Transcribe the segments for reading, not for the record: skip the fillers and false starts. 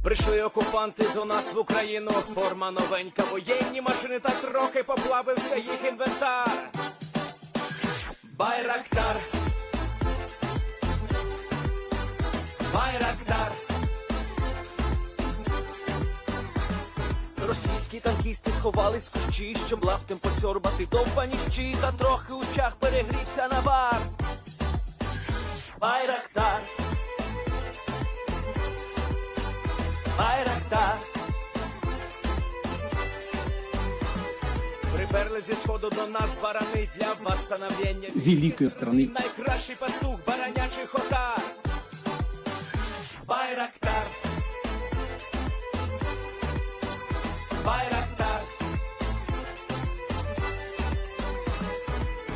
Прийшли окупанти до нас в Україну, форма новенька, воєнні машини, та трохи поплавився їх інвентар. Байрактар, Байрактар. Російські танкісти сховались в кущі, щоб лаптем посьорбати довбані щі, та трохи у чах перегрівся навар. Байрактар, Байрактар. Приперли зі сходу до нас барани для восстановлення великої страни. Найкращий пастух баранячих отар. Байрактар, Байрактар.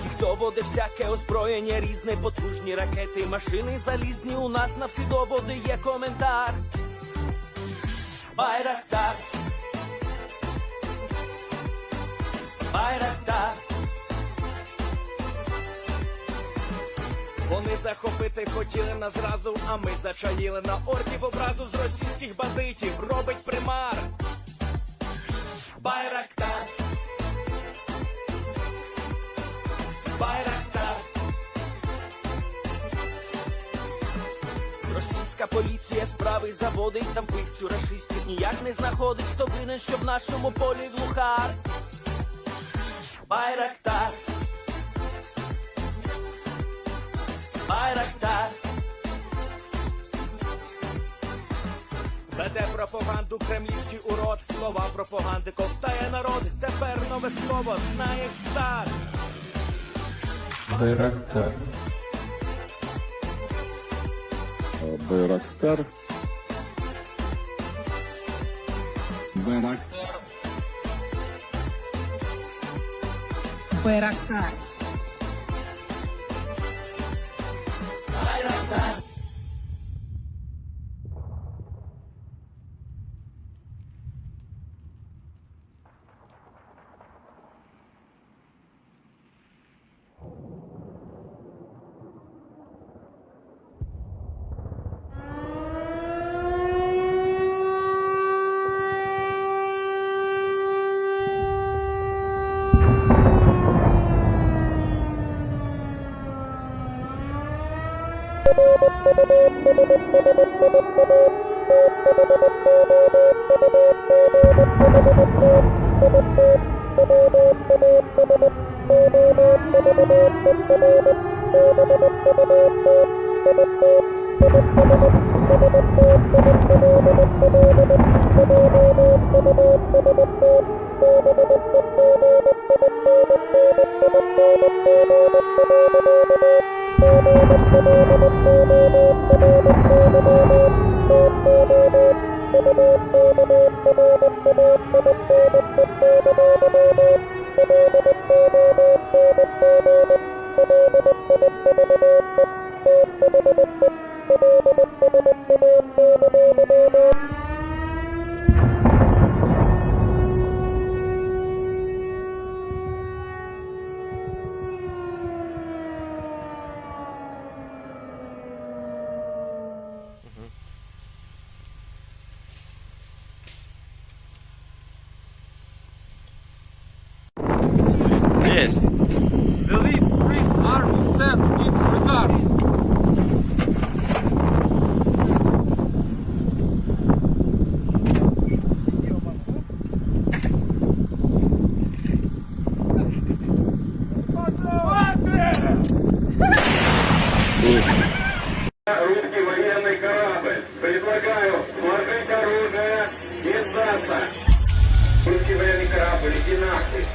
Їх доводи всяке озброєння різне, потужні ракети, машини залізні, у нас на всі доводи є коментар. Байрактар, Байрактар. Вони захопити хотіли нас зразу, а ми зачаїли на орків образу з російських бандитів, робить примар. Байрактар, Байрактар. Російська поліція справи заводить, там вбивцю рашистів ніяк не знаходить, хто винен, що в нашому полі глухар. Байрактар, Байрактар. Веде пропаганду кремлівський урод, слова пропаганди ковтає народ, тепер нове слово знає цар. Байрактар. Байрактар. Байрактар. Байрактар. Байрактар. Yes. The Liberate Army sends its regards. Русский военный корабль. Предлагаю сложить оружие и сдаться. Русский военный корабль, иди нахуй.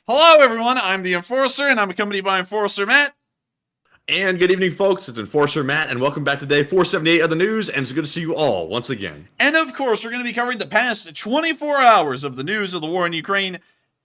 Hello, everyone. I'm the Enforcer, and I'm accompanied by Enforcer Matt. And good evening, folks. It's Enforcer Matt, and welcome back to day 478 of the news, and it's good to see you all once again. And of course, we're going to be covering the past 24 hours of the news of the war in Ukraine.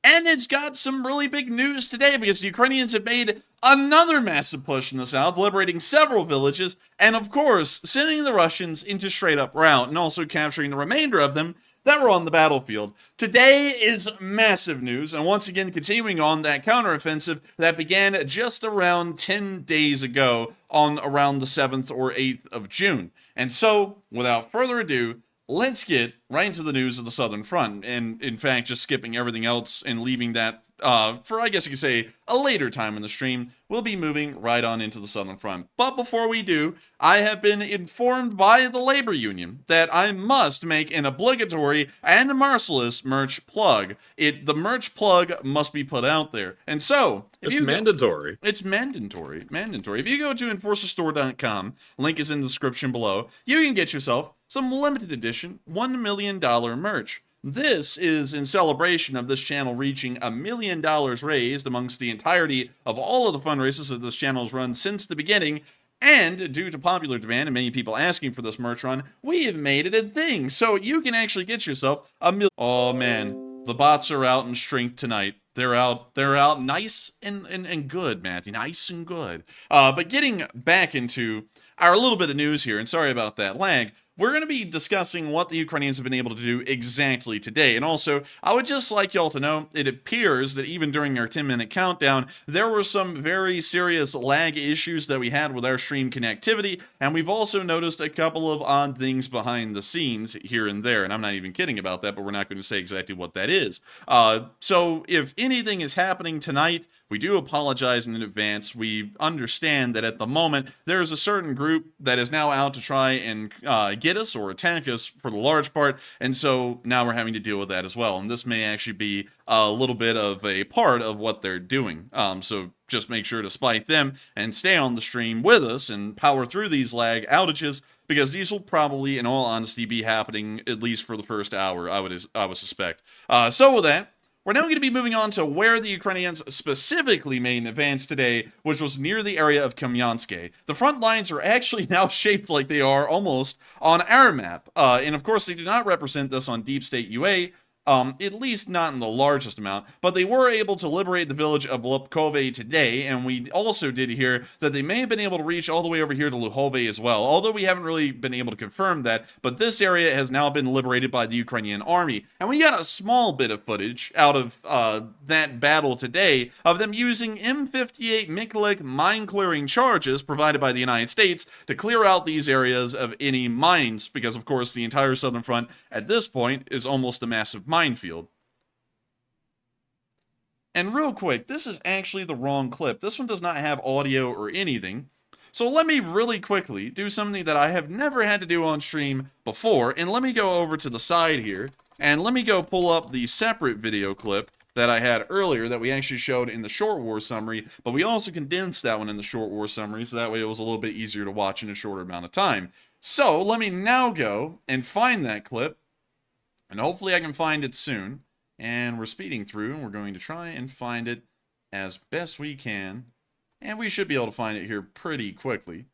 And it's got some really big news today because the Ukrainians have made another massive push in the south, liberating several villages, and of course, sending the Russians into straight up rout, and also capturing the remainder of them that were on the battlefield. Today is massive news, and once again continuing on that counteroffensive that began just around 10 days ago on around the 7th or 8th of June. And so, without further ado, let's get right into the news of the Southern Front, and in fact, just skipping everything else and leaving that for, I guess you could say, a later time in the stream, we'll be moving right on into the Southern Front. But before we do, I have been informed by the labor union that I must make an obligatory and merciless merch plug. The merch plug must be put out there. And so, it's mandatory. It's mandatory. If you go to enforcerstore.com, link is in the description below, you can get yourself some limited edition $1 million merch. This is in celebration of this channel reaching $1 million raised amongst the entirety of all of the fundraisers that this channel has run since the beginning. And due to popular demand and many people asking for this merch run, we have made it a thing. So you can actually get yourself $1 million. Oh man, the bots are out in strength tonight. They're out nice and good, Matthew. Nice and good. But getting back into our little bit of news here, and sorry about that lag, we're going to be discussing what the Ukrainians have been able to do exactly today. And also, I would just like y'all to know, it appears that even during our 10-minute countdown, there were some very serious lag issues that we had with our stream connectivity, and we've also noticed a couple of odd things behind the scenes here and there. And I'm not even kidding about that, but we're not going to say exactly what that is. So if anything is happening tonight, we do apologize in advance. We understand that at the moment, there's a certain group that is now out to try and get us or attack us for the large part, and so now we're having to deal with that as well. And this may actually be a little bit of a part of what they're doing. So just make sure to spite them and stay on the stream with us and power through these lag outages, because these will probably, in all honesty, be happening at least for the first hour, I would suspect. So with that, we're now going to be moving on to where the Ukrainians specifically made an advance today, which was near the area of Kamyansky. The front lines are actually now shaped like they are almost on our map. And of course, they do not represent this on Deep State UA, at least not in the largest amount, but they were able to liberate the village of Lupkove today, and we also did hear that they may have been able to reach all the way over here to Luhove as well, although we haven't really been able to confirm that, but this area has now been liberated by the Ukrainian army, and we got a small bit of footage out of that battle today of them using M58 Meticulous mine-clearing charges provided by the United States to clear out these areas of any mines, because of course the entire Southern Front at this point is almost a massive minefield. And real quick, this is actually the wrong clip. This one does not have audio or anything. So let me really quickly do something that I have never had to do on stream before, and let me go over to the side here, and let me go pull up the separate video clip that I had earlier that we actually showed in the short war summary, but we also condensed that one in the short war summary, so that way it was a little bit easier to watch in a shorter amount of time. So let me now go and find that clip, and hopefully I can find it soon. And we're speeding through, and we're going to try and find it as best we can. And we should be able to find it here pretty quickly,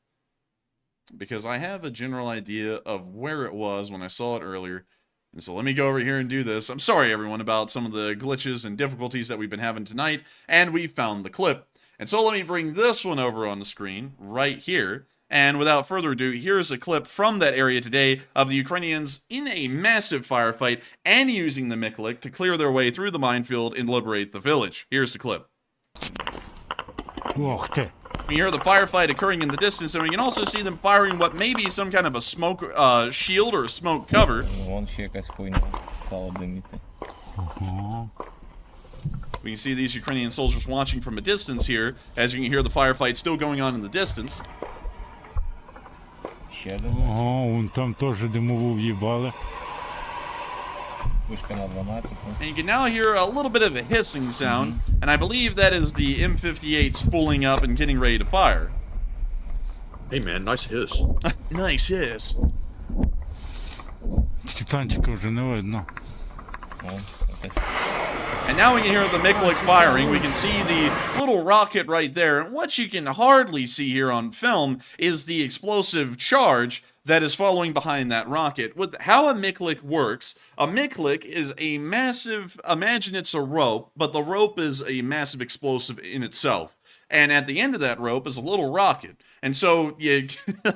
because I have a general idea of where it was when I saw it earlier. And so let me go over here and do this. I'm sorry, everyone, about some of the glitches and difficulties that we've been having tonight. And we found the clip. And so let me bring this one over on the screen right here. And without further ado, here's a clip from that area today of the Ukrainians in a massive firefight and using the Meticulous to clear their way through the minefield and liberate the village. Here's the clip. We hear the firefight occurring in the distance, and we can also see them firing what may be some kind of a smoke shield or a smoke cover. We can see these Ukrainian soldiers watching from a distance here, as you can hear the firefight still going on in the distance. Вон там теж димову в'їбали. And you can now hear a little bit of a hissing sound, and I believe that is the M58 spooling up and getting ready to fire. Hey man, nice hiss. Nice hiss. Танчика вже не видно. And now we can hear the Meticulous firing. We can see the little rocket right there. And what you can hardly see here on film is the explosive charge that is following behind that rocket. With how a Meticulous works, a Meticulous is a massive, imagine it's a rope, but the rope is a massive explosive in itself. And at the end of that rope is a little rocket. And so, you,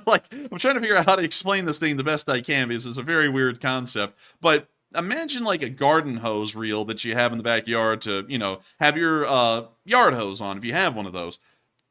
like, I'm trying to figure out how to explain this thing the best I can because it's a very weird concept. But imagine like a garden hose reel that you have in the backyard to, you know, have your yard hose on if you have one of those.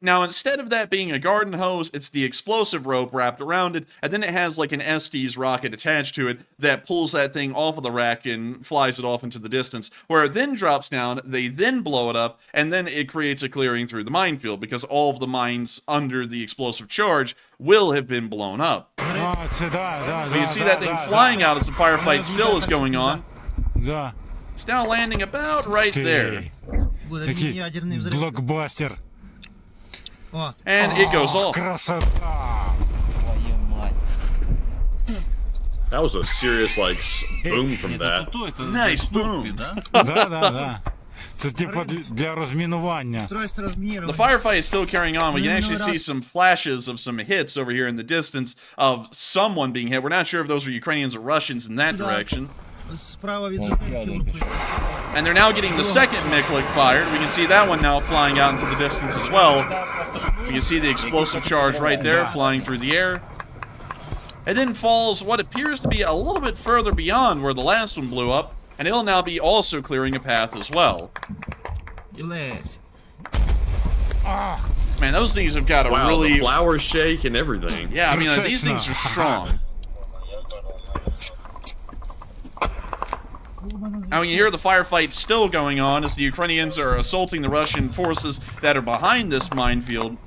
Now, instead of that being a garden hose, it's the explosive rope wrapped around it, and then it has like an Estes rocket attached to it that pulls that thing off of the rack and flies it off into the distance, where it then drops down, they then blow it up, and then it creates a clearing through the minefield, because all of the mines under the explosive charge will have been blown up. We can see that thing flying out as the firefight still is going on. It's now landing about right there. Блокбастер. And it goes off. That was a serious, like, boom from that. Nice boom. Да. Це типа для розмінування. The firefight is still carrying on. We can actually see some flashes of some hits over here in the distance of someone being hit. We're not sure if those were Ukrainians or Russians in that direction. And they're now getting the second Meticulous fired. We can see that one now flying out into the distance as well. You can see the explosive charge right there flying through the air. It then falls what appears to be a little bit further beyond where the last one blew up, and it'll now be also clearing a path as well. Man, those things have got a really... the flowers shake and everything. Yeah, I mean, like, these things are strong. Now you hear the firefight still going on as the Ukrainians are assaulting the Russian forces that are behind this minefield.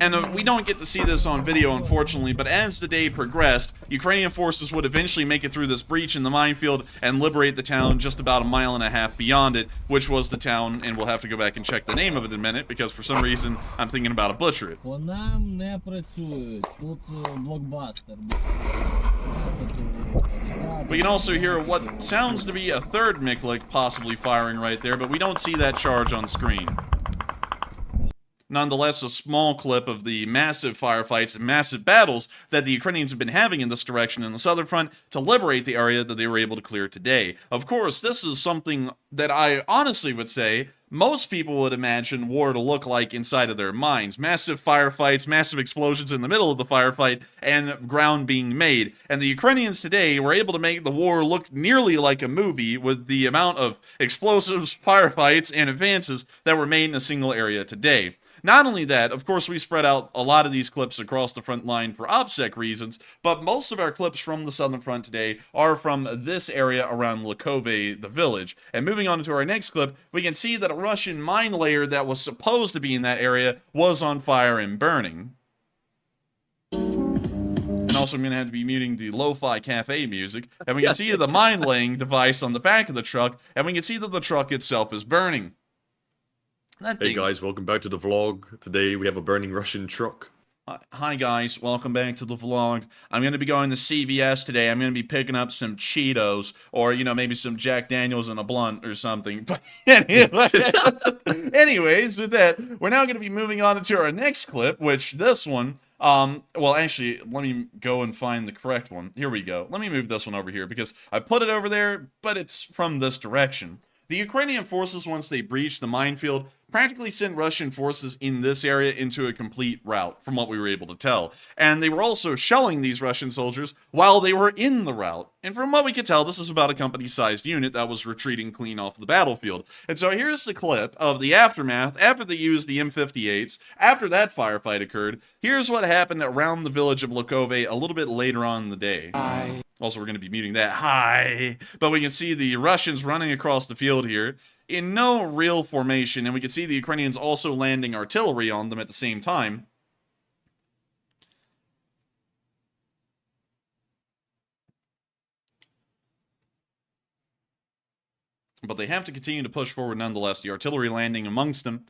And we don't get to see this on video, unfortunately, but as the day progressed, Ukrainian forces would eventually make it through this breach in the minefield and liberate the town just about a mile and a half beyond it, which was the town, and we'll have to go back and check the name of it in a minute, because for some reason, I'm thinking about to butcher it. We can also hear what sounds to be a third Meticulous possibly firing right there, but we don't see that charge on screen. Nonetheless, a small clip of the massive firefights and massive battles that the Ukrainians have been having in this direction in the southern front to liberate the area that they were able to clear today. Of course, this is something that I honestly would say most people would imagine war to look like inside of their minds. Massive firefights, massive explosions in the middle of the firefight, and ground being made. And the Ukrainians today were able to make the war look nearly like a movie with the amount of explosives, firefights, and advances that were made in a single area today. Not only that, of course, we spread out a lot of these clips across the front line for OPSEC reasons, but most of our clips from the Southern Front today are from this area around Lakove, the village. And moving on to our next clip, we can see that a Russian mine layer that was supposed to be in that area was on fire and burning. And also, I'm going to have to be muting the lo-fi cafe music. And we can see the mine laying device on the back of the truck, and we can see that the truck itself is burning. Hey guys, welcome back to the vlog. Today we have a burning Russian truck. Hi guys, welcome back to the vlog. I'm going to be going to CVS today. I'm going to be picking up some Cheetos, or, you know, maybe some Jack Daniels and a blunt or something. But anyways, with that, we're now going to be moving on to our next clip, which this one, well, actually, let me go and find the correct one. Here we go. Let me move this one over here, because I put it over there, but it's from this direction. The Ukrainian forces, once they breached the minefield, practically sent Russian forces in this area into a complete rout, from what we were able to tell. And they were also shelling these Russian soldiers while they were in the rout. And from what we could tell, this is about a company-sized unit that was retreating clean off the battlefield. And so here's the clip of the aftermath after they used the M58s, after that firefight occurred. Here's what happened around the village of Lakove a little bit later on in the day. Also, we're going to be muting that. Hi! But we can see the Russians running across the field here in no real formation, and we can see the Ukrainians also landing artillery on them at the same time. But they have to continue to push forward nonetheless, the artillery landing amongst them.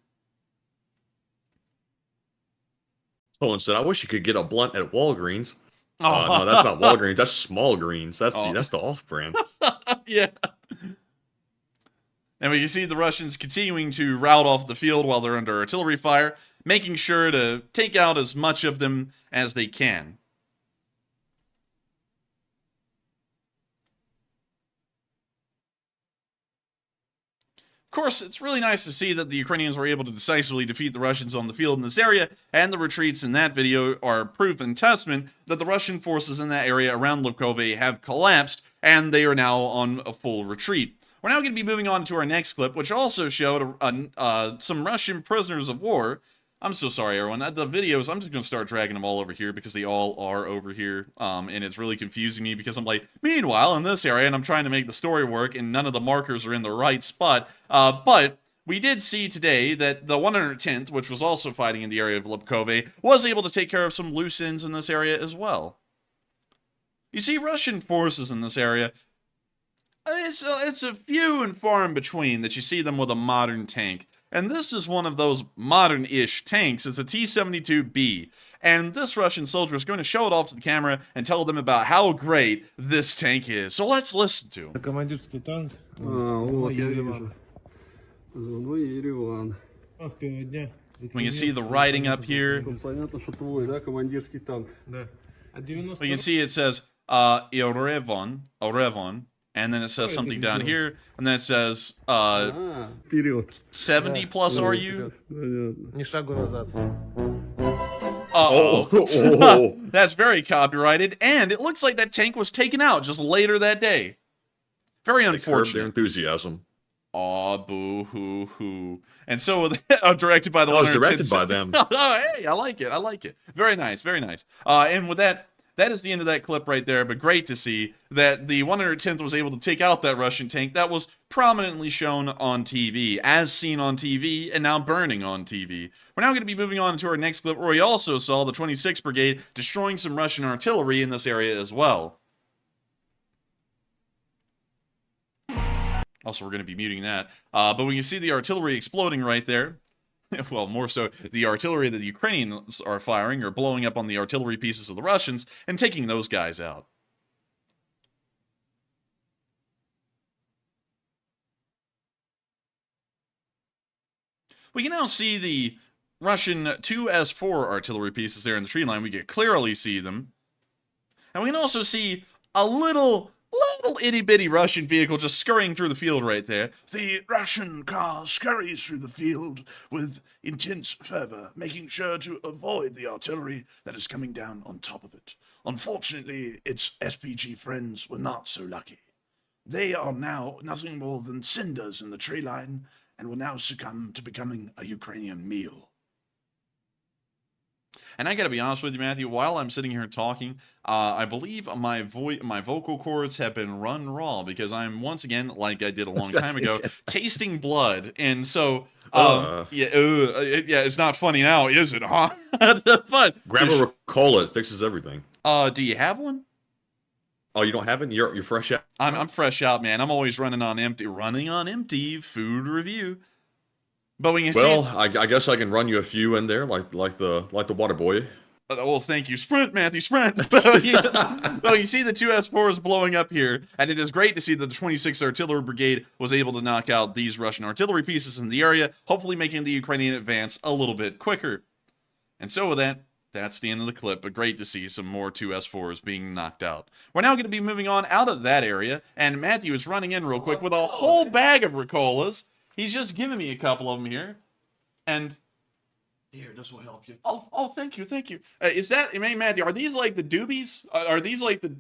Someone said, I wish you could get a blunt at Walgreens. No, that's not Walgreens. That's Small Greens. That's the off-brand. Yeah. And we can see the Russians continuing to rout off the field while they're under artillery fire, making sure to take out as much of them as they can. Of course, it's really nice to see that the Ukrainians were able to decisively defeat the Russians on the field in this area, and the retreats in that video are proof and testament that the Russian forces in that area around Lvovkove have collapsed, and they are now on a full retreat. We're now going to be moving on to our next clip, which also showed some Russian prisoners of war. I'm so sorry, everyone. The videos, I'm just going to start dragging them all over here because they all are over here, and it's really confusing me because I'm like, meanwhile, in this area, and I'm trying to make the story work, and none of the markers are in the right spot. But we did see today that the 110th, which was also fighting in the area of Lvovkove, was able to take care of some loose ends in this area as well. You see, Russian forces in this area, it's a few and far in between that you see them with a modern tank. And this is one of those modern-ish tanks. It's a T-72B. And this Russian soldier is going to show it off to the camera and tell them about how great this tank is. So let's listen to him. Командирский танк. Вот я вижу. Звону Ереван. We can see the writing up here. Понятно, что твой, да, командирский танк. Да. We can see it says Orevon, and then it says something down here, and then it says Вперед. 70 plus RU. Ни шагу назад. Uh-oh. That's very copyrighted, and it looks like that tank was taken out just later that day. Very They curbed their unfortunate. enthusiasm. Aw, boo hoo hoo. And so, directed by the That was 110th. directed by them. Oh, hey, I like it. I like it. Very nice. Very nice. And with that, that is the end of that clip right there. But great to see that the 110th was able to take out that Russian tank that was prominently shown on TV, as seen on TV, and now burning on TV. We're now going to be moving on to our next clip where we also saw the 26th Brigade destroying some Russian artillery in this area as well. Also, we're going to be muting that. But we can see the artillery exploding right there. Well, more so, the artillery that the Ukrainians are firing are blowing up on the artillery pieces of the Russians and taking those guys out. We can now see the Russian 2S4 artillery pieces there in the tree line. We can clearly see them. And we can also see a little itty-bitty Russian vehicle just scurrying through the field right there. The Russian car scurries through the field with intense fervor, making sure to avoid the artillery that is coming down on top of it. Unfortunately, its SPG friends were not so lucky. They are now nothing more than cinders in the tree line and will now succumb to becoming a Ukrainian meal. And I gotta be honest with you, Matthew, while I'm sitting here talking, I believe my vocal cords have been run raw because I'm, once again, like I did a long time ago, tasting blood. And so, it's not funny now, is it, huh? But, Grab a Ricola, it fixes everything. do you have one? Oh, you don't have it? You're fresh out? I'm fresh out, man. I'm always running on empty food review. But we can Well, see... I guess I can run you a few in there, like the water boy. Well, thank you. Sprint, Matthew, sprint. Well, you see the 2S4s blowing up here, and it is great to see that the 26th Artillery Brigade was able to knock out these Russian artillery pieces in the area, hopefully making the Ukrainian advance a little bit quicker. And so with that, that's the end of the clip, but great to see some more 2S4s being knocked out. We're now going to be moving on out of that area, and Matthew is running in real quick with a whole bag of Ricolas. He's just giving me a couple of them here, and... Here, this will help you. Oh, thank you. Is that, Matthew, are these like the doobies? Are these like the...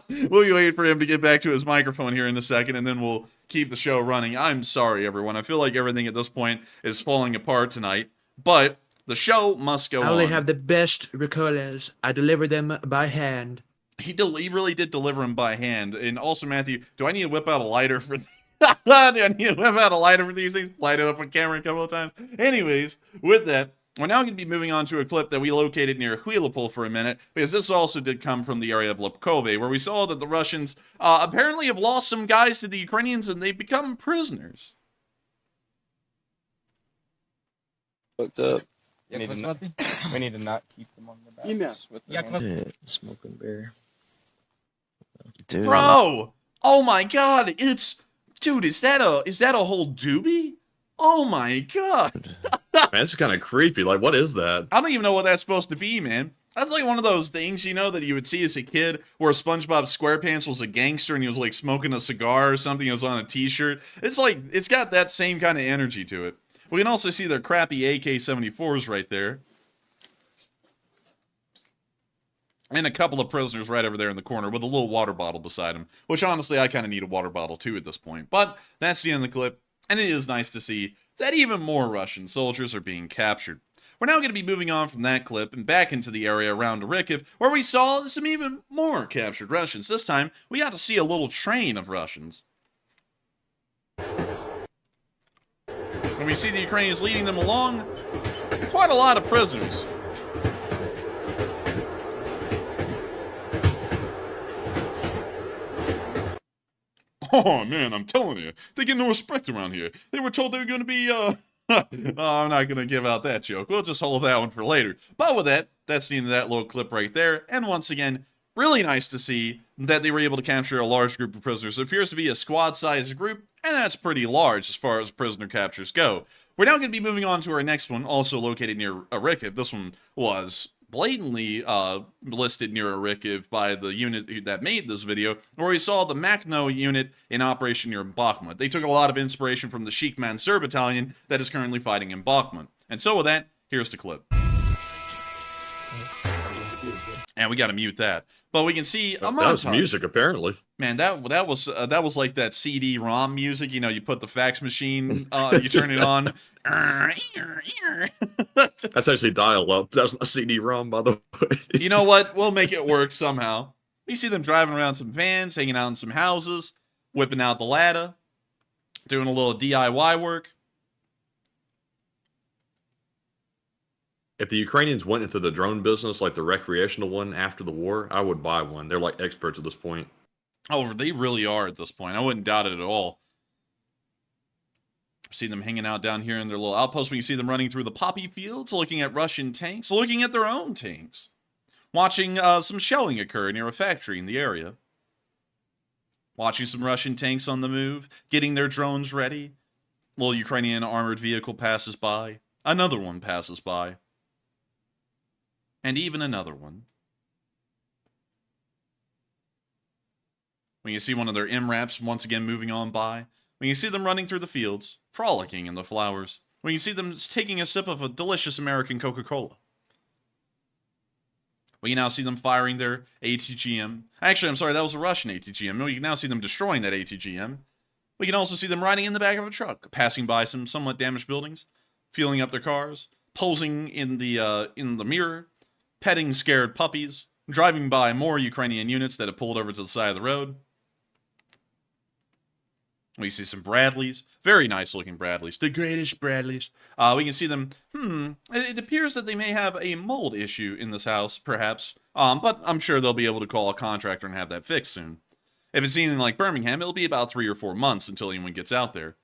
We'll be waiting for him to get back to his microphone here in a second, and then we'll keep the show running. I'm sorry, everyone. I feel like everything at this point is falling apart tonight, but the show must go on. I only have the best Ricolas. I deliver them by hand. He really did deliver them by hand. And also, Matthew, do I need to whip out a lighter for... Do I need to whip out a lighter for these things? Light it up on camera a couple of times. Anyways, with that, we're now going to be moving on to a clip that we located near Huilopol for a minute, because this also did come from the area of Lvovkove, where we saw that the Russians apparently have lost some guys to the Ukrainians, and they've become prisoners. Hooked up. We need to not keep them on the backs. Smoking bear. Dude. Bro! Oh my god, it's Dude, is that a whole doobie? Oh my god. Man, it's kind of creepy. Like, what is that? I don't even know what that's supposed to be, man. That's like one of those things, you know, that you would see as a kid where SpongeBob SquarePants was a gangster and he was like smoking a cigar or something. He was on a t-shirt. It's like, it's got that same kind of energy to it. We can also see their crappy AK-74s right there. And a couple of prisoners right over there in the corner with a little water bottle beside him. Which, honestly, I kind of need a water bottle, too, at this point. But that's the end of the clip. And it is nice to see that even more Russian soldiers are being captured. We're now going to be moving on from that clip and back into the area around Arikov, where we saw some even more captured Russians. This time, we got to see a little train of Russians. When we see the Ukrainians leading them along, quite a lot of prisoners. Oh, man, I'm telling you, they get no respect around here. They were told they were going to be, oh, I'm not going to give out that joke. We'll just hold that one for later. But with that, that's the end of that little clip right there. And once again, really nice to see that they were able to capture a large group of prisoners. It appears to be a squad-sized group, and that's pretty large as far as prisoner captures go. We're now going to be moving on to our next one, also located near Arikov. This one was blatantly listed near Arikov by the unit that made this video, where we saw the Makhno unit in operation near Bachmut. They took a lot of inspiration from the Sheikh Mansour battalion that is currently fighting in Bachmut. And so with that, here's the clip. And we got to mute that. But we can see a montage. That was music, apparently. Man, that was like that CD-ROM music. You know, you put the fax machine, you turn it on. That's actually dial-up. That's not CD-ROM, by the way. You know what? We'll make it work somehow. We see them driving around some vans, hanging out in some houses, whipping out the ladder, doing a little DIY work. If the Ukrainians went into the drone business, like the recreational one after the war, I would buy one. They're like experts at this point. Oh, they really are at this point. I wouldn't doubt it at all. See them hanging out down here in their little outpost. We can see them running through the poppy fields, looking at Russian tanks, looking at their own tanks, watching some shelling occur near a factory in the area, watching some Russian tanks on the move, getting their drones ready. Little Ukrainian armored vehicle passes by. Another one passes by. And even another one. We can see one of their MRAPs once again moving on by. We can see them running through the fields, frolicking in the flowers. We can see them taking a sip of a delicious American Coca-Cola. We can now see them firing their ATGM. Actually, I'm sorry, that was a Russian ATGM. We can now see them destroying that ATGM. We can also see them riding in the back of a truck, passing by some somewhat damaged buildings, fueling up their cars, posing in the mirror, petting scared puppies, driving by more Ukrainian units that have pulled over to the side of the road. We see some Bradleys, very nice looking Bradleys, the greatest Bradleys. We can see them, it appears that they may have a mold issue in this house, perhaps, but I'm sure they'll be able to call a contractor and have that fixed soon. If it's anything like Birmingham, it'll be about 3 or 4 months until anyone gets out there.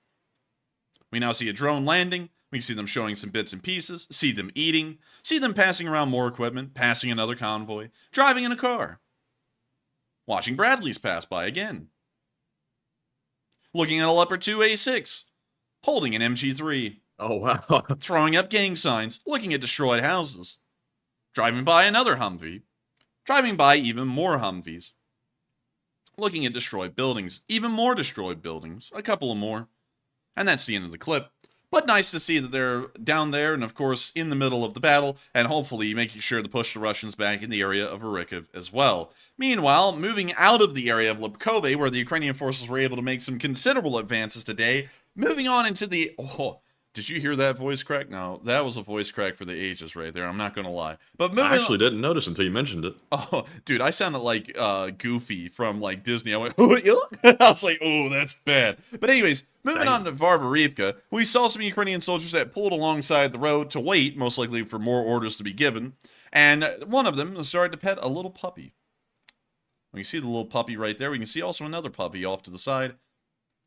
We now see a drone landing. We can see them showing some bits and pieces, see them eating, see them passing around more equipment, passing another convoy, driving in a car. Watching Bradleys pass by again. Looking at a Leopard 2A6, holding an MG3. Oh, wow. Throwing up gang signs, looking at destroyed houses. Driving by another Humvee. Driving by even more Humvees. Looking at destroyed buildings, even more destroyed buildings, a couple of more. And that's the end of the clip. But nice to see that they're down there and, of course, in the middle of the battle, and hopefully making sure to push the Russians back in the area of Arikov as well. Meanwhile, moving out of the area of Lipkove, where the Ukrainian forces were able to make some considerable advances today, moving on into the... Oh, did you hear that voice crack? No, that was a voice crack for the ages right there, I'm not going to lie. But moving I actually didn't notice until you mentioned it. Oh, dude, I sounded like Goofy from, like, Disney. I went, I was like, oh, that's bad. But anyways, moving on to Varvarivka, we saw some Ukrainian soldiers that pulled alongside the road to wait, most likely for more orders to be given. And one of them started to pet a little puppy. We can see the little puppy right there. We can see also another puppy off to the side.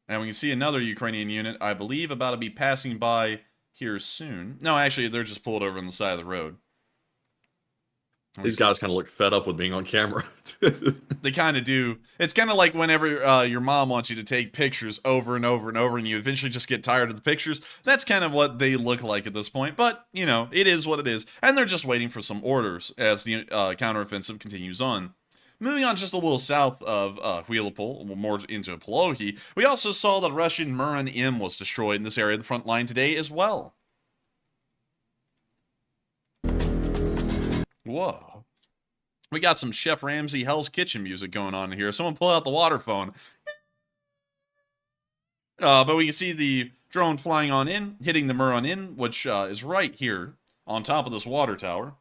And we can see another Ukrainian unit, I believe, about to be passing by here soon. No, actually, they're just pulled over on the side of the road. These guys kind of look fed up with being on camera. They kind of do. It's kind of like whenever your mom wants you to take pictures over and over and over, and you eventually just get tired of the pictures. That's kind of what they look like at this point. But, you know, it is what it is. And they're just waiting for some orders as the counteroffensive continues on. Moving on just a little south of Huilopol, more into Polohi, we also saw that Russian Murin M was destroyed in this area of the front line today as well. Whoa. We got some Chef Ramsay Hell's Kitchen music going on here. Someone pull out the water phone. But we can see the drone flying on in, hitting the Murin in, which is right here on top of this water tower.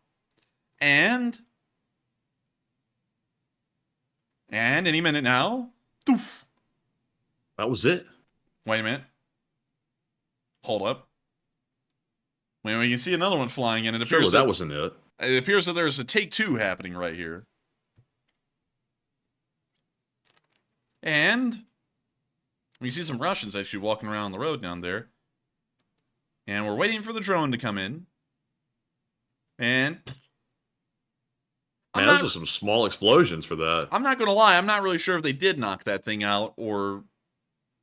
And any minute now, doof. That was it. Wait a minute. Hold up. Wait, we can see another one flying in. It appears Surely that wasn't it. It appears that there's a take two happening right here. And we see some Russians actually walking around the road down there. And we're waiting for the drone to come in. And man, those are some small explosions for that. I'm not going to lie. I'm not really sure if they did knock that thing out or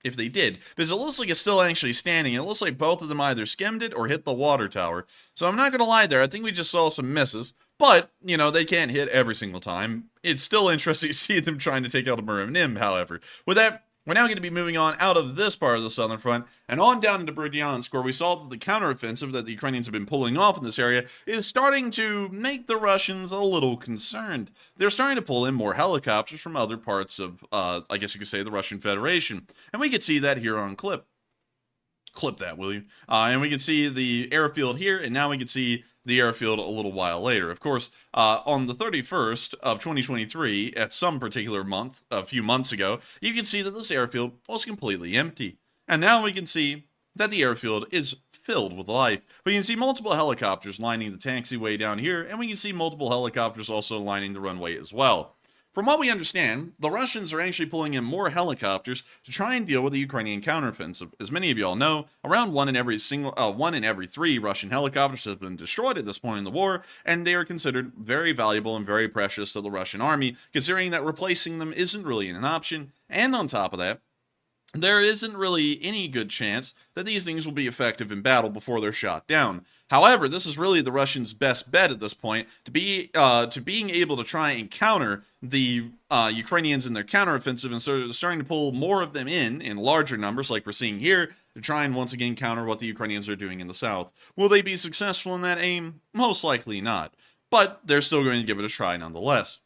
if they did. Because it looks like it's still actually standing. It looks like both of them either skimmed it or hit the water tower. So I'm not going to lie there. I think we just saw some misses. But, you know, they can't hit every single time. It's still interesting to see them trying to take out a Murin, however. With that, we're now going to be moving on out of this part of the southern front and on down into Berdyansk, where we saw that the counteroffensive that the Ukrainians have been pulling off in this area is starting to make the Russians a little concerned. They're starting to pull in more helicopters from other parts of, I guess you could say, the Russian Federation. And we could see that here on clip. Clip that, will you? And we can see the airfield here, and now we can see the airfield a little while later. Of course, on the 31st of 2023, at some particular month, a few months ago, you can see that this airfield was completely empty. And now we can see that the airfield is filled with life. We can see multiple helicopters lining the taxiway down here, and we can see multiple helicopters also lining the runway as well. From what we understand, the Russians are actually pulling in more helicopters to try and deal with the Ukrainian counteroffensive. As many of y'all know, around one in every 3 Russian helicopters has been destroyed at this point in the war, and they are considered very valuable and very precious to the Russian army, considering that replacing them isn't really an option. And on top of that, there isn't really any good chance that these things will be effective in battle before they're shot down. However, this is really the Russians' best bet at this point to being able to try and counter the Ukrainians in their counteroffensive, and so starting to pull more of them in larger numbers like we're seeing here to try and once again counter what the Ukrainians are doing in the south. Will they be successful in that aim? Most likely not, but they're still going to give it a try nonetheless.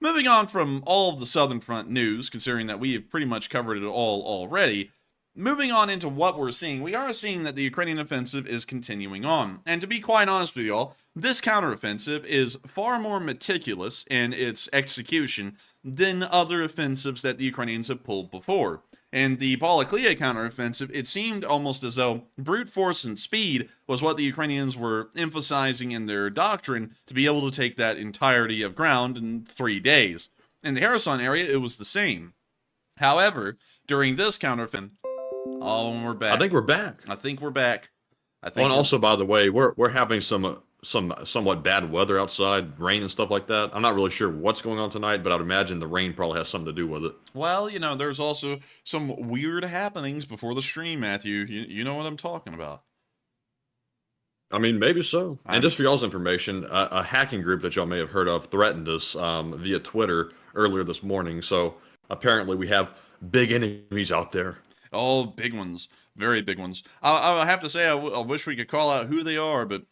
Moving on from all of the Southern Front news, considering that we have pretty much covered it all already, moving on into what we're seeing, we are seeing that the Ukrainian offensive is continuing on. And to be quite honest with y'all, this counteroffensive is far more meticulous in its execution than other offensives that the Ukrainians have pulled before. And the Balaklia counteroffensive, it seemed almost as though brute force and speed was what the Ukrainians were emphasizing in their doctrine to be able to take that entirety of ground in 3 days. In the Kherson area, it was the same. However, during this counteroffensive, we're back. I think we're back. I think we're back. And also, by the way, we're having some somewhat bad weather outside, rain and stuff like that. I'm not really sure what's going on tonight, but I'd imagine the rain probably has something to do with it. Well, you know, there's also some weird happenings before the stream, Matthew. You know what I'm talking about. I mean, maybe so. And just for y'all's information, a hacking group that y'all may have heard of threatened us via Twitter earlier this morning. So apparently we have big enemies out there. Oh, big ones. Very big ones. I have to say, I wish we could call out who they are, but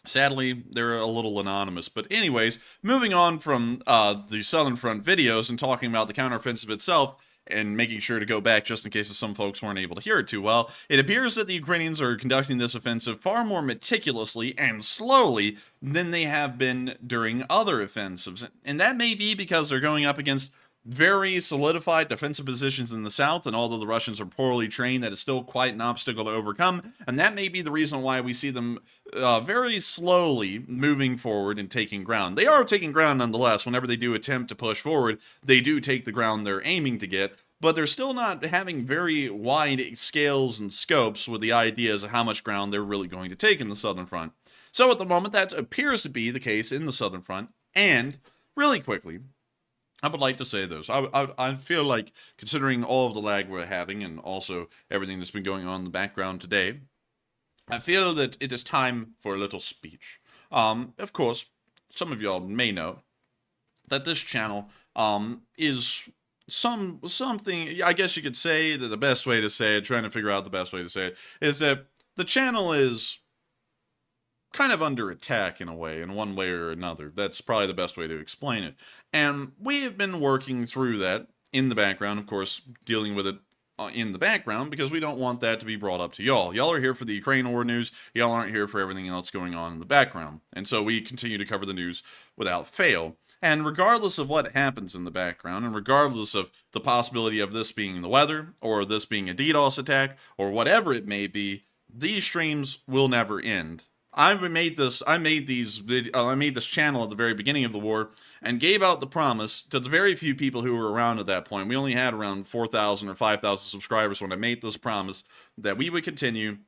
sadly, they're a little anonymous. But anyways, moving on from the Southern Front videos and talking about the counteroffensive itself, and making sure to go back just in case some folks weren't able to hear it too well, it appears that the Ukrainians are conducting this offensive far more meticulously and slowly than they have been during other offensives. And that may be because they're going up against very solidified defensive positions in the south, and although the Russians are poorly trained, that is still quite an obstacle to overcome, and that may be the reason why we see them very slowly moving forward and taking ground. They are taking ground nonetheless. Whenever they do attempt to push forward, they do take the ground they're aiming to get, but they're still not having very wide scales and scopes with the ideas of how much ground they're really going to take in the Southern Front. So at the moment, that appears to be the case in the Southern Front, And, really quickly, I would like to say this. I feel like, considering all of the lag we're having and also everything that's been going on in the background today, I feel that it is time for a little speech. Of course, some of y'all may know that this channel is something, I guess you could say that the best way to say it, trying to figure out the best way to say it, is that the channel is kind of under attack in a way, in one way or another. That's probably the best way to explain it. And we have been working through that in the background, of course, dealing with it in the background, because we don't want that to be brought up to y'all. Y'all are here for the Ukraine war news. Y'all aren't here for everything else going on in the background. And so we continue to cover the news without fail. And regardless of what happens in the background, and regardless of the possibility of this being the weather, or this being a DDoS attack, or whatever it may be, these streams will never end. I made this channel at the very beginning of the war and gave out the promise to the very few people who were around at that point. We only had around 4,000 or 5,000 subscribers when I made this promise that we would continue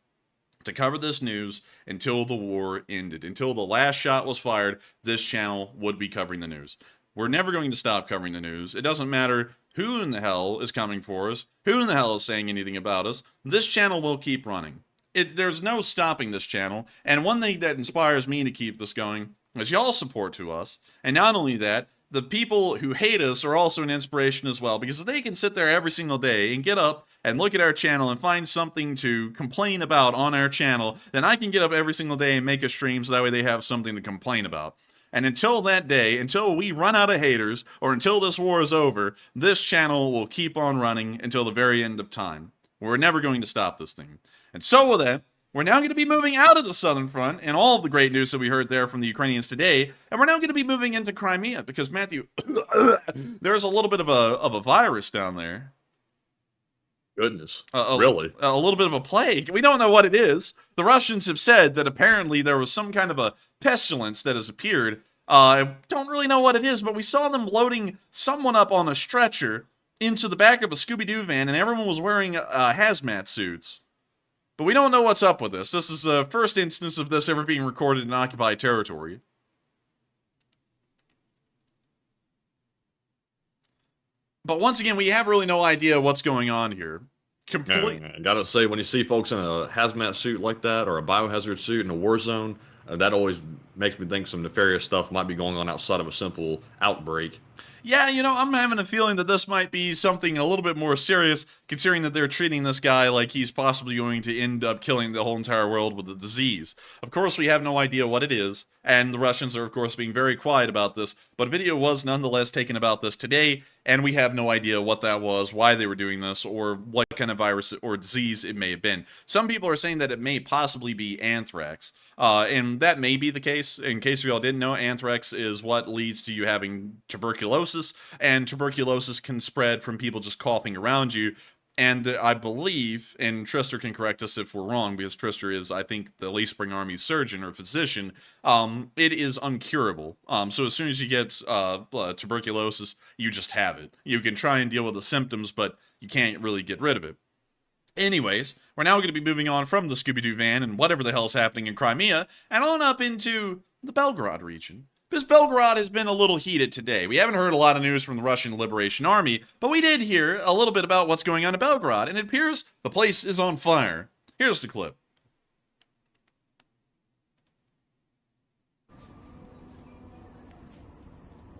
to cover this news until the war ended. Until the last shot was fired, this channel would be covering the news. We're never going to stop covering the news. It doesn't matter who in the hell is coming for us, who in the hell is saying anything about us. This channel will keep running. There's no stopping this channel, and one thing that inspires me to keep this going is y'all's support to us. And not only that, the people who hate us are also an inspiration as well, because if they can sit there every single day and get up and look at our channel and find something to complain about on our channel, then I can get up every single day and make a stream so that way they have something to complain about. And until that day, until we run out of haters, or until this war is over, this channel will keep on running until the very end of time. We're never going to stop this thing. And so with that, we're now going to be moving out of the southern front and all of the great news that we heard there from the Ukrainians today, and we're now going to be moving into Crimea, because, Matthew, there's a little bit of a virus down there. Goodness, really? A little bit of a plague. We don't know what it is. The Russians have said that apparently there was some kind of a pestilence that has appeared. I don't really know what it is, but we saw them loading someone up on a stretcher into the back of a Scooby-Doo van, and everyone was wearing hazmat suits. But we don't know what's up with this. This is the first instance of this ever being recorded in occupied territory. But once again, we have really no idea what's going on here. I gotta say, when you see folks in a hazmat suit like that, or a biohazard suit in a war zone, that always makes me think some nefarious stuff might be going on outside of a simple outbreak. Yeah, you know, I'm having a feeling that this might be something a little bit more serious, considering that they're treating this guy like he's possibly going to end up killing the whole entire world with a disease. Of course, we have no idea what it is, and the Russians are, of course, being very quiet about this, but a video was nonetheless taken about this today, and we have no idea what that was, why they were doing this, or what kind of virus or disease it may have been. Some people are saying that it may possibly be anthrax, and that may be the case. In case we all didn't know, anthrax is what leads to you having tuberculosis, and tuberculosis can spread from people just coughing around you. And I believe, and Trister can correct us if we're wrong, because Trister is, I think, the Lee Spring Army surgeon or physician, it is uncurable. So as soon as you get tuberculosis, you just have it. You can try and deal with the symptoms, but you can't really get rid of it. Anyways, we're now going to be moving on from the Scooby-Doo van and whatever the hell's happening in Crimea, and on up into the Belgorod region. Because Belgorod has been a little heated today. We haven't heard a lot of news from the Russian Liberation Army, but we did hear a little bit about what's going on in Belgorod, and it appears the place is on fire. Here's the clip.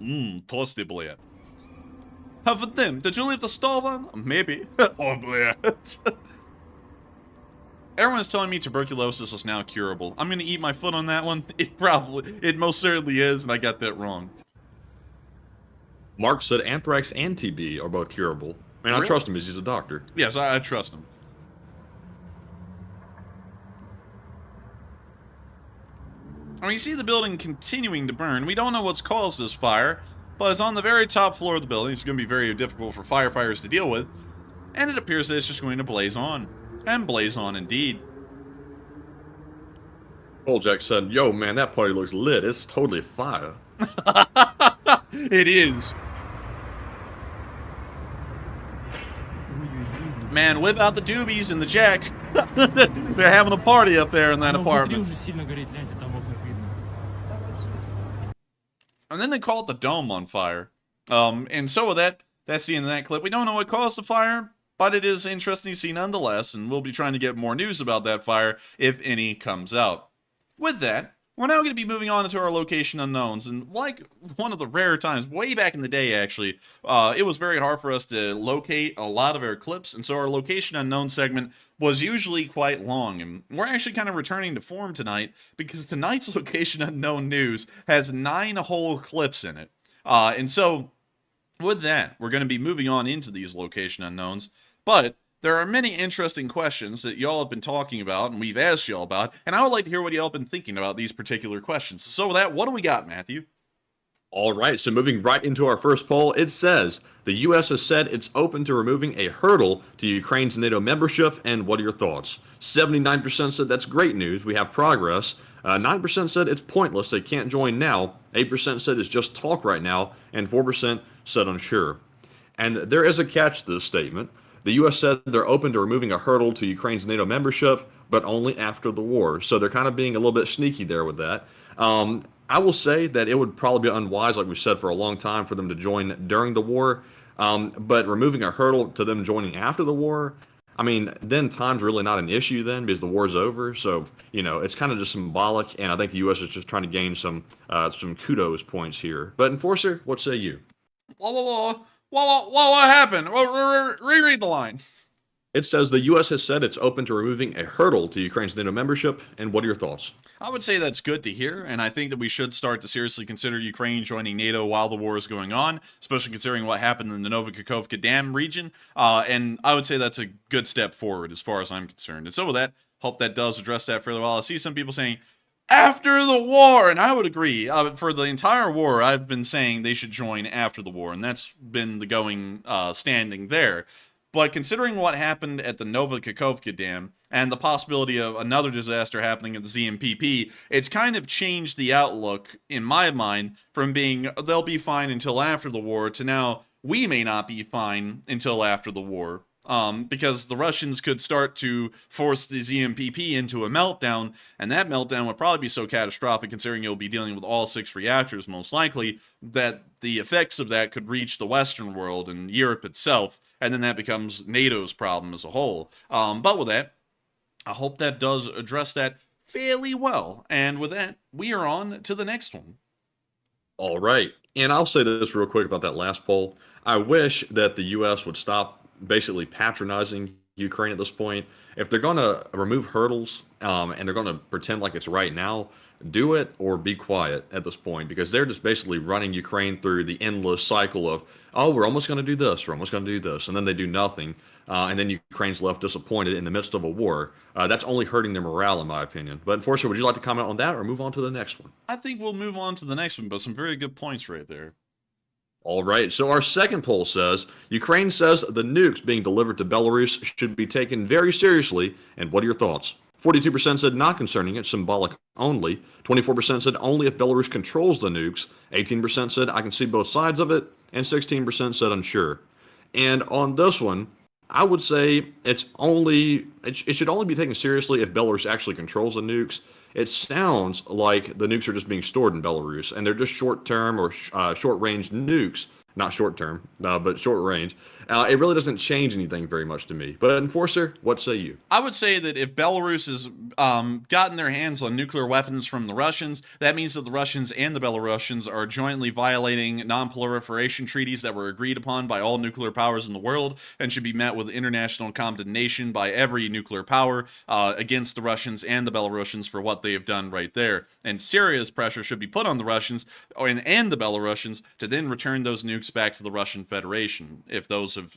Toasty, bleh. Have them. Did you leave the stove on? Maybe. Oh, bleh. Everyone's telling me tuberculosis is now curable. I'm gonna eat my foot on that one. It most certainly is, and I got that wrong. Mark said anthrax and TB are both curable. I mean, I trust him as he's a doctor. Yes, I trust him. I mean, you see the building continuing to burn. We don't know what's caused this fire, but it's on the very top floor of the building. It's going to be very difficult for firefighters to deal with, and it appears that it's just going to blaze on. And blaze on indeed. Old Jack said, "Yo, man, that party looks lit. It's totally fire." It is. Man, whip out the doobies and the jack. They're having a party up there in that apartment. and then they caught the dome on fire. And so with that, that's the end of that clip. We don't know what caused the fire, but it is interesting to see nonetheless, and we'll be trying to get more news about that fire, if any comes out. With that, we're now going to be moving on into our location unknowns, and like one of the rare times, way back in the day actually, it was very hard for us to locate a lot of our clips, and so our location unknown segment was usually quite long, and we're actually kind of returning to form tonight, because tonight's location unknown news has 9 whole clips in it. And so, with that, we're going to be moving on into these location unknowns, but there are many interesting questions that y'all have been talking about, and we've asked y'all about, and I would like to hear what y'all have been thinking about these particular questions. So with that, what do we got, Matthew? All right, so moving right into our first poll, it says, the U.S. has said it's open to removing a hurdle to Ukraine's NATO membership, and what are your thoughts? 79% said that's great news, we have progress. 9% said it's pointless, they can't join now. 8% said it's just talk right now, and 4% said unsure. And there is a catch to this statement. The U.S. said they're open to removing a hurdle to Ukraine's NATO membership, but only after the war. So they're kind of being a little bit sneaky there with that. I will say that it would probably be unwise, like we've said for a long time, for them to join during the war. But removing a hurdle to them joining after the war, I mean, then time's really not an issue then because the war's over. So, you know, it's kind of just symbolic, and I think the U.S. is just trying to gain some kudos points here. But Enforcer, what say you? What happened? Reread the line. It says the U.S. has said it's open to removing a hurdle to Ukraine's NATO membership, and what are your thoughts? I would say that's good to hear, and I think that we should start to seriously consider Ukraine joining NATO while the war is going on, especially considering what happened in the Novokakhovka Dam region, and I would say that's a good step forward as far as I'm concerned. And so with that, hope that does address that fairly well. I see some people saying, after the war, and I would agree. For the entire war, I've been saying they should join after the war, and that's been the going standing there. But considering what happened at the Novokakhovka Dam and the possibility of another disaster happening at the ZMPP, it's kind of changed the outlook, in my mind, from being they'll be fine until after the war to now we may not be fine until after the war. Because the Russians could start to force the ZMPP into a meltdown, and that meltdown would probably be so catastrophic, considering you'll be dealing with all 6 reactors most likely, that the effects of that could reach the Western world and Europe itself, and then that becomes NATO's problem as a whole. But with that, I hope that does address that fairly well. And with that, we are on to the next one. All right. And I'll say this real quick about that last poll. I wish that the U.S. would stop basically patronizing Ukraine at this point. If they're going to remove hurdles and they're going to pretend like it's right now, do it or be quiet at this point, because they're just basically running Ukraine through the endless cycle of, oh, we're almost going to do this, we're almost going to do this, and then they do nothing, and then Ukraine's left disappointed in the midst of a war. That's only hurting their morale, in my opinion. But Enforcer, would you like to comment on that or move on to the next one? I think we'll move on to the next one, but some very good points right there. All right, so our second poll says, Ukraine says the nukes being delivered to Belarus should be taken very seriously, and what are your thoughts? 42% said not concerning it, symbolic only. 24% said only if Belarus controls the nukes. 18% said I can see both sides of it, and 16% said unsure. And on this one, I would say it should only be taken seriously if Belarus actually controls the nukes. It sounds like the nukes are just being stored in Belarus, and they're just short-term or short-range nukes. Not short-term, but short-range. It really doesn't change anything very much to me. But Enforcer, what say you? I would say that if Belarus has gotten their hands on nuclear weapons from the Russians, that means that the Russians and the Belarusians are jointly violating non-proliferation treaties that were agreed upon by all nuclear powers in the world and should be met with international condemnation by every nuclear power against the Russians and the Belarusians for what they have done right there. And serious pressure should be put on the Russians and the Belarusians to then return those nukes back to the Russian Federation, if those have,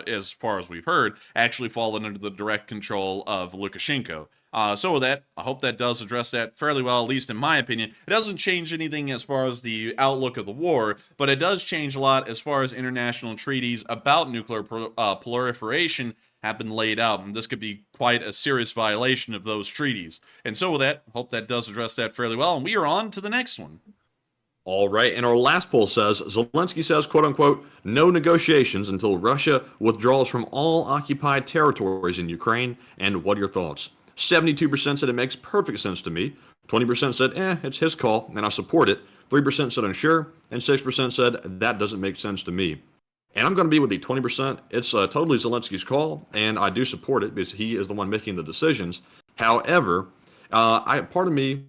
as far as we've heard, actually fallen under the direct control of Lukashenko. So with that, I hope that does address that fairly well, at least in my opinion. It doesn't change anything as far as the outlook of the war, but it does change a lot as far as international treaties about nuclear proliferation have been laid out, and this could be quite a serious violation of those treaties. And so with that, I hope that does address that fairly well, and we are on to the next one. All right, and our last poll says, Zelenskyy says, quote-unquote, no negotiations until Russia withdraws from all occupied territories in Ukraine, and what are your thoughts? 72% said it makes perfect sense to me, 20% said, it's his call, and I support it, 3% said unsure, and 6% said that doesn't make sense to me. And I'm going to be with the 20%. It's totally Zelensky's call, and I do support it because he is the one making the decisions. However, part of me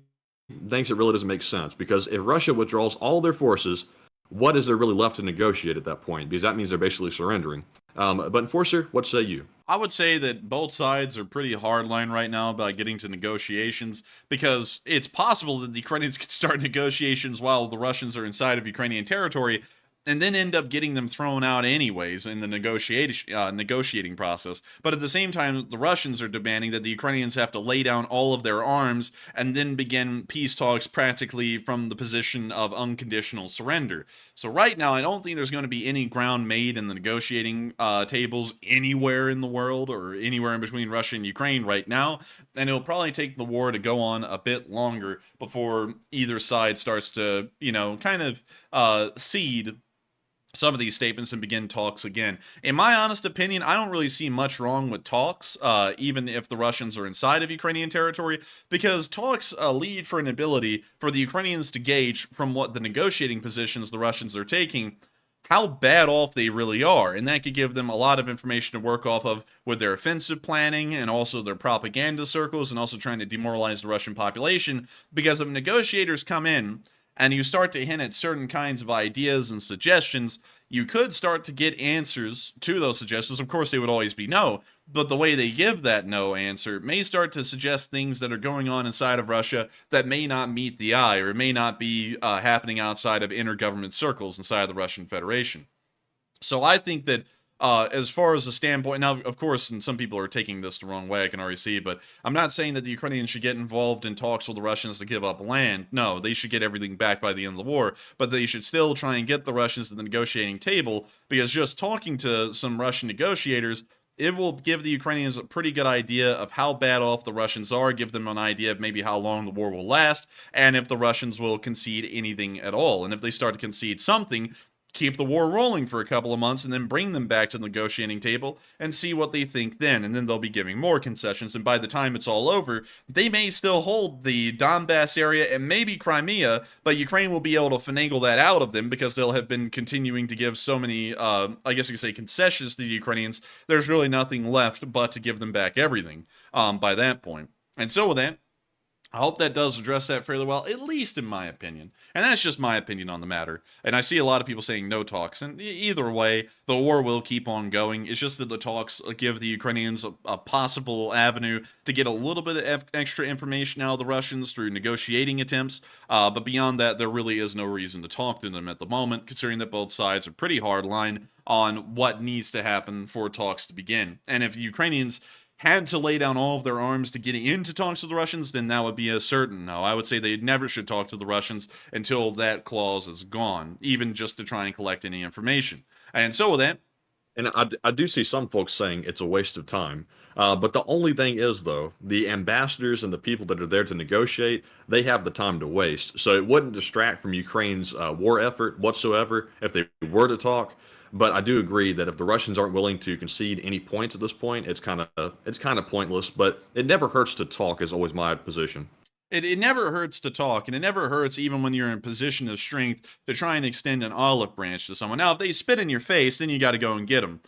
thinks it really doesn't make sense, because if Russia withdraws all their forces, what is there really left to negotiate at that point? Because that means they're basically surrendering. But Enforcer, what say you? I would say that both sides are pretty hardline right now about getting to negotiations, because it's possible that the Ukrainians could start negotiations while the Russians are inside of Ukrainian territory, and then end up getting them thrown out anyways in the negotiating process. But at the same time, the Russians are demanding that the Ukrainians have to lay down all of their arms and then begin peace talks practically from the position of unconditional surrender. So right now, I don't think there's going to be any ground made in the negotiating tables anywhere in the world or anywhere in between Russia and Ukraine right now. And it'll probably take the war to go on a bit longer before either side starts to, kind of cede some of these statements and begin talks again. In my honest opinion, I don't really see much wrong with talks, even if the Russians are inside of Ukrainian territory, because talks lead for an ability for the Ukrainians to gauge from what the negotiating positions the Russians are taking, how bad off they really are, and that could give them a lot of information to work off of with their offensive planning and also their propaganda circles, and also trying to demoralize the Russian population, because if negotiators come in and you start to hint at certain kinds of ideas and suggestions, you could start to get answers to those suggestions. Of course, they would always be no, but the way they give that no answer may start to suggest things that are going on inside of Russia that may not meet the eye, or may not be happening outside of intergovernment circles inside of the Russian Federation. So I think that as far as the standpoint, now, of course, and some people are taking this the wrong way, I can already see, but I'm not saying that the Ukrainians should get involved in talks with the Russians to give up land. No, they should get everything back by the end of the war, but they should still try and get the Russians to the negotiating table, because just talking to some Russian negotiators, it will give the Ukrainians a pretty good idea of how bad off the Russians are, give them an idea of maybe how long the war will last, and if the Russians will concede anything at all. And if they start to concede something, keep the war rolling for a couple of months and then bring them back to the negotiating table and see what they think then. And then they'll be giving more concessions. And by the time it's all over, they may still hold the Donbass area and maybe Crimea, but Ukraine will be able to finagle that out of them because they'll have been continuing to give so many, I guess you could say, concessions to the Ukrainians. There's really nothing left but to give them back everything by that point. And so with that, I hope that does address that fairly well, at least in my opinion. And that's just my opinion on the matter. And I see a lot of people saying no talks. And either way, the war will keep on going. It's just that the talks give the Ukrainians a possible avenue to get a little bit of extra information out of the Russians through negotiating attempts. But beyond that, there really is no reason to talk to them at the moment, considering that both sides are pretty hardline on what needs to happen for talks to begin. And if the Ukrainians had to lay down all of their arms to getting into talks with the Russians, then that would be a certain no. I would say they never should talk to the Russians until that clause is gone, even just to try and collect any information. And so with that, and I do see some folks saying it's a waste of time. But the only thing is, though, the ambassadors and the people that are there to negotiate, they have the time to waste. So it wouldn't distract from Ukraine's war effort whatsoever if they were to talk. But I do agree that if the Russians aren't willing to concede any points at this point, it's kind of pointless. But it never hurts to talk, is always my position. It never hurts to talk, and it never hurts, even when you're in a position of strength, to try and extend an olive branch to someone. Now, if they spit in your face, then you got to go and get them.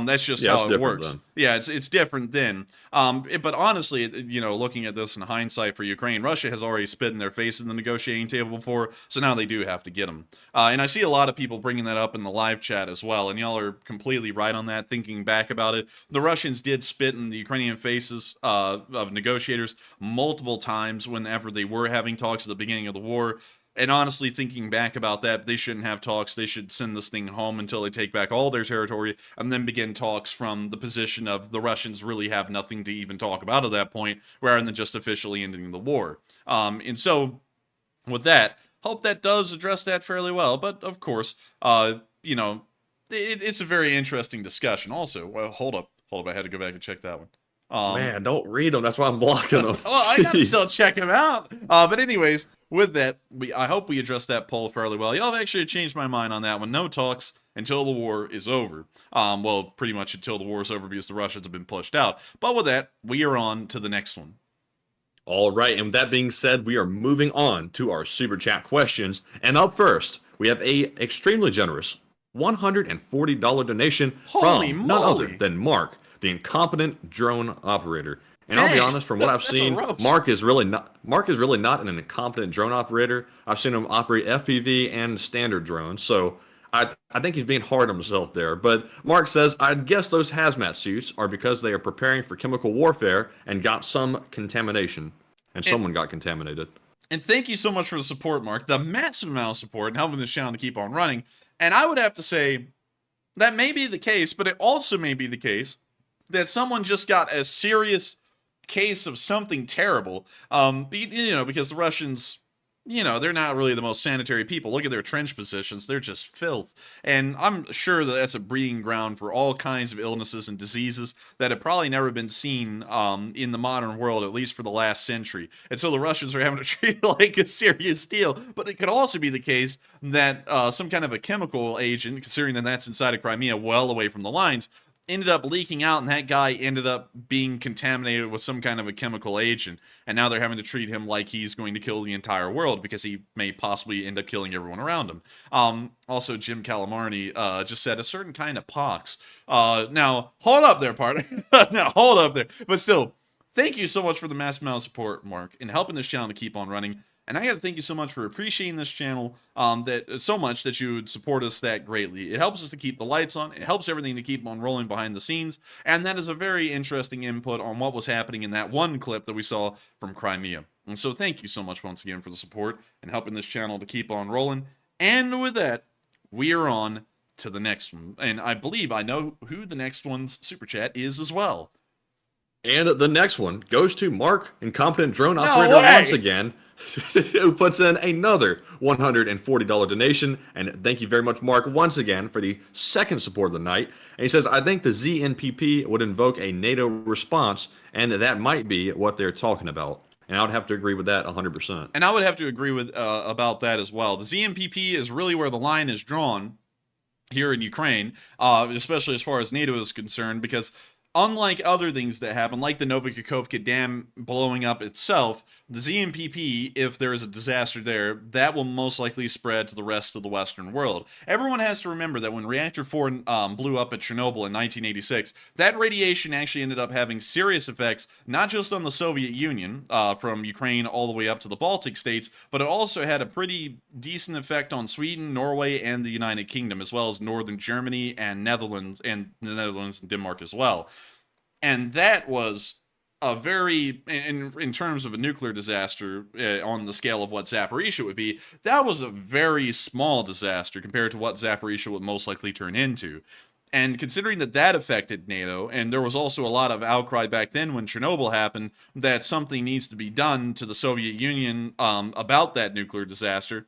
That's just how it works. Then. Yeah, it's different then. But honestly, looking at this in hindsight for Ukraine, Russia has already spit in their face in the negotiating table before, so now they do have to get them. And I see a lot of people bringing that up in the live chat as well, and y'all are completely right on that, thinking back about it. The Russians did spit in the Ukrainian faces of negotiators multiple times whenever they were having talks at the beginning of the war. And honestly, thinking back about that, they shouldn't have talks. They should send this thing home until they take back all their territory and then begin talks from the position of the Russians really have nothing to even talk about at that point, rather than just officially ending the war. And so, with that, hope that does address that fairly well. But, of course, it's a very interesting discussion also. Well, hold up. I had to go back and check that one. Man, don't read them. That's why I'm blocking them. Well, I gotta still check them out. But anyways, with that, I hope we addressed that poll fairly well. Y'all have actually changed my mind on that one. No talks until the war is over. Well, pretty much until the war is over because the Russians have been pushed out. But with that, we are on to the next one. All right, and with that being said, we are moving on to our super chat questions. And up first, we have a extremely generous $140 donation Holy from none other moly. than Mark, the incompetent drone operator. And I'll be Dang, honest, from what I've that's a seen, roast. Mark is really not an incompetent drone operator. I've seen him operate FPV and standard drones, so I think he's being hard on himself there. But Mark says, I'd guess those hazmat suits are because they are preparing for chemical warfare and got some contamination. And someone got contaminated. And thank you so much for the support, Mark. The massive amount of support and helping this channel to keep on running. And I would have to say that may be the case, but it also may be the case that someone just got a serious case of something terrible. Because the Russians, they're not really the most sanitary people. Look at their trench positions. They're just filth. And I'm sure that that's a breeding ground for all kinds of illnesses and diseases that have probably never been seen in the modern world, at least for the last century. And so the Russians are having to treat it like a serious deal. But it could also be the case that some kind of a chemical agent, considering that that's inside of Crimea, well away from the lines, ended up leaking out, and that guy ended up being contaminated with some kind of a chemical agent, and now they're having to treat him like he's going to kill the entire world because he may possibly end up killing everyone around him. Also, Jim Calamarni just said a certain kind of pox. Now, hold up there, partner. Now, hold up there. But still, thank you so much for the massive amount of support, Mark, in helping this channel to keep on running. And I got to thank you so much for appreciating this channel so much that you would support us that greatly. It helps us to keep the lights on. It helps everything to keep on rolling behind the scenes. And that is a very interesting input on what was happening in that one clip that we saw from Crimea. And so thank you so much once again for the support and helping this channel to keep on rolling. And with that, we are on to the next one. And I believe I know who the next one's super chat is as well. And the next one goes to Mark, incompetent drone operator once again, who puts in another $140 donation. And thank you very much, Mark, once again for the second support of the night. And he says, I think the ZNPP would invoke a NATO response, and that might be what they're talking about. And I would have to agree with that 100%. And I would have to agree with about that as well. The ZNPP is really where the line is drawn here in Ukraine, especially as far as NATO is concerned, because unlike other things that happen, like the Novokhovka Dam blowing up itself, the ZNPP, if there is a disaster there, that will most likely spread to the rest of the Western world. Everyone has to remember that when Reactor 4 blew up at Chernobyl in 1986, that radiation actually ended up having serious effects, not just on the Soviet Union, from Ukraine all the way up to the Baltic states, but it also had a pretty decent effect on Sweden, Norway, and the United Kingdom, as well as northern Germany and Netherlands, and Denmark as well. And that was a very, in terms of a nuclear disaster on the scale of what Zaporizhzhia would be, that was a very small disaster compared to what Zaporizhzhia would most likely turn into. And considering that that affected NATO, and there was also a lot of outcry back then when Chernobyl happened, that something needs to be done to the Soviet Union about that nuclear disaster,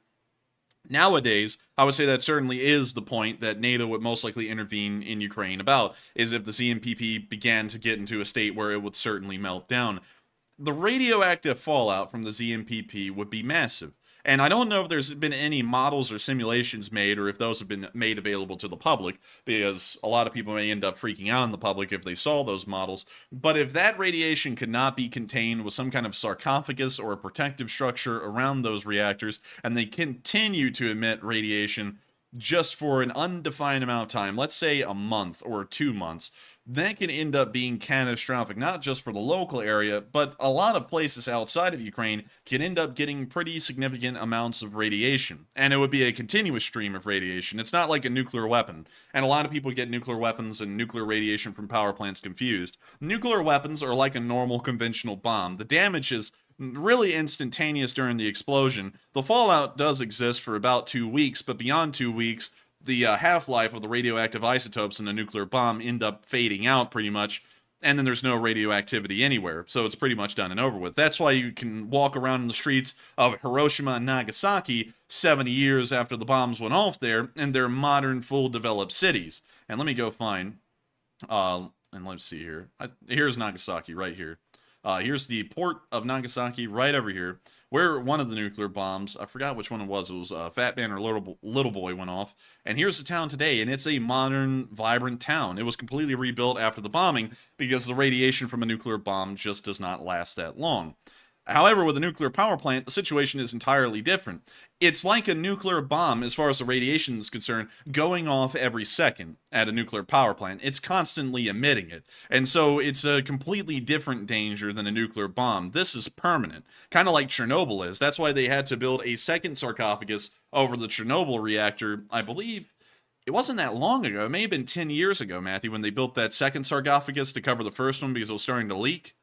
nowadays, I would say that certainly is the point that NATO would most likely intervene in Ukraine about, is if the ZNPP began to get into a state where it would certainly melt down. The radioactive fallout from the ZNPP would be massive. And I don't know if there's been any models or simulations made, or if those have been made available to the public, because a lot of people may end up freaking out in the public if they saw those models. But if that radiation could not be contained with some kind of sarcophagus or a protective structure around those reactors, and they continue to emit radiation just for an undefined amount of time, let's say a month or 2 months, that can end up being catastrophic, not just for the local area, but a lot of places outside of Ukraine can end up getting pretty significant amounts of radiation. And it would be a continuous stream of radiation. It's not like a nuclear weapon. And a lot of people get nuclear weapons and nuclear radiation from power plants confused. Nuclear weapons are like a normal conventional bomb. The damage is really instantaneous during the explosion. The fallout does exist for about 2 weeks, but beyond 2 weeks, the half-life of the radioactive isotopes in a nuclear bomb end up fading out pretty much, and then there's no radioactivity anywhere, so it's pretty much done and over with. That's why you can walk around in the streets of Hiroshima and Nagasaki 70 years after the bombs went off there, and they're modern, full-developed cities. And let me go find, and let's see here. Here's Nagasaki right here. Here's the port of Nagasaki right over here, where one of the nuclear bombs, I forgot which one it was Fat Man or Little Boy went off. And here's the town today, and it's a modern, vibrant town. It was completely rebuilt after the bombing because the radiation from a nuclear bomb just does not last that long. However, with a nuclear power plant, the situation is entirely different. It's like a nuclear bomb, as far as the radiation is concerned, going off every second at a nuclear power plant. It's constantly emitting it. And so it's a completely different danger than a nuclear bomb. This is permanent, kind of like Chernobyl is. That's why they had to build a second sarcophagus over the Chernobyl reactor. I believe it wasn't that long ago. It may have been 10 years ago, Matthew, when they built that second sarcophagus to cover the first one because it was starting to leak.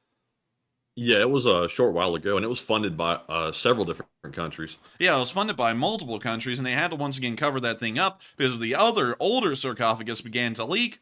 Yeah, it was a short while ago, and it was funded by several different countries. Yeah, it was funded by multiple countries, and they had to once again cover that thing up because if the other older sarcophagus began to leak,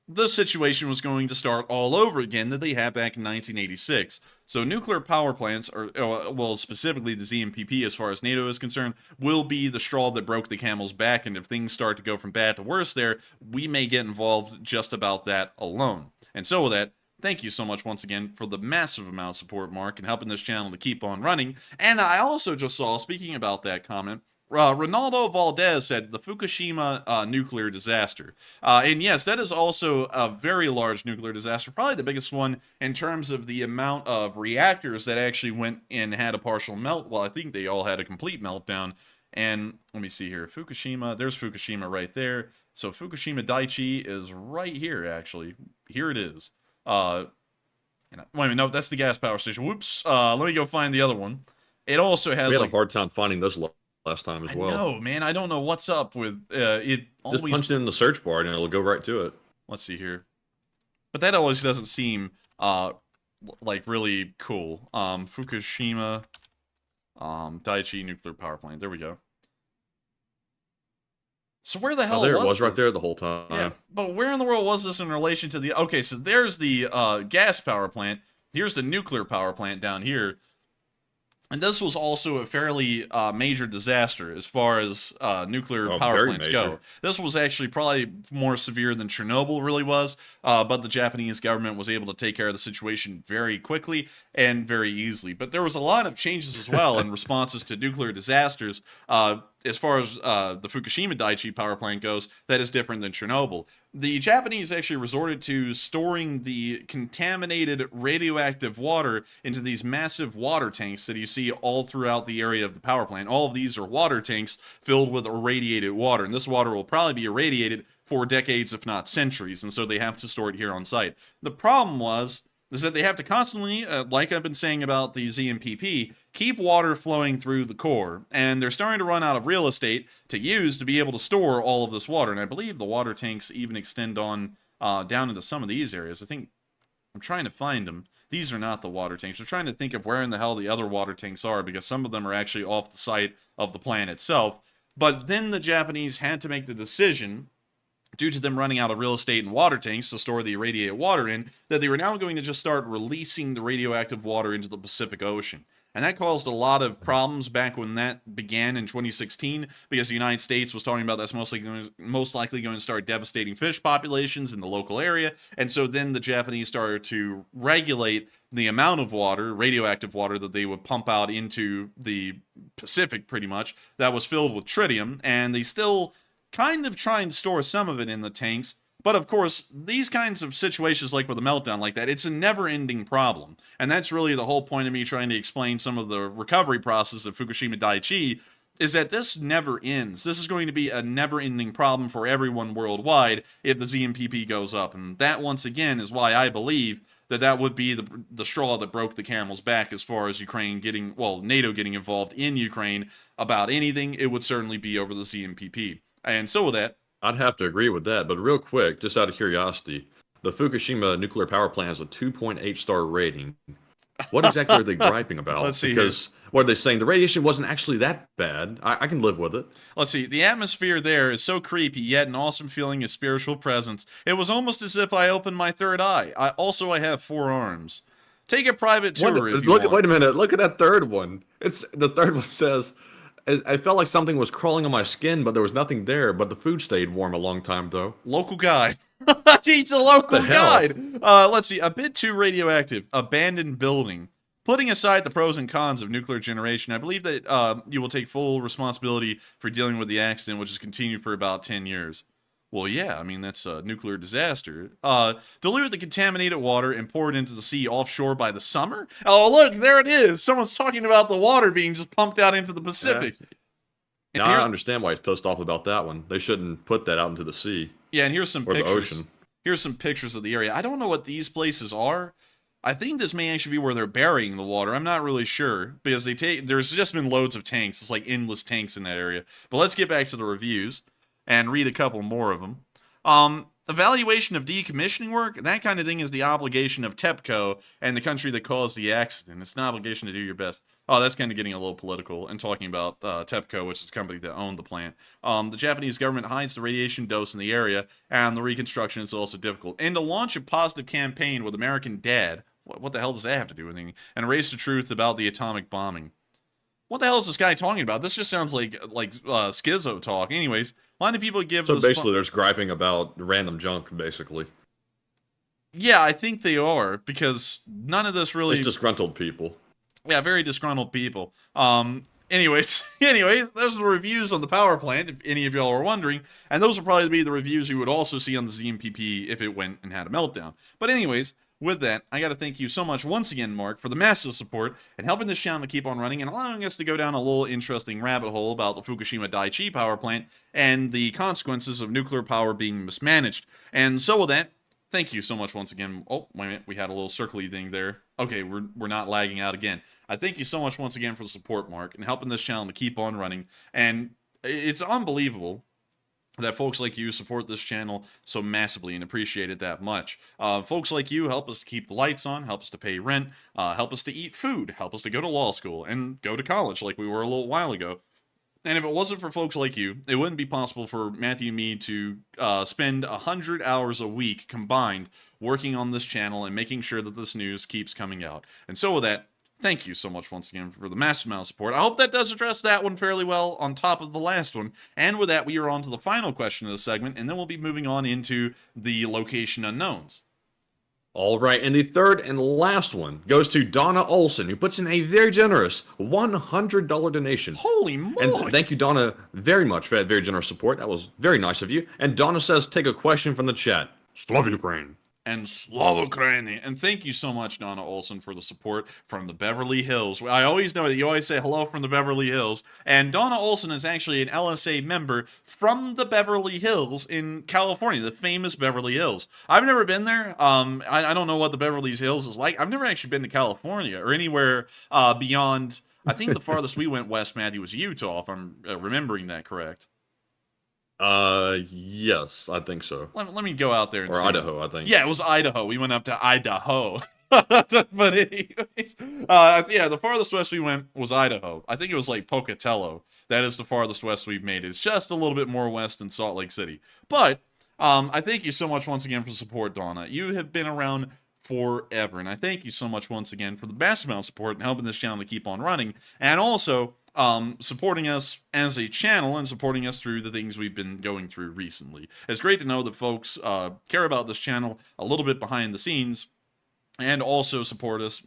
the situation was going to start all over again that they had back in 1986. So nuclear power plants, or well, specifically the ZMPP as far as NATO is concerned, will be the straw that broke the camel's back, and if things start to go from bad to worse there, we may get involved just about that alone. And so with that, thank you so much once again for the massive amount of support, Mark, and helping this channel to keep on running. And I also just saw, speaking about that comment, Ronaldo Valdez said the Fukushima nuclear disaster. And yes, that is also a very large nuclear disaster, probably the biggest one in terms of the amount of reactors that actually went and had a partial melt. Well, I think they all had a complete meltdown. And let me see here. Fukushima, there's Fukushima right there. So Fukushima Daiichi is right here, actually. Here it is. Wait a minute, no, that's the gas power station. Whoops. Let me go find the other one. It also has. We had a hard time finding this last time as well. No, man, I don't know what's up with it. Always just punch it in the search bar and it'll go right to it. Let's see here, but that always doesn't seem like really cool. Fukushima, Daiichi nuclear power plant. There we go. So where the hell there was it was, this? right there the whole time. Yeah, but where in the world was this in relation to the... Okay, so there's the gas power plant. Here's the nuclear power plant down here. And this was also a fairly major disaster as far as nuclear power plants go. This was actually probably more severe than Chernobyl really was, but the Japanese government was able to take care of the situation very quickly and very easily. But there was a lot of changes as well in responses to nuclear disasters. As far as the Fukushima Daiichi power plant goes, that is different than Chernobyl. The Japanese actually resorted to storing the contaminated radioactive water into these massive water tanks that you see all throughout the area of the power plant. All of these are water tanks filled with irradiated water, and this water will probably be irradiated for decades, if not centuries, and so they have to store it here on site. The problem is that they have to constantly, like I've been saying about the ZMPP, keep water flowing through the core, and they're starting to run out of real estate to use to be able to store all of this water, and I believe the water tanks even extend on down into some of these areas. I think, I'm trying to find them. These are not the water tanks. I'm trying to think of where in the hell the other water tanks are, because some of them are actually off the site of the plant itself. But then the Japanese had to make the decision, due to them running out of real estate and water tanks to store the irradiated water in, that they were now going to just start releasing the radioactive water into the Pacific Ocean. And that caused a lot of problems back when that began in 2016, because the United States was talking about that's most likely going to start devastating fish populations in the local area. And so then the Japanese started to regulate the amount of water, radioactive water, that they would pump out into the Pacific, pretty much, that was filled with tritium. And they still kind of try and store some of it in the tanks. But of course, these kinds of situations, like with a meltdown like that, it's a never-ending problem. And that's really the whole point of me trying to explain some of the recovery process of Fukushima Daiichi, is that this never ends. This is going to be a never-ending problem for everyone worldwide if the ZMPP goes up. And that, once again, is why I believe that that would be the straw that broke the camel's back as far as Ukraine getting, well, NATO getting involved in Ukraine about anything. It would certainly be over the ZMPP. And so with that, I'd have to agree with that, but real quick, just out of curiosity, the Fukushima nuclear power plant has a 2.8 star rating. What exactly are they griping about? Let's see. Because what are they saying? The radiation wasn't actually that bad. I can live with it. Let's see. The atmosphere there is so creepy, yet an awesome feeling of spiritual presence. It was almost as if I opened my third eye. I have 4 arms. Take a private tour if you want. Wait a minute. Look at that third one. The third one says, I felt like something was crawling on my skin, but there was nothing there. But the food stayed warm a long time, though. Local guide. He's a local guide. Let's see. A bit too radioactive. Abandoned building. Putting aside the pros and cons of nuclear generation, I believe that you will take full responsibility for dealing with the accident, which has continued for about 10 years. Well, yeah, I mean, that's a nuclear disaster. Dilute the contaminated water and pour it into the sea offshore by the summer? Oh, look, there it is. Someone's talking about the water being just pumped out into the Pacific. Yeah. Now I understand why he's pissed off about that one. They shouldn't put that out into the sea. Yeah, and here's some or pictures. The ocean. Here's some pictures of the area. I don't know what these places are. I think this may actually be where they're burying the water. I'm not really sure because there's just been loads of tanks. It's like endless tanks in that area. But let's get back to the reviews and read a couple more of them. Evaluation of decommissioning work, that kind of thing is the obligation of TEPCO and the country that caused the accident. It's an obligation to do your best. Oh, that's kind of getting a little political and talking about TEPCO, which is the company that owned the plant. The Japanese government hides the radiation dose in the area, and the reconstruction is also difficult. And to launch a positive campaign with American Dad, what the hell does that have to do with anything? And erase the truth about the atomic bombing. What the hell is this guy talking about? This just sounds like schizo talk. Anyways, why do people give so this... basically, they're just griping about random junk, basically. Yeah, I think they are, because none of this really... It's disgruntled people. Yeah, very disgruntled people. Anyways, those are the reviews on the power plant, if any of y'all are wondering. And those will probably be the reviews you would also see on the ZMPP if it went and had a meltdown. But anyways, with that, I got to thank you so much once again, Mark, for the massive support and helping this channel to keep on running and allowing us to go down a little interesting rabbit hole about the Fukushima Daiichi power plant and the consequences of nuclear power being mismanaged. And so with that, thank you so much once again. Oh, wait a minute, we had a little circly thing there. Okay, we're not lagging out again. I thank you so much once again for the support, Mark, and helping this channel to keep on running. And it's unbelievable that folks like you support this channel so massively and appreciate it that much. Folks like you help us to keep the lights on, help us to pay rent, help us to eat food, help us to go to law school and go to college like we were a little while ago. And if it wasn't for folks like you, it wouldn't be possible for Matthew and me to spend 100 hours a week combined working on this channel and making sure that this news keeps coming out. And so with that, thank you so much once again for the massive amount of support. I hope that does address that one fairly well on top of the last one. And with that, we are on to the final question of the segment, and then we'll be moving on into the location unknowns. All right, and the third and last one goes to Donna Olson, who puts in a very generous $100 donation. Holy moly! And thank you, Donna, very much for that very generous support. That was very nice of you. And Donna says, take a question from the chat. Slava Ukraine. And Slava Ukraine. And thank you so much, Donna Olson, for the support from the Beverly Hills. I always know that you always say hello from the Beverly Hills. And Donna Olson is actually an LSA member from the Beverly Hills in California, the famous Beverly Hills. I've never been there. I don't know what the Beverly Hills is like. I've never actually been to California or anywhere beyond... I think the farthest we went west, Matthew, was Utah, if I'm remembering that correct. Yes, I think so. Let me go out there and or see. Idaho, I think. Yeah, it was Idaho. We went up to Idaho. But anyways, yeah, the farthest west we went was Idaho. I think it was like Pocatello. That is the farthest west we've made. It's just a little bit more west than Salt Lake City. But I thank you so much once again for the support, Donna. You have been around forever, and I thank you so much once again for the massive amount of support and helping this channel to keep on running, and also supporting us as a channel and supporting us through the things we've been going through recently. It's great to know that folks care about this channel a little bit behind the scenes and also support us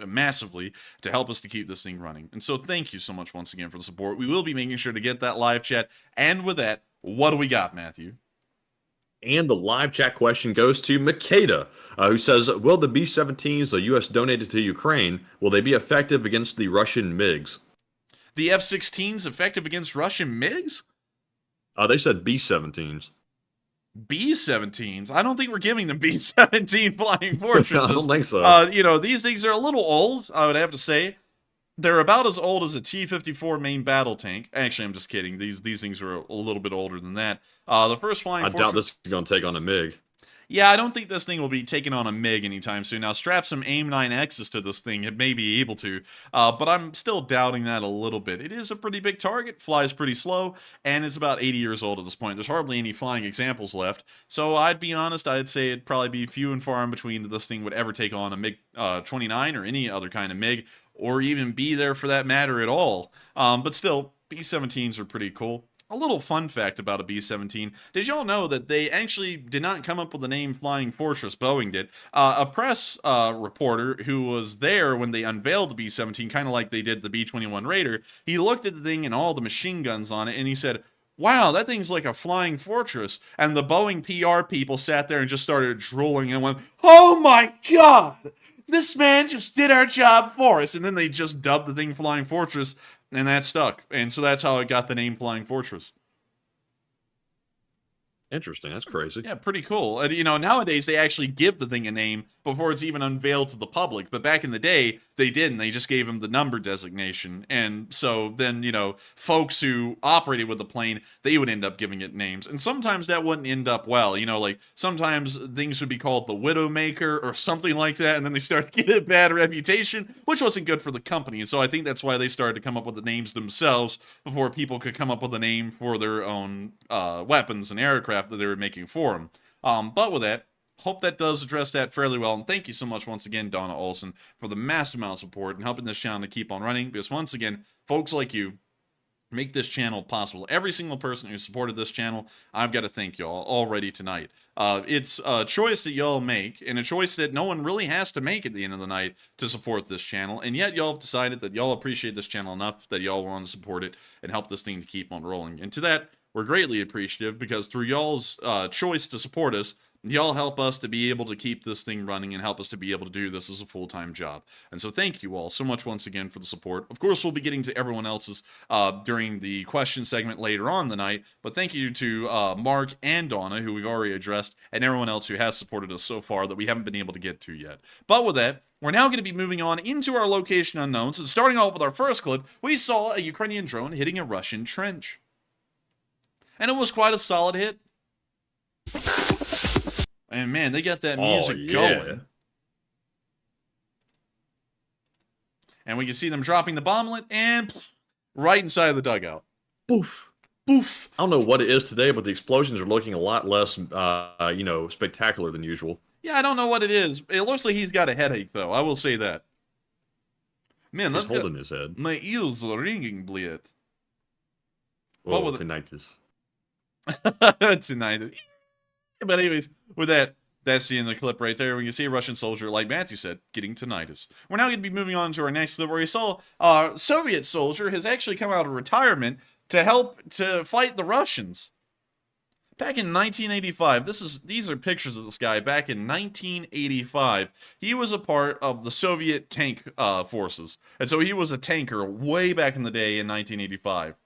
massively to help us to keep this thing running. And so thank you so much once again for the support. We will be making sure to get that live chat. And with that, what do we got, Matthew? And the live chat question goes to Makeda, who says, will the B-17s the U.S. donated to Ukraine, will they be effective against the Russian MiGs? The F-16s effective against Russian MiGs? They said B-17s. B-17s? I don't think we're giving them B-17 flying fortresses. I don't think so. You know, these things are a little old, I would have to say. They're about as old as a T-54 main battle tank. Actually, I'm just kidding. These things are a little bit older than that. The first flying I doubt this is going to take on a MiG. Yeah, I don't think this thing will be taking on a MiG anytime soon. Now, strap some AIM-9Xs to this thing. It may be able to, but I'm still doubting that a little bit. It is a pretty big target, flies pretty slow, and it's about 80 years old at this point. There's hardly any flying examples left. So I'd be honest, I'd say it'd probably be few and far in between that this thing would ever take on a MiG-29 or any other kind of MiG, or even be there for that matter at all. But still, B-17s are pretty cool. A little fun fact about a B-17. Did y'all know that they actually did not come up with the name Flying Fortress? Boeing did. A press reporter who was there when they unveiled the B-17, kind of like they did the B-21 Raider, he looked at the thing and all the machine guns on it, and he said, wow, that thing's like a flying fortress. And the Boeing PR people sat there and just started drooling and went, oh my God, this man just did our job for us. And then they just dubbed the thing Flying Fortress, and that stuck. And so that's how it got the name Flying Fortress. Interesting. That's crazy. Yeah, pretty cool. You know, nowadays they actually give the thing a name before it's even unveiled to the public. But back in the day, they didn't. They just gave him the number designation. And so then, you know, folks who operated with the plane, they would end up giving it names. And sometimes that wouldn't end up well. You know, like sometimes things would be called the Widowmaker or something like that. And then they started getting a bad reputation, which wasn't good for the company. And so I think that's why they started to come up with the names themselves before people could come up with a name for their own weapons and aircraft that they were making for them. But with that, hope that does address that fairly well. And thank you so much once again, Donna Olson, for the massive amount of support and helping this channel to keep on running. Because once again, folks like you make this channel possible. Every single person who supported this channel, I've got to thank y'all already tonight. It's a choice that y'all make, and a choice that no one really has to make at the end of the night to support this channel. And yet y'all have decided that y'all appreciate this channel enough that y'all want to support it and help this thing to keep on rolling. And to that, we're greatly appreciative, because through y'all's choice to support us, y'all help us to be able to keep this thing running and help us to be able to do this as a full-time job. And so thank you all so much once again for the support. Of course, we'll be getting to everyone else's during the question segment later on the night, but thank you to Mark and Donna, who we've already addressed, and everyone else who has supported us so far that we haven't been able to get to yet. But with that, we're now going to be moving on into our location unknowns, and starting off with our first clip, we saw a Ukrainian drone hitting a Russian trench. And it was quite a solid hit. And man, they got that music going. And we can see them dropping the bomblet and right inside of the dugout. Poof. Poof. I don't know what it is today, but the explosions are looking a lot less, you know, spectacular than usual. Yeah, I don't know what it is. It looks like he's got a headache, though. I will say that. Man, he's holding his head. My ears are ringing, bleed. Oh, tinnitus. Tonight. But anyways, with that, that's the end of the clip right there. We can see a Russian soldier, like Matthew said, getting tinnitus. We're now going to be moving on to our next clip, where we saw a Soviet soldier has actually come out of retirement to help to fight the Russians. Back in 1985, these are pictures of this guy. Back in 1985, he was a part of the Soviet tank forces. And so he was a tanker way back in the day in 1985.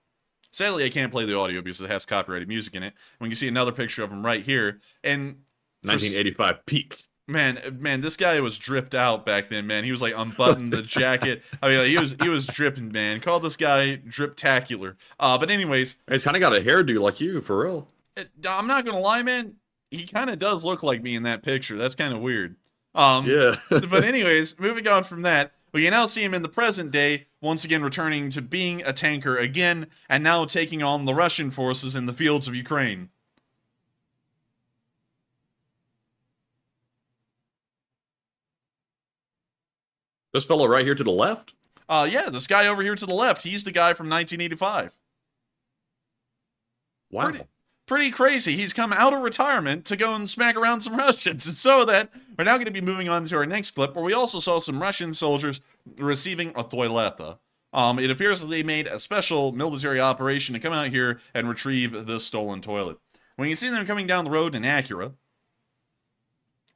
Sadly, I can't play the audio because it has copyrighted music in it. We can see another picture of him right here. And 1985 peak. Man, this guy was dripped out back then, man. He was like unbuttoned the jacket. I mean, like, he was dripping, man. Call this guy Driptacular. But anyways, he's kind of got a hairdo like you, for real. I'm not gonna lie, man. He kind of does look like me in that picture. That's kind of weird. Yeah. But anyways, moving on from that, we can now see him in the present day, once again returning to being a tanker again, and now taking on the Russian forces in the fields of Ukraine. This fellow right here to the left? Yeah, this guy over here to the left. He's the guy from 1985. Wow. Pretty crazy. He's come out of retirement to go and smack around some Russians. And so that, we're now going to be moving on to our next clip, where we also saw some Russian soldiers receiving a toileta. It appears that they made a special military operation to come out here and retrieve this stolen toilet. When you see them coming down the road in Acura,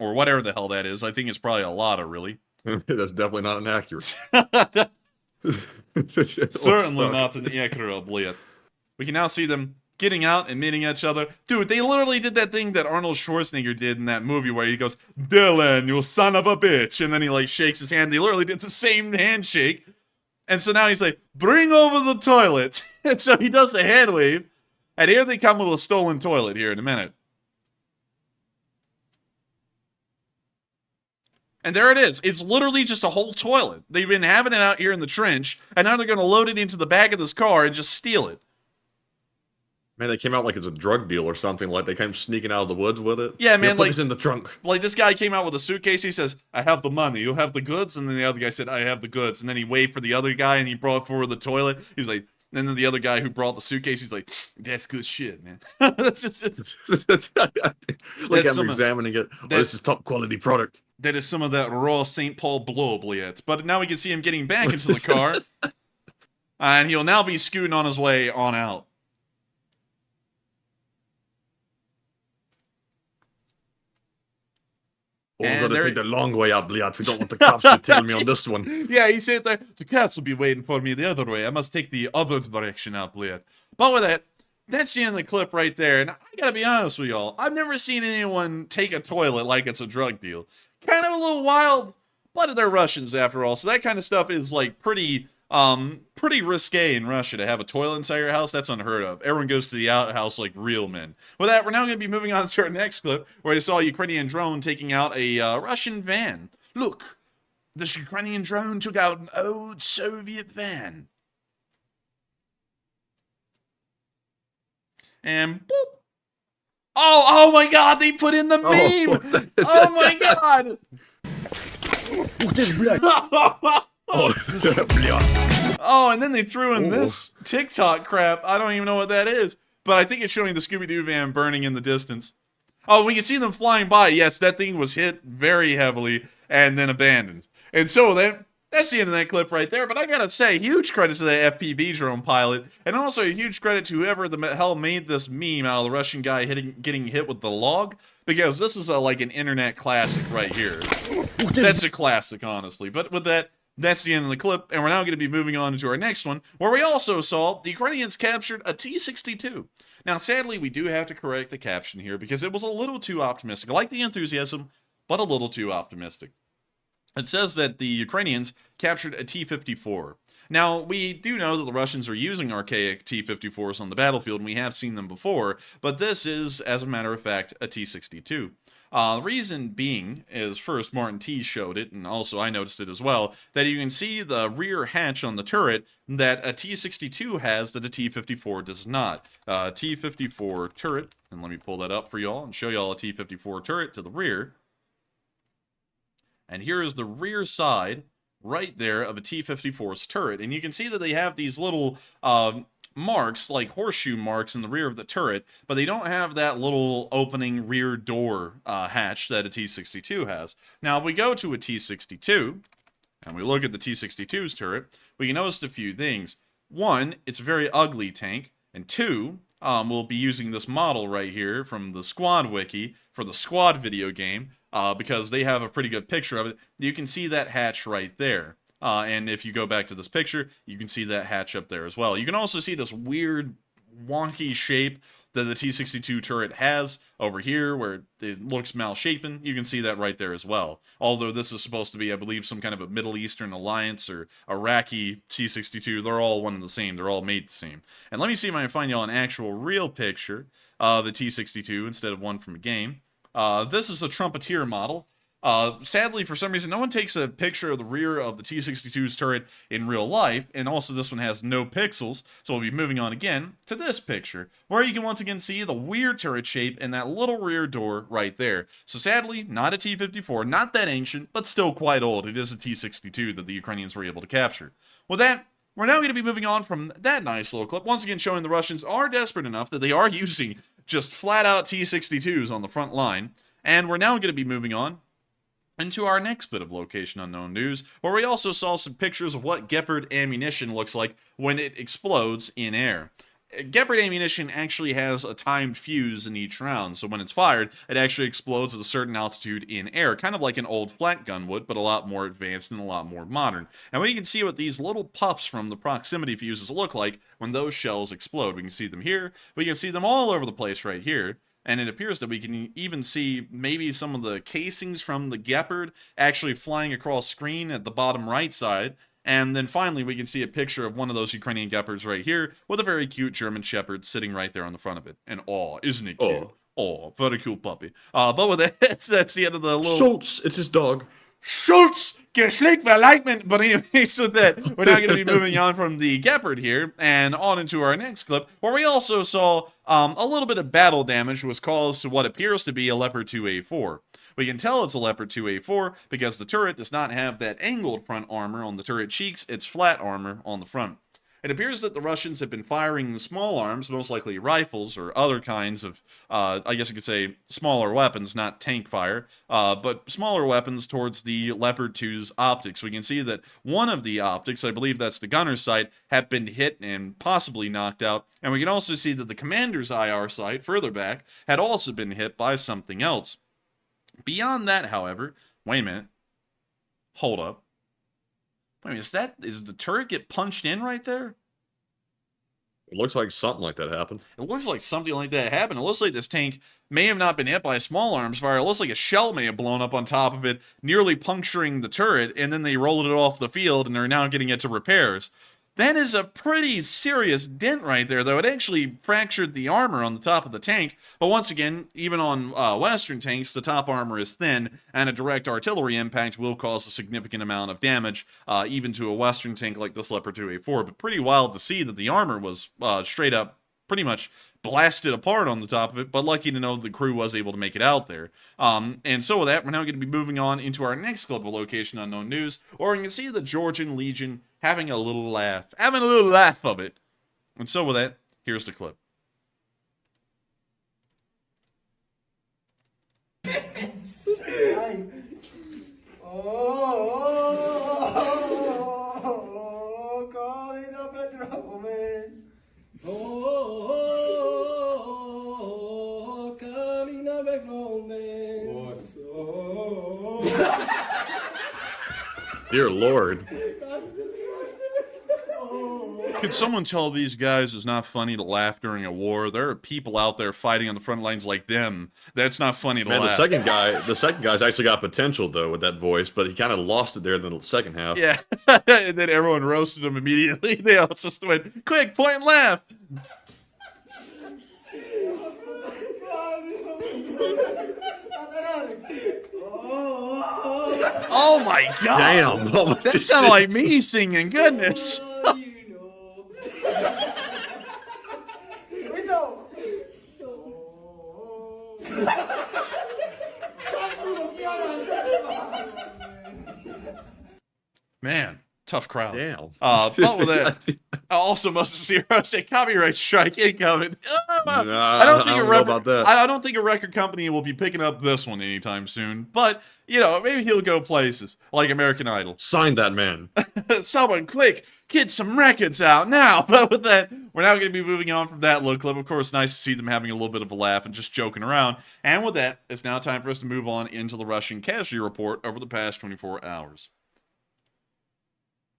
or whatever the hell that is, I think it's probably a Lada, really. That's definitely not an Acura. Certainly not an Acura, Bliet. We can now see them getting out and meeting each other. Dude, they literally did that thing that Arnold Schwarzenegger did in that movie where he goes, Dylan, you son of a bitch. And then he like shakes his hand. They literally did the same handshake. And so now he's like, bring over the toilet. And so he does the hand wave. And here they come with a stolen toilet here in a minute. And there it is. It's literally just a whole toilet. They've been having it out here in the trench. And now they're going to load it into the back of this car and just steal it. Man, they came out like it's a drug deal or something. Like they came sneaking out of the woods with it. Yeah, man. Put this in the trunk. Like this guy came out with a suitcase. He says, I have the money. You have the goods? And then the other guy said, I have the goods. And then he waved for the other guy and he brought forward the toilet. He's like, and then the other guy who brought the suitcase, he's like, that's good shit, man. Look at him examining it. Oh, this is top quality product. That is some of that raw St. Paul blow, Bliet. But now we can see him getting back into the car. And he'll now be scooting on his way on out. Oh, we're And gonna there- take the long way out, Bliat. We don't want the cops to tail me on this one. Yeah, he said that the cops will be waiting for me the other way. I must take the other direction out, Bliat. But with that, that's the end of the clip right there. And I gotta be honest with y'all, I've never seen anyone take a toilet like it's a drug deal. Kind of a little wild, but they're Russians after all, so that kind of stuff is like pretty risque in Russia to have a toilet inside your house. That's unheard of. Everyone goes to the outhouse like real men. With that, we're now going to be moving on to our next clip, where I saw a Ukrainian drone taking out a Russian van. Look, this Ukrainian drone took out an old Soviet van. And boop. Oh my God! They put in the meme. Oh my God! Oh, and then they threw in this TikTok crap. I don't even know what that is, but I think it's showing the Scooby-Doo van burning in the distance. Oh, we can see them flying by. Yes, that thing was hit very heavily and then abandoned. And so that's the end of that clip right there. But I gotta say, huge credit to the FPV drone pilot, and also a huge credit to whoever the hell made this meme out of the Russian guy getting hit with the log, because this is like an internet classic right here. That's a classic, honestly. But with that, that's the end of the clip, and we're now going to be moving on to our next one, where we also saw the Ukrainians captured a T-62. Now, sadly, we do have to correct the caption here, because it was a little too optimistic. I like the enthusiasm, but a little too optimistic. It says that the Ukrainians captured a T-54. Now, we do know that the Russians are using archaic T-54s on the battlefield, and we have seen them before, but this is, as a matter of fact, a T-62. The reason being is, first, Martin T showed it, and also I noticed it as well, that you can see the rear hatch on the turret that a T-62 has that a T-54 does not. T-54 turret, and let me pull that up for y'all and show y'all a T-54 turret to the rear. And here is the rear side right there of a T-54's turret, and you can see that they have these little marks, like horseshoe marks in the rear of the turret, but they don't have that little opening rear door hatch that a T-62 has. Now, if we go to a T-62, and we look at the T-62's turret, we can notice a few things. One, it's a very ugly tank, and two, we'll be using this model right here from the Squad Wiki for the Squad video game, because they have a pretty good picture of it. You can see that hatch right there. And if you go back to this picture, you can see that hatch up there as well. You can also see this weird, wonky shape that the T-62 turret has over here, where it looks malshapen. You can see that right there as well. Although this is supposed to be, I believe, some kind of a Middle Eastern alliance or Iraqi T-62. They're all one and the same. They're all made the same. And let me see if I can find y'all an actual real picture of the T-62 instead of one from a game. This is a Trumpeteer model. Sadly, for some reason, no one takes a picture of the rear of the T-62's turret in real life, and also this one has no pixels, so we'll be moving on again to this picture, where you can once again see the weird turret shape and that little rear door right there. So sadly, not a T-54, not that ancient, but still quite old. It is a T-62 that the Ukrainians were able to capture. With that, we're now going to be moving on from that nice little clip, once again showing the Russians are desperate enough that they are using just flat-out T-62s on the front line, and we're now going to be moving on into our next bit of Location Unknown news, where we also saw some pictures of what Gepard ammunition looks like when it explodes in air. Gepard ammunition actually has a timed fuse in each round, so when it's fired, it actually explodes at a certain altitude in air, kind of like an old flat gun would, but a lot more advanced and a lot more modern. And we can see what these little puffs from the proximity fuses look like when those shells explode. We can see them here, we can see them all over the place right here. And it appears that we can even see maybe some of the casings from the Gepard actually flying across screen at the bottom right side. And then finally, we can see a picture of one of those Ukrainian Gepards right here with a very cute German Shepherd sitting right there on the front of it. And isn't it cute? Very cute puppy. But with that, that's the end of the little... Schultz, it's his dog. Schultz, geschlägt verleichment. But anyways, with that, we're now going to be moving on from the Gepard here and on into our next clip, where we also saw a little bit of battle damage was caused to what appears to be a Leopard 2A4. We can tell it's a Leopard 2A4 because the turret does not have that angled front armor on the turret cheeks, it's flat armor on the front. It appears that the Russians have been firing small arms, most likely rifles or other kinds of, I guess you could say, smaller weapons, not tank fire, but smaller weapons towards the Leopard 2's optics. We can see that one of the optics, I believe that's the gunner's sight, have been hit and possibly knocked out. And we can also see that the commander's IR sight, further back, had also been hit by something else. Beyond that, however, wait a minute. Hold up. Wait a minute, is the turret get punched in right there? It looks like something like that happened. It looks like something like that happened. It looks like this tank may have not been hit by a small arms fire. It looks like a shell may have blown up on top of it, nearly puncturing the turret, and then they rolled it off the field, and they're now getting it to repairs. That is a pretty serious dent right there, though. It actually fractured the armor on the top of the tank. But once again, even on Western tanks, the top armor is thin, and a direct artillery impact will cause a significant amount of damage, even to a Western tank like this Leopard 2A4. But pretty wild to see that the armor was straight up pretty much blasted apart on the top of it, but lucky to know the crew was able to make it out there. And so with that, we're now going to be moving on into our next clip of Location Unknown News, or you can see the Georgian Legion having a little laugh of it. And so with that, here's the clip. Dear Lord. Could someone tell these guys it's not funny to laugh during a war? There are people out there fighting on the front lines like them. That's not funny to laugh. The second guy's actually got potential though with that voice, but he kind of lost it there in the second half. Yeah, and then everyone roasted him immediately. They all just went, quick, point and laugh. Oh my god! Damn! Oh, that sounded like me singing. Goodness. Man, tough crowd. Damn. But with that, also Moses Zero said copyright strike incoming. I don't think a record company will be picking up this one anytime soon. But you know, maybe he'll go places like American Idol. Sign that man. Someone quick, get some records out now. But with that, we're now going to be moving on from that little clip. Of course, nice to see them having a little bit of a laugh and just joking around. And with that, it's now time for us to move on into the Russian casualty report over the past 24 hours.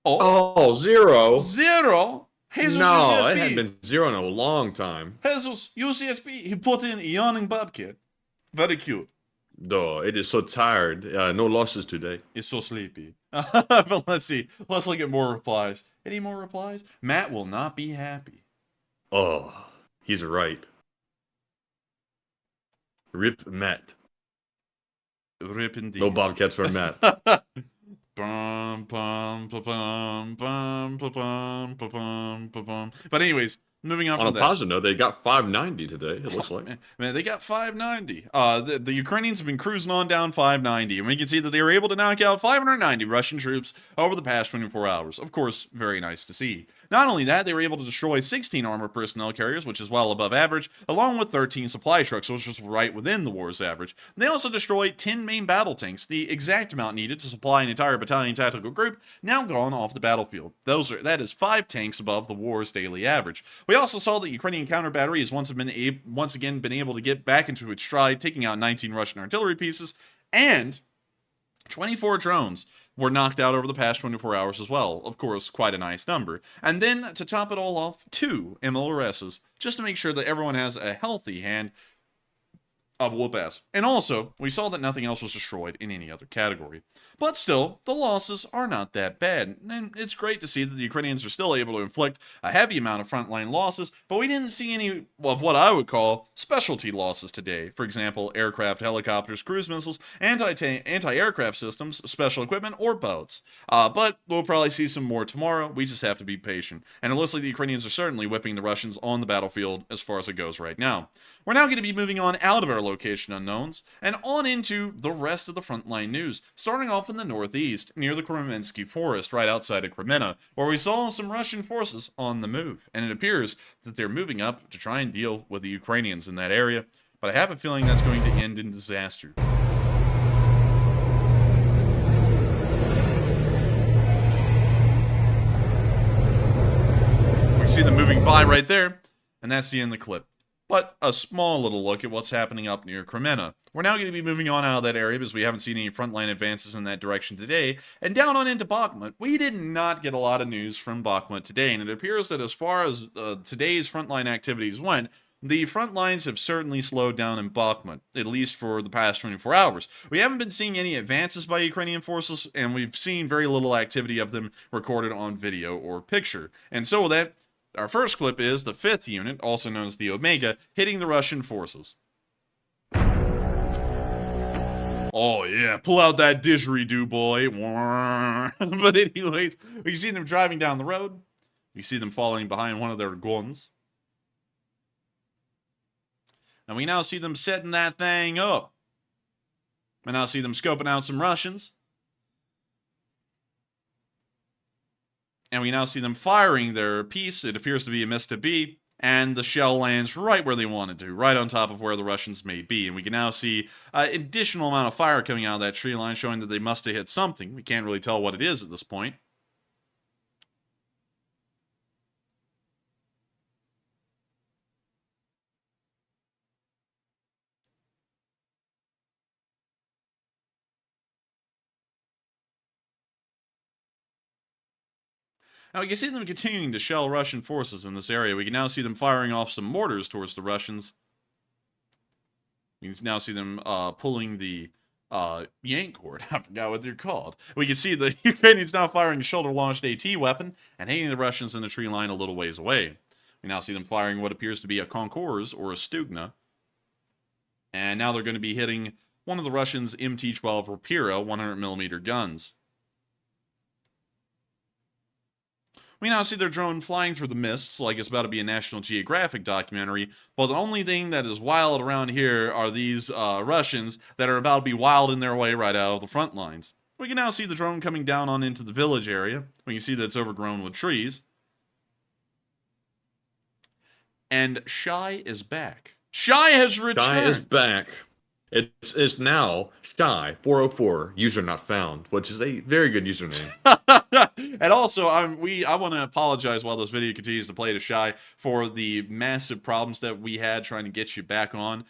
Oh, zero. Zero? Jesus no, UCSB. it hadn't been zero in a long time. Jesus, UCSB, he put in a yawning bobcat. Very cute. No, it is so tired. No losses today. It's so sleepy. But let's see. Let's look at more replies. Any more replies? Matt will not be happy. Oh, he's right. Rip Matt. Rip indeed. No bobcats for Matt. Bum, bum, bum, bum, bum, bum, bum, bum, bum. But anyways, moving on from that. On a positive note, they got 590 today, it looks like. Man, they got 590. The Ukrainians have been cruising on down 590, and we can see that they were able to knock out 590 Russian troops over the past 24 hours. Of course, very nice to see. Not only that, they were able to destroy 16 armored personnel carriers, which is well above average, along with 13 supply trucks, which was right within the war's average. They also destroyed 10 main battle tanks, the exact amount needed to supply an entire battalion tactical group, now gone off the battlefield. That is 5 tanks above the war's daily average. We also saw that Ukrainian counter battery has once again been able to get back into its stride, taking out 19 Russian artillery pieces, and 24 drones were knocked out over the past 24 hours as well. Of course, quite a nice number. And then, to top it all off, 2 MLRSs, just to make sure that everyone has a healthy hand of whoop-ass. And also, we saw that nothing else was destroyed in any other category. But still, the losses are not that bad, and it's great to see that the Ukrainians are still able to inflict a heavy amount of frontline losses, but we didn't see any of what I would call specialty losses today. For example, aircraft, helicopters, cruise missiles, anti-aircraft systems, special equipment, or boats. But we'll probably see some more tomorrow. We just have to be patient. And it looks like the Ukrainians are certainly whipping the Russians on the battlefield as far as it goes right now. We're now going to be moving on out of our location unknowns and on into the rest of the frontline news, starting off in the northeast near the Crimean forest right outside of Crimean, where we saw some Russian forces on the move, and it appears that they're moving up to try and deal with the Ukrainians in that area, but I have a feeling that's going to end in disaster. We see them moving by right there, and that's the end of the clip. but a small little look at what's happening up near Crimean. We're now going to be moving on out of that area because we haven't seen any frontline advances in that direction today, and down on into Bakhmut. We did not get a lot of news from Bakhmut today, and it appears that as far as today's frontline activities went, the front lines have certainly slowed down in Bakhmut, at least for the past 24 hours. We haven't been seeing any advances by Ukrainian forces, and we've seen very little activity of them recorded on video or picture. And so with that, our first clip is the 5th unit, also known as the Omega, hitting the Russian forces. Oh yeah, pull out that didgeridoo, boy. But anyways, we see them driving down the road. We see them following behind one of their guns. And we now see them setting that thing up. We now see them scoping out some Russians. And we now see them firing their piece. It appears to be a Mista B. And the shell lands right where they wanted to, right on top of where the Russians may be. And we can now see an additional amount of fire coming out of that tree line, showing that they must have hit something. We can't really tell what it is at this point. Now, we can see them continuing to shell Russian forces in this area. We can now see them firing off some mortars towards the Russians. We can now see them pulling the yank cord. I forgot what they're called. We can see the Ukrainians now firing a shoulder-launched AT weapon and hitting the Russians in the tree line a little ways away. We now see them firing what appears to be a Konkurs or a Stugna. And now they're going to be hitting one of the Russians' MT-12 Rapira 100mm guns. We now see their drone flying through the mists like it's about to be a National Geographic documentary, but the only thing that is wild around here are these Russians that are about to be wilding their way right out of the front lines. We can now see the drone coming down on into the village area. We can see that it's overgrown with trees. And Shy is back. Shy has returned! Shy is back. It's now Shy 404 user not found, which is a very good username. And also, I want to apologize while this video continues to play to Shy for the massive problems that we had trying to get you back on.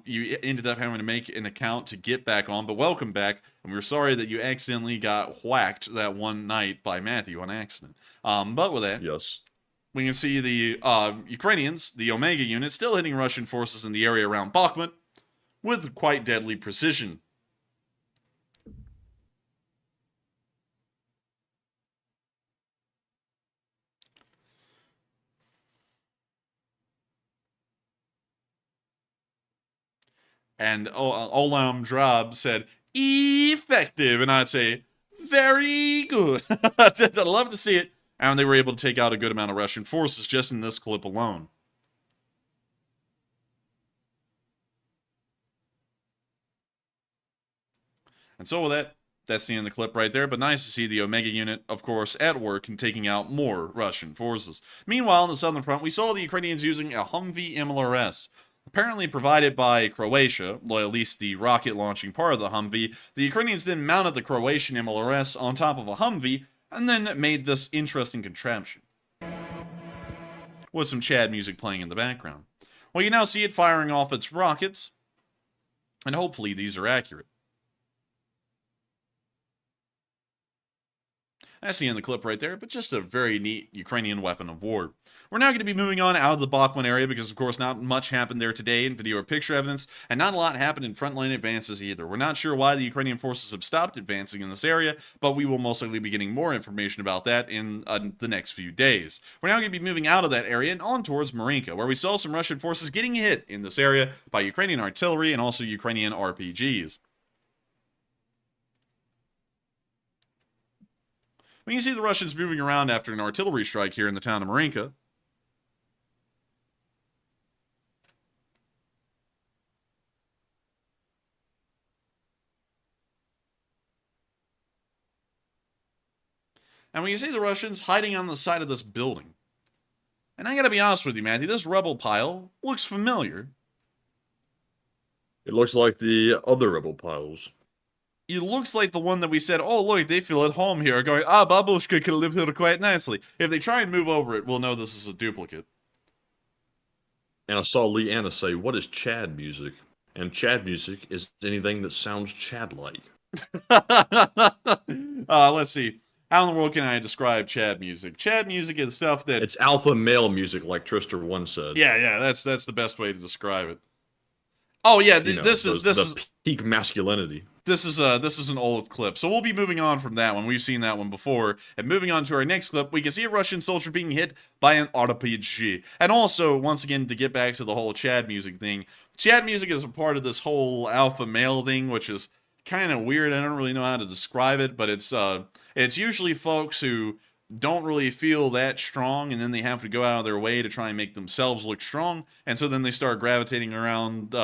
You ended up having to make an account to get back on, but welcome back. And we're sorry that you accidentally got whacked that one night by Matthew on accident. But with that, yes, we can see the Ukrainians, the Omega unit, still hitting Russian forces in the area around Bakhmut with quite deadly precision. And Olam Drab said, effective. And I'd say, very good. I'd love to see it. And they were able to take out a good amount of Russian forces just in this clip alone. And so with that, that's the end of the clip right there. But nice to see the Omega unit, of course, at work and taking out more Russian forces. Meanwhile, on the southern front, we saw the Ukrainians using a Humvee MLRS. Apparently provided by Croatia, well, at least the rocket launching part of the Humvee. The Ukrainians then mounted the Croatian MLRS on top of a Humvee and then made this interesting contraption with some Chad music playing in the background. Well, you now see it firing off its rockets, and hopefully these are accurate. That's the end of the clip right there, but just a very neat Ukrainian weapon of war. We're now going to be moving on out of the Bakhmut area because, of course, not much happened there today in video or picture evidence, and not a lot happened in frontline advances either. We're not sure why the Ukrainian forces have stopped advancing in this area, but we will most likely be getting more information about that in the next few days. We're now going to be moving out of that area and on towards Marinka, where we saw some Russian forces getting hit in this area by Ukrainian artillery and also Ukrainian RPGs. We can see the Russians moving around after an artillery strike here in the town of Marinka. And we can see the Russians hiding on the side of this building. And I gotta be honest with you, Matthew, this rubble pile looks familiar. It looks like the other rebel piles. It looks like the one that we said, oh, look, they feel at home here. Going, Babushka can live here quite nicely. If they try and move over it, we'll know this is a duplicate. And I saw Leanna say, "What is Chad music?" And Chad music is anything that sounds Chad-like. Let's see. How in the world can I describe Chad music? Chad music is stuff that It's alpha male music, like Trister once said. yeah, that's the best way to describe it. Oh yeah, this is peak masculinity. This is an old clip, so we'll be moving on from that one. We've seen that one before, and moving on to our next clip, we can see a Russian soldier being hit by an RPG. And also, once again, to get back to the whole Chad music thing, Chad music is a part of this whole alpha male thing, which is kind of weird. I don't really know how to describe it, but it's usually folks who don't really feel that strong, and then they have to go out of their way to try and make themselves look strong, and so then they start gravitating around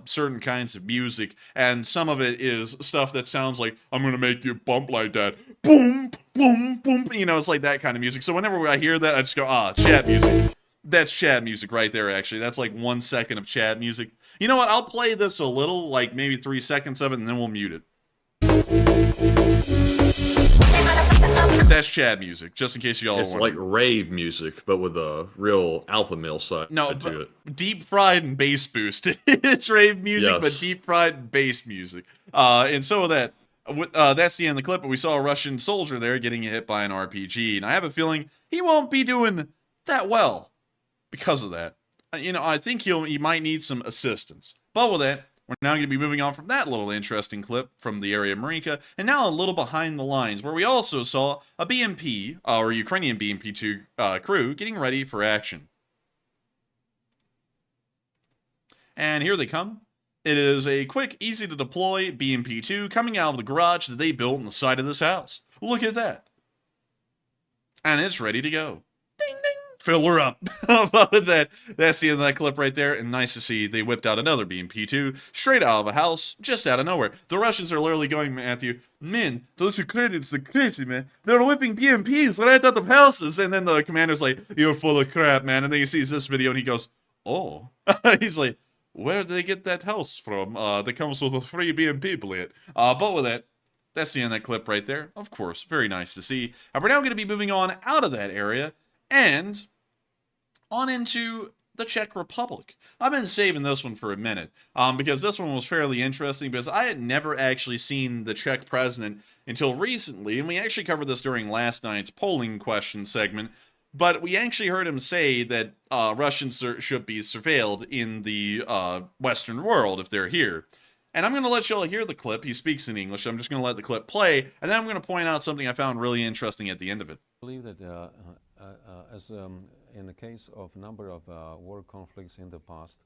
certain kinds of music, and some of it is stuff that sounds like, I'm gonna make you bump like that, boom, boom, boom, you know, it's like that kind of music. So whenever I hear that, I just go, Chad music. That's Chad music right there, actually. That's like 1 second of Chad music. You know what, I'll play this a little, like maybe 3 seconds of it, and then we'll mute it. That's Chad music, just in case y'all It's like rave music, but with a real alpha male side to it. Deep fried and bass boost. It's rave music, Yes. but deep fried and bass music. And so that's the end of the clip, but we saw a Russian soldier there getting hit by an RPG, and I have a feeling he won't be doing that well because of that. You know, I think he might need some assistance. But with that, we're now going to be moving on from that little interesting clip from the area of Marinka, and now a little behind the lines, where we also saw a BMP, or Ukrainian BMP-2 crew, getting ready for action. And here they come. It is a quick, easy-to-deploy BMP-2 coming out of the garage that they built on the side of this house. Look at that. And it's ready to go. Ding, ding. Fill her up. With that, that's the end of that clip right there, and nice to see they whipped out another BMP-2 straight out of a house, just out of nowhere. The Russians are literally going, Matthew, man, those Ukrainians are crazy, man. They're whipping BMPs right out of houses. And then the commander's like, you're full of crap, man. And then he sees this video and he goes, oh. He's like, where did they get that house from? That comes with a free BMP bullet. But with that, that's the end of that clip right there. Of course, very nice to see. And we're now going to be moving on out of that area and on into the Czech Republic. I've been saving this one for a minute because this one was fairly interesting because I had never actually seen the Czech president until recently, and we actually covered this during last night's polling question segment, but we actually heard him say that Russians should be surveilled in the Western world if they're here. And I'm going to let y'all hear the clip. He speaks in English. I'm just going to let the clip play, and then I'm going to point out something I found really interesting at the end of it. I believe that as in the case of a number of war conflicts in the past,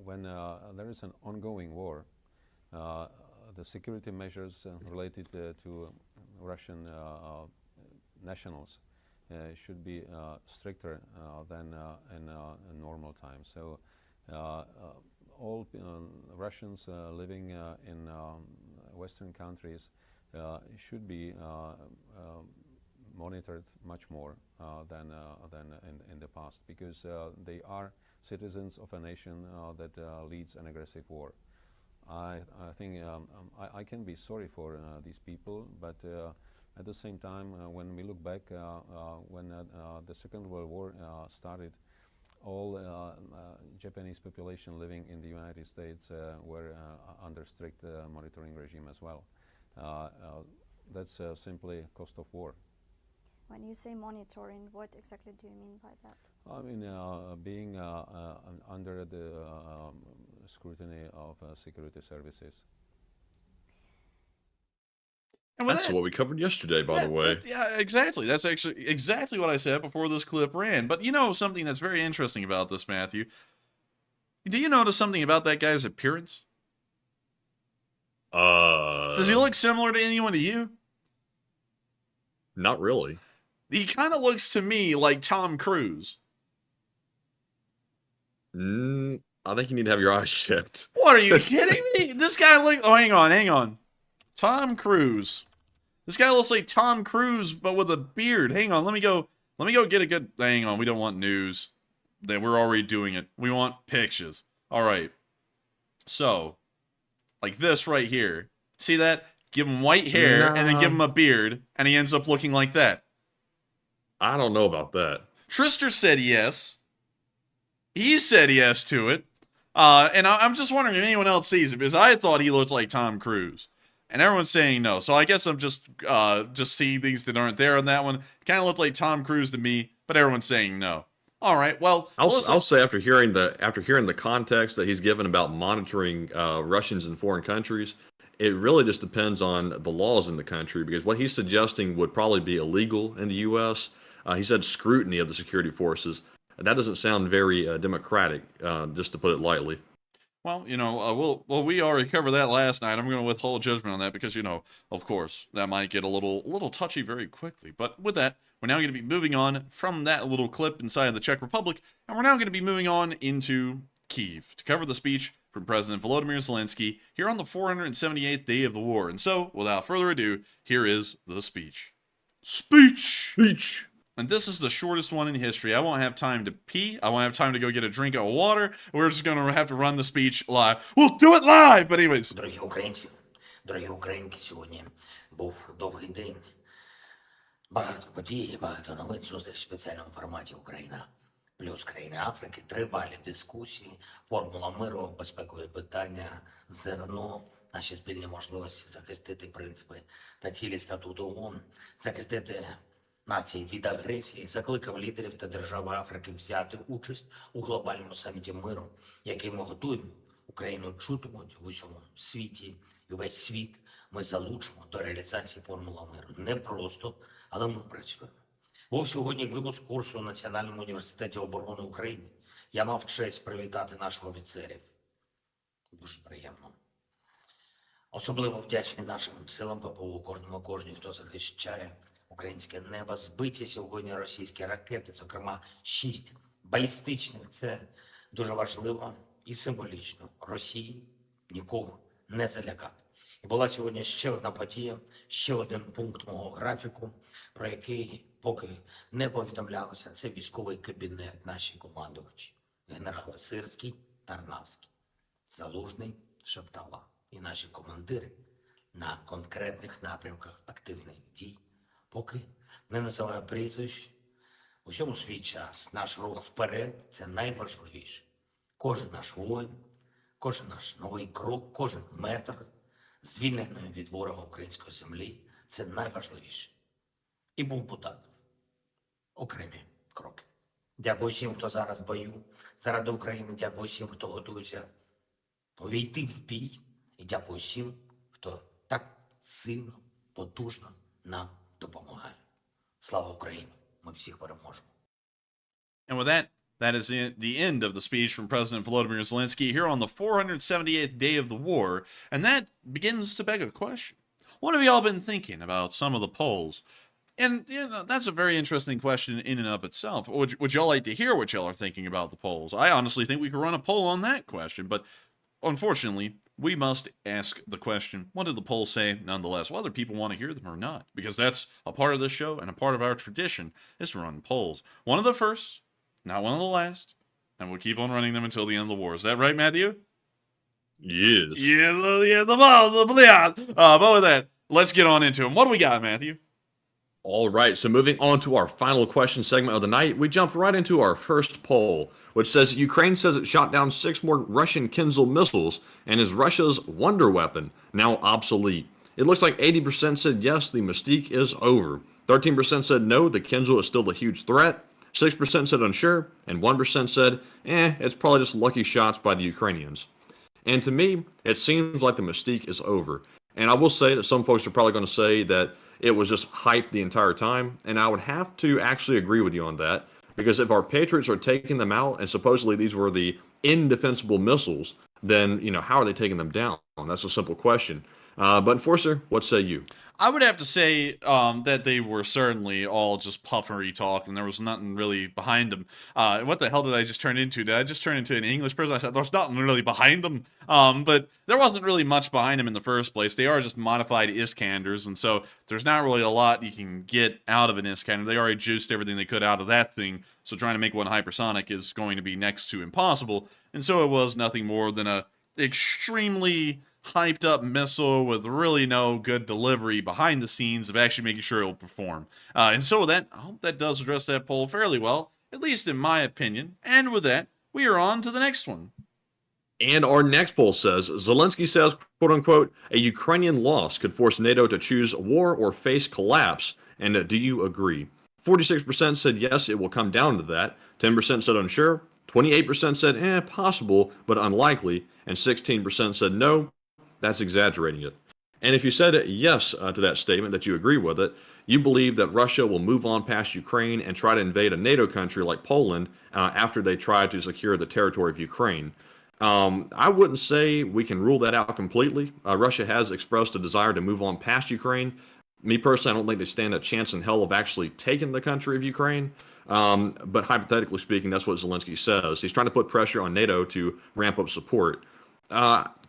when there is an ongoing war, the security measures related to Russian nationals should be stricter than in normal times. So all Russians living in Western countries should be monitored much more than in the past, because they are citizens of a nation that leads an aggressive war. I think I can be sorry for these people, but at the same time, when we look back, when the Second World War started, all Japanese population living in the United States were under strict monitoring regime as well. That's simply cost of war. When you say monitoring, what exactly do you mean by that? I mean, being under the scrutiny of security services. And that's what we covered yesterday, by the way. Yeah, exactly. That's actually exactly what I said before this clip ran. But you know something that's very interesting about this, Matthew? Do you notice something about that guy's appearance? Does he look similar to anyone to you? Not really. He kind of looks to me like Tom Cruise. I think you need to have your eyes checked. What, are you kidding me? This guy looks... Oh, hang on. Tom Cruise. This guy looks like Tom Cruise, but with a beard. Hang on, let me go get a good... Hang on, we don't want news. We're already doing it. We want pictures. All right. So, like this right here. See that? Give him white hair, and then give him a beard, and he ends up looking like that. I don't know about that. Trister said yes. He said yes to it. And I'm just wondering if anyone else sees it, because I thought he looked like Tom Cruise. And everyone's saying no. So I guess I'm just seeing things that aren't there on that one. Kind of looked like Tom Cruise to me, but everyone's saying no. All right, well, I'll say after hearing the context that he's given about monitoring Russians in foreign countries, it really just depends on the laws in the country, because what he's suggesting would probably be illegal in the U.S. He said scrutiny of the security forces. That doesn't sound very democratic, just to put it lightly. Well, we already covered that last night. I'm going to withhold judgment on that because, of course, that might get a little touchy very quickly. But with that, we're now going to be moving on from that little clip inside of the Czech Republic, and we're now going to be moving on into Kyiv to cover the speech from President Volodymyr Zelenskyy here on the 478th day of the war. And so, without further ado, here is the speech. Speech! And this is the shortest one in history. I won't have time to pee. I won't have time to go get a drink of water. We're just going to have to run the speech live. We'll do it live! But anyways. Дорогі українці, дорогі українки, сьогодні був довгий день. Багато подій, багато новин, зустріч в спеціальному форматі Україна плюс країни Африки, тривалі дискусії, формула миру, безпекові питання, зерно, наші спільні можливості захистити принципи та цілі статуту ООН, захистити нації від агресії, закликав лідерів та держави Африки взяти участь у глобальному саміті миру, який ми готуємо. Україну чутимуть в усьому світі, і весь світ ми залучимо до реалізації формули миру. Не просто, але ми працюємо. Був сьогодні випуск курсу у Національному університеті оборони України. Я мав честь привітати наших офіцерів. Дуже приємно. Особливо вдячний нашим силам ППО, кожній, хто захищає українське небо. Збиті сьогодні російські ракети, зокрема 6 балістичних. Це дуже важливо і символічно. Росії нікого не залякати. І була сьогодні ще одна подія, ще один пункт мого графіку, про який поки не повідомлялося. Це військовий кабінет, наші командувачі, генерали Сирський, Тарнавський, Залужний, Шептала і наші командири на конкретних напрямках активних дій. Поки не називаю прізвищ, усьому свій час. Наш рух вперед – це найважливіше. Кожен наш воїн, кожен наш новий крок, кожен метр звільненої від ворога української землі – це найважливіше. І був Бутанов. Окремі кроки. Дякую всім, хто зараз в бою заради України. Дякую всім, хто готується увійти в бій. І дякую всім, хто так сильно, потужно нам допомагає. Слава Україні! Ми всіх переможемо. And with that is the end of the speech from President Volodymyr Zelenskyy here on the 478th day of the war. And that begins to beg a question. What have y'all been thinking about some of the polls? And, that's a very interesting question in and of itself. Would y'all like to hear what y'all are thinking about the polls? I honestly think we could run a poll on that question, but unfortunately, we must ask the question, what did the polls say nonetheless, whether people want to hear them or not? Because that's a part of this show and a part of our tradition is to run polls. One of the first, not one of the last, and we'll keep on running them until the end of the war. Is that right, Matthew? Yes. Yeah, the balls, but with that, let's get on into them. What do we got, Matthew? All right, so moving on to our final question segment of the night, we jump right into our first poll, which says Ukraine says it shot down 6 more Russian Kinzhal missiles and is Russia's wonder weapon now obsolete. It looks like 80% said yes, the mystique is over. 13% said no, the Kinzhal is still a huge threat. 6% said unsure, and 1% said, it's probably just lucky shots by the Ukrainians. And to me, it seems like the mystique is over. And I will say that some folks are probably going to say that it was just hype the entire time, and I would have to actually agree with you on that, because if our Patriots are taking them out, and supposedly these were the indefensible missiles, then, how are they taking them down? That's a simple question. But Enforcer, what say you? I would have to say that they were certainly all just puffery talk, and there was nothing really behind them. What the hell did I just turn into? Did I just turn into an English person? I said there's nothing really behind them. But there wasn't really much behind them in the first place. They are just modified Iskanders, and so there's not really a lot you can get out of an Iskander. They already juiced everything they could out of that thing, so trying to make one hypersonic is going to be next to impossible. And so it was nothing more than a extremely hyped up missile with really no good delivery behind the scenes of actually making sure it will perform. And so with that, I hope that does address that poll fairly well, at least in my opinion. And with that, we are on to the next one. And our next poll says, Zelenskyy says, quote unquote, a Ukrainian loss could force NATO to choose war or face collapse. And do you agree? 46% said yes, it will come down to that. 10% said unsure. 28% said, possible, but unlikely. And 16% said no, that's exaggerating it. And if you said yes to that statement, that you agree with it, you believe that Russia will move on past Ukraine and try to invade a NATO country like Poland after they try to secure the territory of Ukraine. I wouldn't say we can rule that out completely. Russia has expressed a desire to move on past Ukraine. Me personally, I don't think they stand a chance in hell of actually taking the country of Ukraine. But hypothetically speaking, that's what Zelenskyy says. He's trying to put pressure on NATO to ramp up support.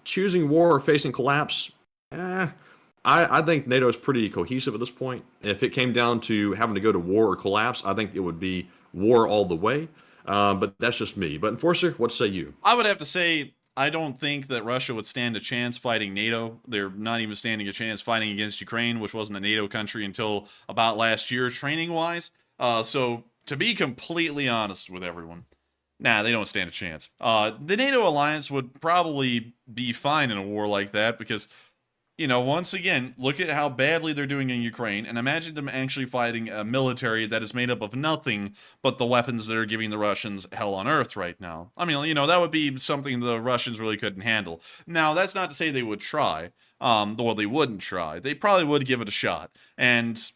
Choosing war or facing collapse, I think NATO is pretty cohesive at this point. If it came down to having to go to war or collapse, I think it would be war all the way. But that's just me. But Enforcer, what say you? I would have to say, I don't think that Russia would stand a chance fighting NATO. They're not even standing a chance fighting against Ukraine, which wasn't a NATO country until about last year, training-wise. So, to be completely honest with everyone, they don't stand a chance. The NATO alliance would probably be fine in a war like that because, once again, look at how badly they're doing in Ukraine, and imagine them actually fighting a military that is made up of nothing but the weapons that are giving the Russians hell on earth right now. I mean, that would be something the Russians really couldn't handle. Now, that's not to say they would try, or they wouldn't try. They probably would give it a shot, and,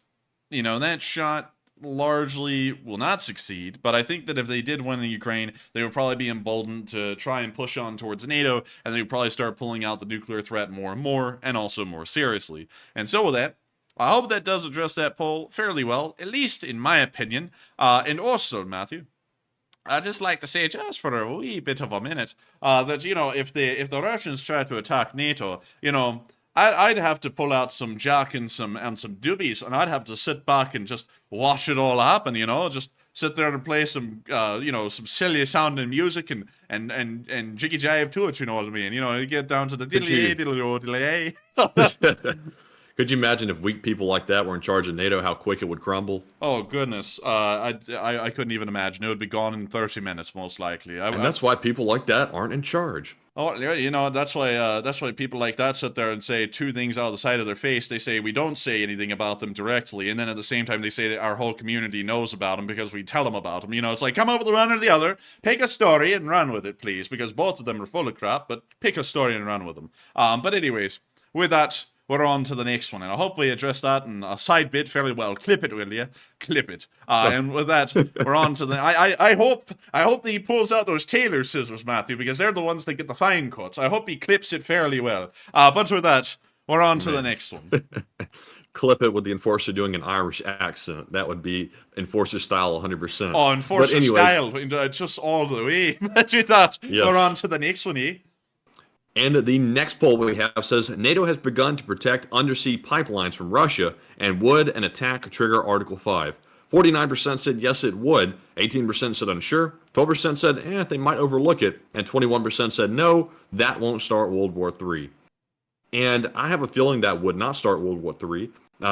that shot largely will not succeed, but I think that if they did win in Ukraine, they would probably be emboldened to try and push on towards NATO, and they would probably start pulling out the nuclear threat more and more, and also more seriously. And so with that, I hope that does address that poll fairly well, at least in my opinion. And also, Matthew, I'd just like to say, just for a wee bit of a minute, that, if the Russians try to attack NATO, I'd have to pull out some jack and some doobies, and I'd have to sit back and just watch it all happen, just sit there and play some, some silly sounding music and jiggy jive to it, you know what I mean? You get down to the diddly. Could you imagine if weak people like that were in charge of NATO, how quick it would crumble? Oh, goodness. I couldn't even imagine. It would be gone in 30 minutes, most likely. And that's why people like that aren't in charge. Oh, that's why people like that sit there and say two things out of the side of their face. They say we don't say anything about them directly, and then at the same time they say that our whole community knows about them because we tell them about them. It's like, come up with one or the other. Pick a story and run with it, please, because both of them are full of crap, but pick a story and run with them. But anyways, with that, we're on to the next one, and I hope we address that in a side bit fairly well. Clip it, will you? Clip it. And with that, we're on to the... I hope that he pulls out those tailor scissors, Matthew, because they're the ones that get the fine cuts. I hope he clips it fairly well. But with that, we're on to the next one. Clip it with the Enforcer doing an Irish accent. That would be Enforcer style 100%. Oh, Enforcer style, just all the way. But with that, we're on to the next one, eh? And the next poll we have says NATO has begun to protect undersea pipelines from Russia, and would an attack trigger Article 5? 49% said yes, it would. 18% said unsure. 12% said they might overlook it. And 21% said no, that won't start World War III. And I have a feeling that would not start World War III.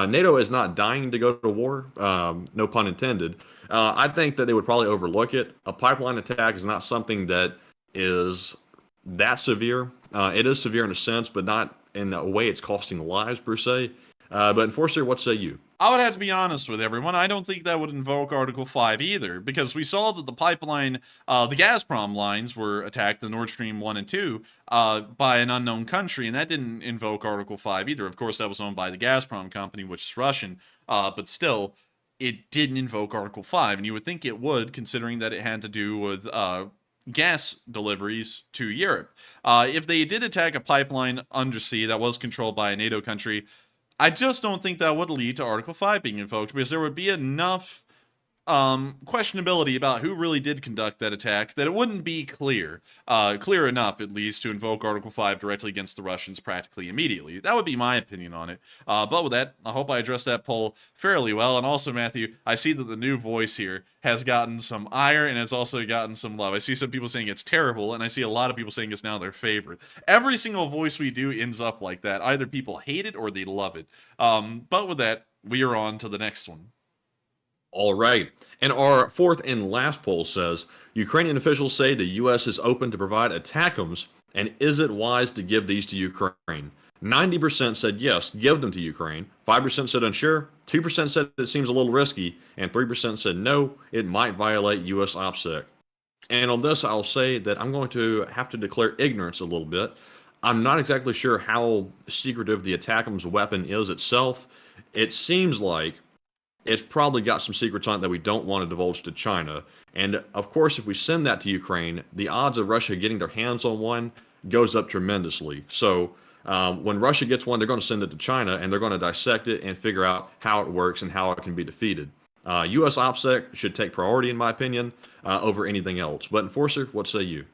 NATO is not dying to go to war, no pun intended. I think that they would probably overlook it. A pipeline attack is not something that is that severe. It is severe in a sense, but not in a way it's costing lives per se. But Enforcer, what say you? I would have to be honest with everyone. I don't think that would invoke Article 5 either, because we saw that the pipeline, the Gazprom lines were attacked, the Nord Stream 1 and 2, by an unknown country, and that didn't invoke Article 5 either. Of course, that was owned by the Gazprom company, which is Russian, but still, it didn't invoke Article 5, and you would think it would, considering that it had to do with gas deliveries to Europe. If they did attack a pipeline undersea that was controlled by a NATO country, I just don't think that would lead to Article 5 being invoked, because there would be enough questionability about who really did conduct that attack that it wouldn't be clear enough, at least, to invoke Article 5 directly against the Russians practically immediately. That would be my opinion on it. But with that, I hope I addressed that poll fairly well. And also, Matthew, I see that the new voice here has gotten some ire and has also gotten some love. I see some people saying it's terrible, and I see a lot of people saying it's now their favorite. Every single voice we do ends up like that. Either people hate it or they love it. But with that, we are on to the next one. All right. And our fourth and last poll says, Ukrainian officials say the U.S. is open to provide ATACMS, and is it wise to give these to Ukraine? 90% said yes, give them to Ukraine. 5% said unsure. 2% said it seems a little risky. And 3% said no, it might violate U.S. OPSEC. And on this, I'll say that I'm going to have to declare ignorance a little bit. I'm not exactly sure how secretive the ATACMS weapon is itself. It seems like it's probably got some secrets on it that we don't want to divulge to China. And of course, if we send that to Ukraine, the odds of Russia getting their hands on one goes up tremendously. So when Russia gets one, they're going to send it to China, and they're going to dissect it and figure out how it works and how it can be defeated. U.S. OPSEC should take priority, in my opinion, over anything else. But Enforcer, what say you?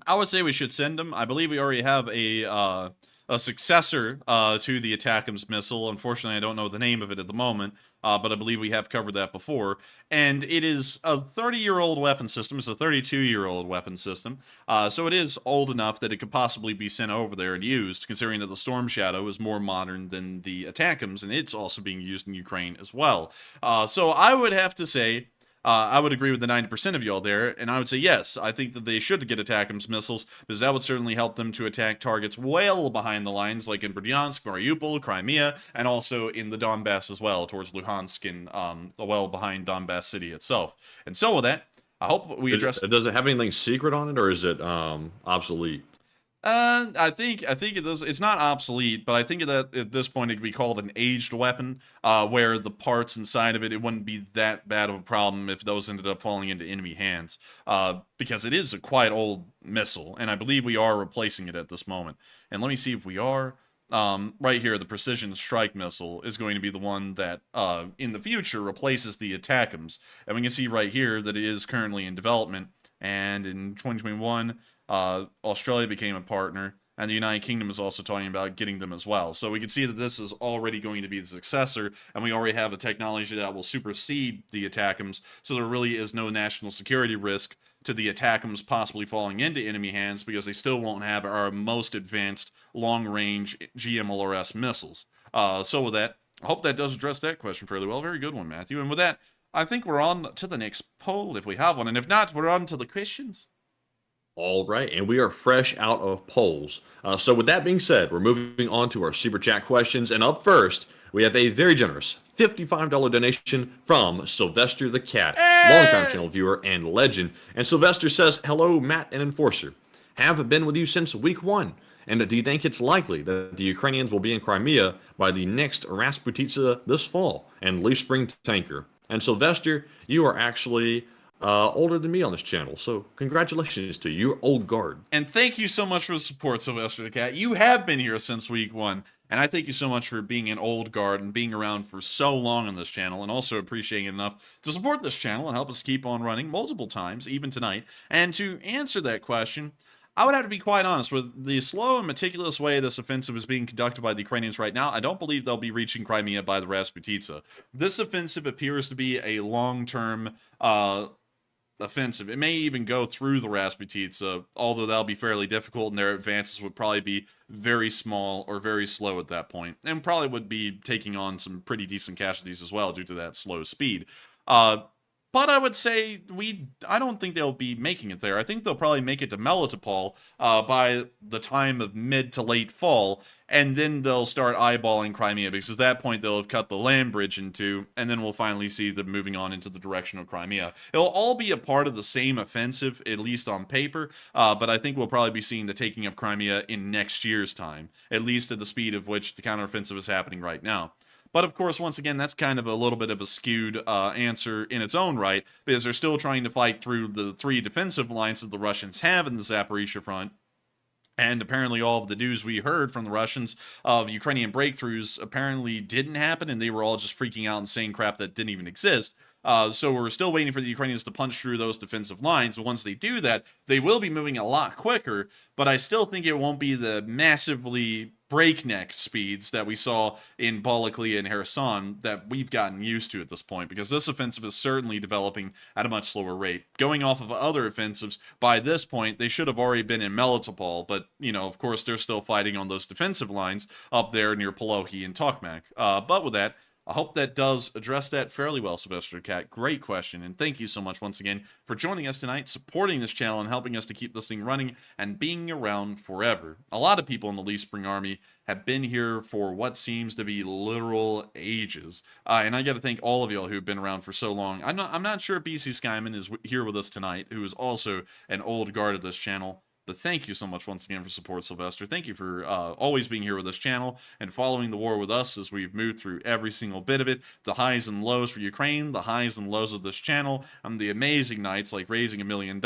I would say we should send them. I believe we already have a successor to the ATACMS missile. Unfortunately, I don't know the name of it at the moment, but I believe we have covered that before. And it is a 30-year-old weapon system. It's a 32-year-old weapon system. So it is old enough that it could possibly be sent over there and used, considering that the Storm Shadow is more modern than the ATACMS, and it's also being used in Ukraine as well. So I would have to say, I would agree with the 90% of y'all there, and I would say yes, I think that they should get ATACMS missiles, because that would certainly help them to attack targets well behind the lines, like in Bryansk, Mariupol, Crimea, and also in the Donbass as well, towards Luhansk and well behind Donbass city itself. And so with that, I hope we address... Does it have anything secret on it, or is it obsolete? I think it does. It's not obsolete, but I think that at this point it could be called an aged weapon, where the parts inside of it wouldn't be that bad of a problem if those ended up falling into enemy hands, because it is a quite old missile, and I believe we are replacing it at this moment. And let me see if we are. Right here, the precision strike missile is going to be the one that, in the future, replaces the ATACMS, and we can see right here that it is currently in development, and in 2021. Australia became a partner, and the United Kingdom is also talking about getting them as well. So we can see that this is already going to be the successor, and we already have a technology that will supersede the ATACMS, so there really is no national security risk to the ATACMS possibly falling into enemy hands, because they still won't have our most advanced long-range GMLRS missiles. So with that, I hope that does address that question fairly well. Very good one, Matthew. And with that, I think we're on to the next poll, if we have one, and if not, we're on to the questions. All right, and we are fresh out of polls. So with that being said, we're moving on to our Super Chat questions. And up first, we have a very generous $55 donation from Sylvester the Cat, longtime channel viewer and legend. And Sylvester says, hello, Matt and Enforcer. Have been with you since week 1. And do you think it's likely that the Ukrainians will be in Crimea by the next Rasputitsa this fall and Leaf Spring tanker? And Sylvester, you are actually... older than me on this channel, so congratulations to you. You're old guard. And thank you so much for the support, Sylvester the Cat. You have been here since week 1, and I thank you so much for being an old guard and being around for so long on this channel, and also appreciating it enough to support this channel and help us keep on running multiple times, even tonight. And to answer that question, I would have to be quite honest. With the slow and meticulous way this offensive is being conducted by the Ukrainians right now, I don't believe they'll be reaching Crimea by the Rasputitsa. This offensive appears to be a long-term offensive. It may even go through the Rasputitsa, although that'll be fairly difficult, and their advances would probably be very small or very slow at that point, and probably would be taking on some pretty decent casualties as well due to that slow speed. But I would say I don't think they'll be making it there. I think they'll probably make it to Melitopol by the time of mid to late fall, and then they'll start eyeballing Crimea, because at that point they'll have cut the land bridge in two, and then we'll finally see them moving on into the direction of Crimea. It'll all be a part of the same offensive, at least on paper, but I think we'll probably be seeing the taking of Crimea in next year's time, at least at the speed of which the counteroffensive is happening right now. But of course, once again, that's kind of a little bit of a skewed answer in its own right, because they're still trying to fight through the 3 defensive lines that the Russians have in the Zaporizhia front. And apparently all of the news we heard from the Russians of Ukrainian breakthroughs apparently didn't happen, and they were all just freaking out and saying crap that didn't even exist. So we're still waiting for the Ukrainians to punch through those defensive lines. And once they do that, they will be moving a lot quicker, but I still think it won't be the massively breakneck speeds that we saw in Balaklia and Kherson that we've gotten used to at this point, because this offensive is certainly developing at a much slower rate. Going off of other offensives, by this point, they should have already been in Melitopol, but, you know, of course, they're still fighting on those defensive lines up there near Polochi and Tokmak. But with that, I hope that does address that fairly well, Sylvester Cat. Great question, and thank you so much once again for joining us tonight, supporting this channel, and helping us to keep this thing running and being around forever. A lot of people in the Lee Spring Army have been here for what seems to be literal ages, and I got to thank all of y'all who've been around for so long. I'm not sure BC Skyman is here with us tonight, who is also an old guard of this channel. But thank you so much once again for support, Sylvester. Thank you for always being here with this channel and following the war with us as we've moved through every single bit of it. The highs and lows for Ukraine, the highs and lows of this channel, and the amazing nights like raising $1 million,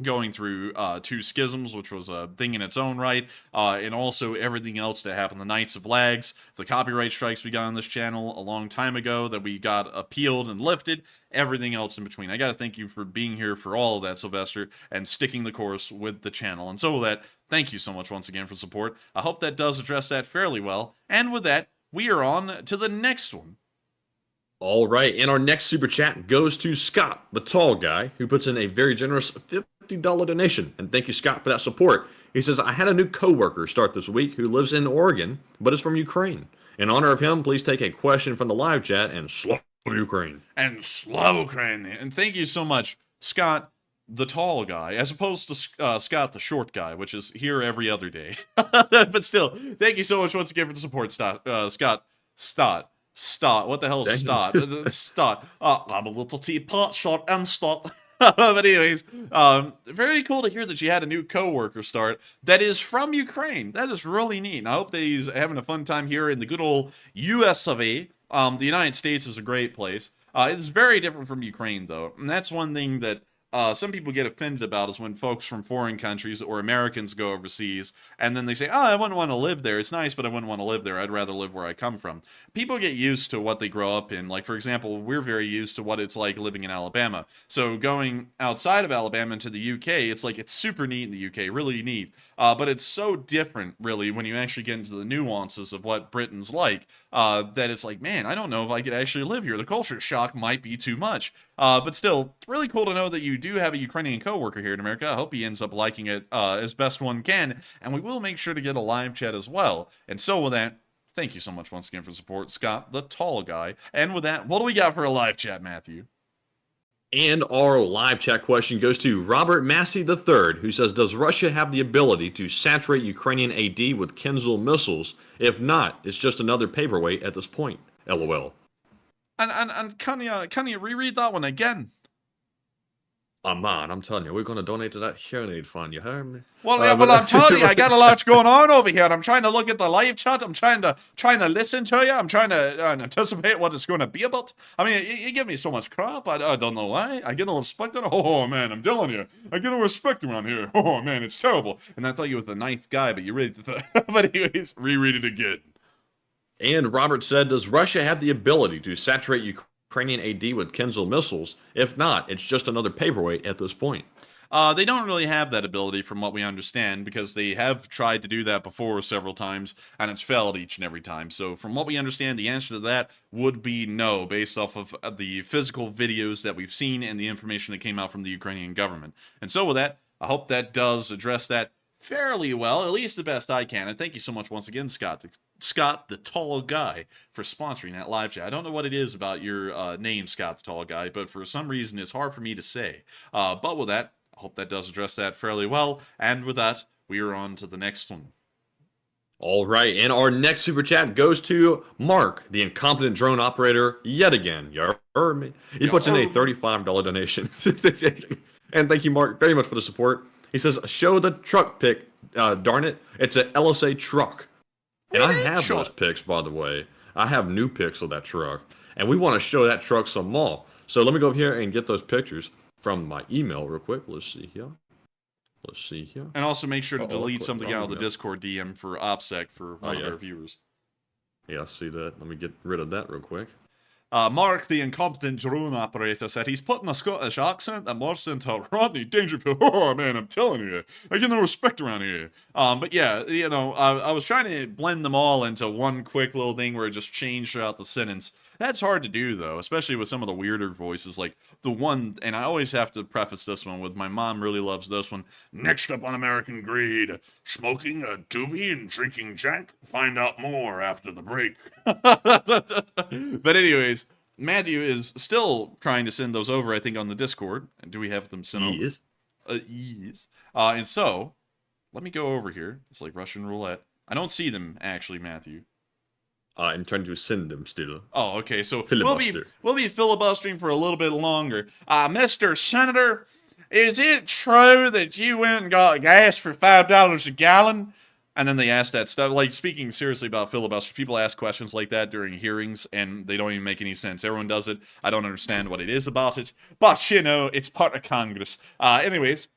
going through 2 schisms, which was a thing in its own right, and also everything else that happened. The Nights of Lags, the copyright strikes we got on this channel a long time ago that we got appealed and lifted, everything else in between. I got to thank you for being here for all of that, Sylvester, and sticking the course with the channel. And so with that, thank you so much once again for support. I hope that does address that fairly well. And with that, we are on to the next one. All right, and our next super chat goes to Scott, the tall guy, who puts in a very generous $50 donation. And thank you, Scott, for that support. He says, I had a new coworker start this week who lives in Oregon, but is from Ukraine. In honor of him, please take a question from the live chat and Slava Ukraine. And Slava Ukraine. And thank you so much, Scott, the tall guy, as opposed to Scott, the short guy, which is here every other day. But still, thank you so much once again for the support, Scott. Stott. What the hell is Stott? Stott. I'm a little teapot, short and stott. But anyways, very cool to hear that you had a new coworker start that is from Ukraine. That is really neat. And I hope that he's having a fun time here in the good old US of A. The United States is a great place. It's very different from Ukraine, though. And that's one thing that some people get offended about is when folks from foreign countries or Americans go overseas and then they say, oh, I wouldn't want to live there. It's nice, but I wouldn't want to live there. I'd rather live where I come from. People get used to what they grow up in. Like, for example, we're very used to what it's like living in Alabama. So going outside of Alabama into the UK, it's like it's super neat in the UK, really neat. But it's so different, really, when you actually get into the nuances of what Britain's like, that it's like, man, I don't know if I could actually live here. The culture shock might be too much. But still, really cool to know that you do have a Ukrainian coworker here in America. I hope he ends up liking it as best one can. And we will make sure to get a live chat as well. And so with that, thank you so much once again for support, Scott, the tall guy. And with that, what do we got for a live chat, Matthew? And our live chat question goes to Robert Massey III, who says, does Russia have the ability to saturate Ukrainian AD with Kinzhal missiles? If not, it's just another paperweight at this point. LOL. And can you reread that one again? Oh, man, I'm telling you, we're going to donate to that hearing aid fund, you heard me? Well, I'm telling you, I got a lot going on over here. I'm trying to look at the live chat. I'm trying to listen to you. I'm trying to anticipate what it's going to be about. I mean, you give me so much crap. I don't know why. I get no respect. Oh, man, I'm telling you. I get no respect around here. Oh, man, it's terrible. And I thought you were the ninth guy, but you really... But anyways, reread it again. And Robert said, does Russia have the ability to saturate Ukrainian AD with Kinzhal missiles? If not, it's just another paperweight at this point. They don't really have that ability from what we understand because they have tried to do that before several times and it's failed each and every time. So from what we understand, the answer to that would be no, based off of the physical videos that we've seen and the information that came out from the Ukrainian government. And so with that, I hope that does address that fairly well, at least the best I can. And thank you so much once again, Scott, the tall guy, for sponsoring that live chat. I don't know what it is about your name, Scott, the tall guy, but for some reason it's hard for me to say. But with that, I hope that does address that fairly well. And with that, we are on to the next one. All right, and our next super chat goes to Mark, the incompetent drone operator, yet again. You heard me. He puts in a $35 donation. And thank you, Mark, very much for the support. He says, show the truck pic, darn it. It's an LSA truck. And I have those pics, by the way. I have new pics of that truck. And we want to show that truck some more. So let me go over here and get those pictures from my email real quick. Let's see here. And also make sure to delete something out of the Discord DM for OPSEC for one of our viewers. Yeah, I see that. Let me get rid of that real quick. Mark, the incompetent drone operator, said he's putting a Scottish accent that morphs into Rodney Dangerfield. Oh, man, I'm telling you. I get no respect around here. But yeah, you know, I was trying to blend them all into one quick little thing where it just changed throughout the sentence. That's hard to do, though, especially with some of the weirder voices, like the one, and I always have to preface this one with my mom really loves this one. Next up on American Greed, smoking a doobie and drinking Jack? Find out more after the break. But anyways, Matthew is still trying to send those over, I think, on the Discord. Do we have them sent over? Yes. Yes. And so, let me go over here. It's like Russian roulette. I don't see them, actually, Matthew. I'm trying to send them still. Oh, okay. So Filibuster. we'll be filibustering for a little bit longer. Mr. Senator, is it true that you went and got gas for $5 a gallon? And then they ask that stuff. Like, speaking seriously about filibuster, people ask questions like that during hearings, and they don't even make any sense. Everyone does it. I don't understand what it is about it. But, you know, it's part of Congress. Anyways,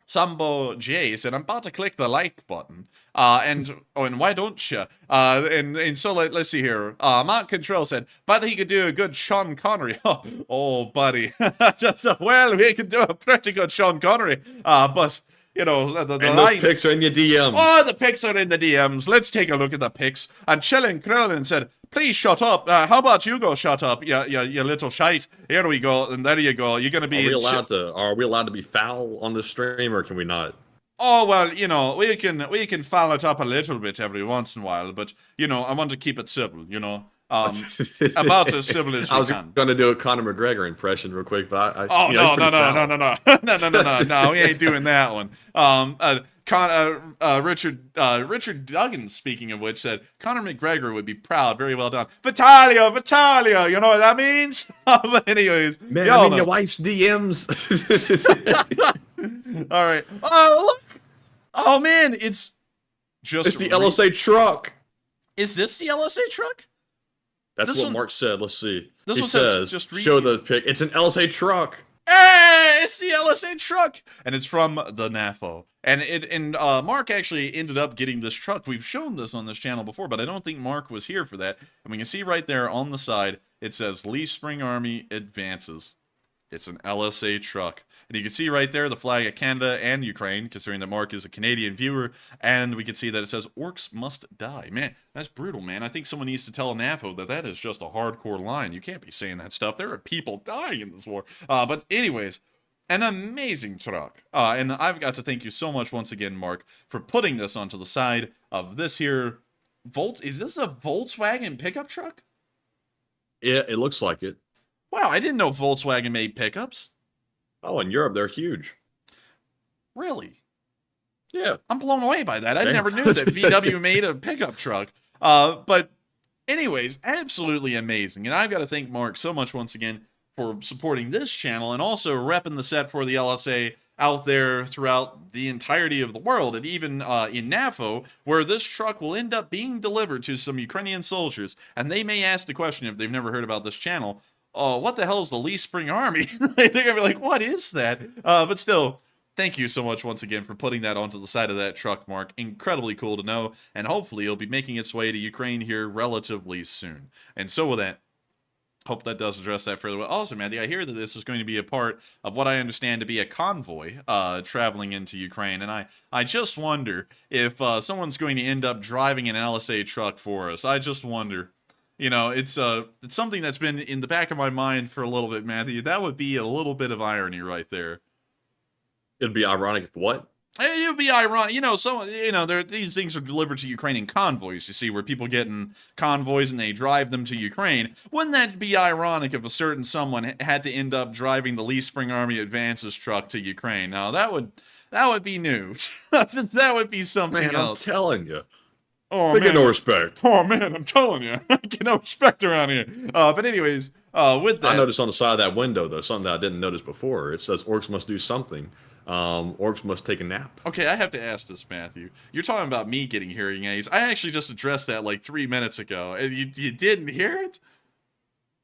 Sambo J said, I'm about to click the like button. And why don't you? And so let's see here. Mark Control said, but he could do a good Sean Connery. Oh, buddy. Well, we could do a pretty good Sean Connery. But, you know, the and line... those pics are in your DMs. Oh, the pics are in the DMs. Let's take a look at the pics. And Chillin' Krillin said, please shut up. How about you go shut up, you little shite? Here we go, and there you go. You're going to be... Are we allowed to be foul on the stream, or can we not? Oh, well, you know, we can foul it up a little bit every once in a while, but, you know, I want to keep it civil, you know. About as civil as we can. I was going to do a Conor McGregor impression real quick, but No, we ain't doing that one. Richard Duggan, speaking of which, said Conor McGregor would be proud. Very well done. Vitalia, you know what that means? But anyways, man, I'm in your wife's DMs. All right. Oh, look. Oh man, it's just the LSA truck. Is this the LSA truck? That's what Mark said. Let's see. This he one says, just show the pic. It's an LSA truck. Hey, it's the LSA truck, and it's from the NAFO. And Mark actually ended up getting this truck. We've shown this on this channel before, but I don't think Mark was here for that. And we can see right there on the side, it says Leaf Spring Army Advances. It's an LSA truck. And you can see right there the flag of Canada and Ukraine, considering that Mark is a Canadian viewer. And we can see that it says, Orcs must die. Man, that's brutal, man. I think someone needs to tell NAFO that is just a hardcore line. You can't be saying that stuff. There are people dying in this war. But anyways, an amazing truck. And I've got to thank you so much once again, Mark, for putting this onto the side of this here. Is this a Volkswagen pickup truck? Yeah, it looks like it. Wow, I didn't know Volkswagen made pickups. Oh, in Europe, they're huge. Really? Yeah. I'm blown away by that. I never knew that VW made a pickup truck. But anyways, absolutely amazing. And I've got to thank Mark so much once again for supporting this channel and also repping the set for the LSA out there throughout the entirety of the world, and even in NAFO, where this truck will end up being delivered to some Ukrainian soldiers. And they may ask the question, if they've never heard about this channel, what the hell is the Leaf Spring Army? They're going to be like, what is that? But still, thank you so much once again for putting that onto the side of that truck, Mark. Incredibly cool to know, and hopefully it'll be making its way to Ukraine here relatively soon. And so with that, hope that does address that fairly well. Also, Matthew, I hear that this is going to be a part of what I understand to be a convoy traveling into Ukraine, and I just wonder if someone's going to end up driving an LSA truck for us. I just wonder. You know, it's something that's been in the back of my mind for a little bit, Matthew. That would be a little bit of irony right there. It'd be ironic if what? It would be ironic. You know, these things are delivered to Ukrainian convoys, you see, where people get in convoys and they drive them to Ukraine. Wouldn't that be ironic if a certain someone had to end up driving the Leaf Spring Army Advances truck to Ukraine? Now, that would be new. That would be something else. I'm telling you. Oh, they man. get no respect. Oh, man, I'm telling you. I get no respect around here. But anyways, with that... I noticed on the side of that window, though, something that I didn't notice before. It says orcs must do something. Orcs must take a nap. Okay, I have to ask this, Matthew. You're talking about me getting hearing aids. I actually just addressed that like 3 minutes ago, and you didn't hear it?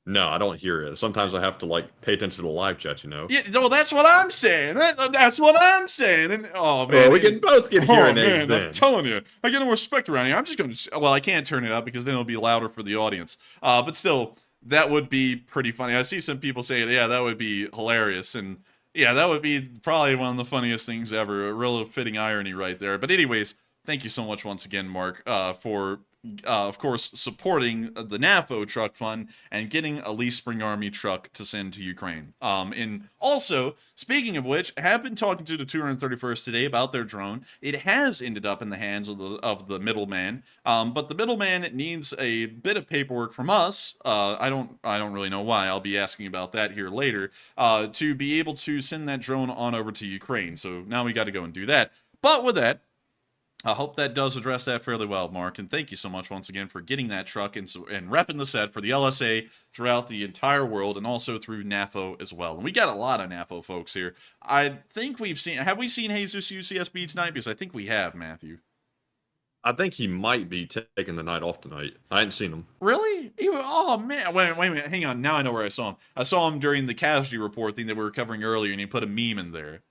No, I don't hear it. Sometimes I have to, like, pay attention to the live chat, you know? Yeah, well, that's what I'm saying. That's what I'm saying. And, oh, man. Well, we can both get hearing aids man, then. I'm telling you. I get no respect around here. I'm just going to... Well, I can't turn it up because then it'll be louder for the audience. But still, that would be pretty funny. I see some people saying, yeah, that would be hilarious. And, yeah, that would be probably one of the funniest things ever. A real fitting irony right there. But anyways, thank you so much once again, Mark, for of course, supporting the NAFO truck fund and getting a Lease Spring Army truck to send to Ukraine. And also, speaking of which, I have been talking to the 231st today about their drone. It has ended up in the hands of the middleman, but the middleman needs a bit of paperwork from us. I don't really know why. I'll be asking about that here later. To be able to send that drone on over to Ukraine. So now we got to go and do that. But with that, I hope that does address that fairly well, Mark, and thank you so much once again for getting that truck and repping the set for the LSA throughout the entire world and also through NAFO as well. And we got a lot of NAFO folks here. I think have we seen Jesus UCSB tonight? Because I think we have, Matthew. I think he might be taking the night off tonight. I hadn't seen him. Really? Oh, man. Wait a minute. Hang on. Now I know where I saw him. I saw him during the casualty report thing that we were covering earlier, and he put a meme in there.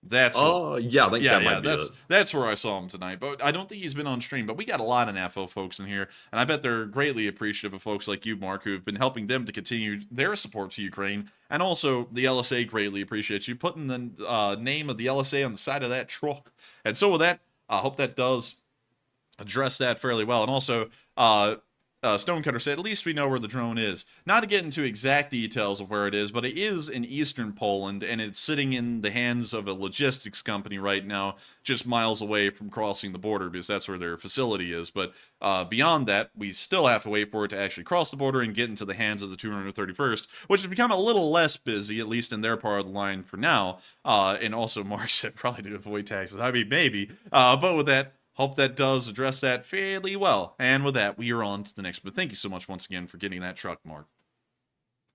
That's yeah, I think that might be it. That's where I saw him tonight. But I don't think he's been on stream. But we got a lot of NAFO folks in here, and I bet they're greatly appreciative of folks like you, Mark, who have been helping them to continue their support to Ukraine. And also, the LSA greatly appreciates you putting the name of the LSA on the side of that truck. And so with that, I hope that does address that fairly well. And also, Stonecutter said, at least we know where the drone is. Not to get into exact details of where it is, but it is in eastern Poland, and it's sitting in the hands of a logistics company right now, just miles away from crossing the border, because that's where their facility is. But beyond that, we still have to wait for it to actually cross the border and get into the hands of the 231st, which has become a little less busy, at least in their part of the line for now. And also, Mark said probably to avoid taxes. I mean, maybe. But with that, hope that does address that fairly well. And with that, we are on to the next. But thank you so much once again for getting that truck, Mark.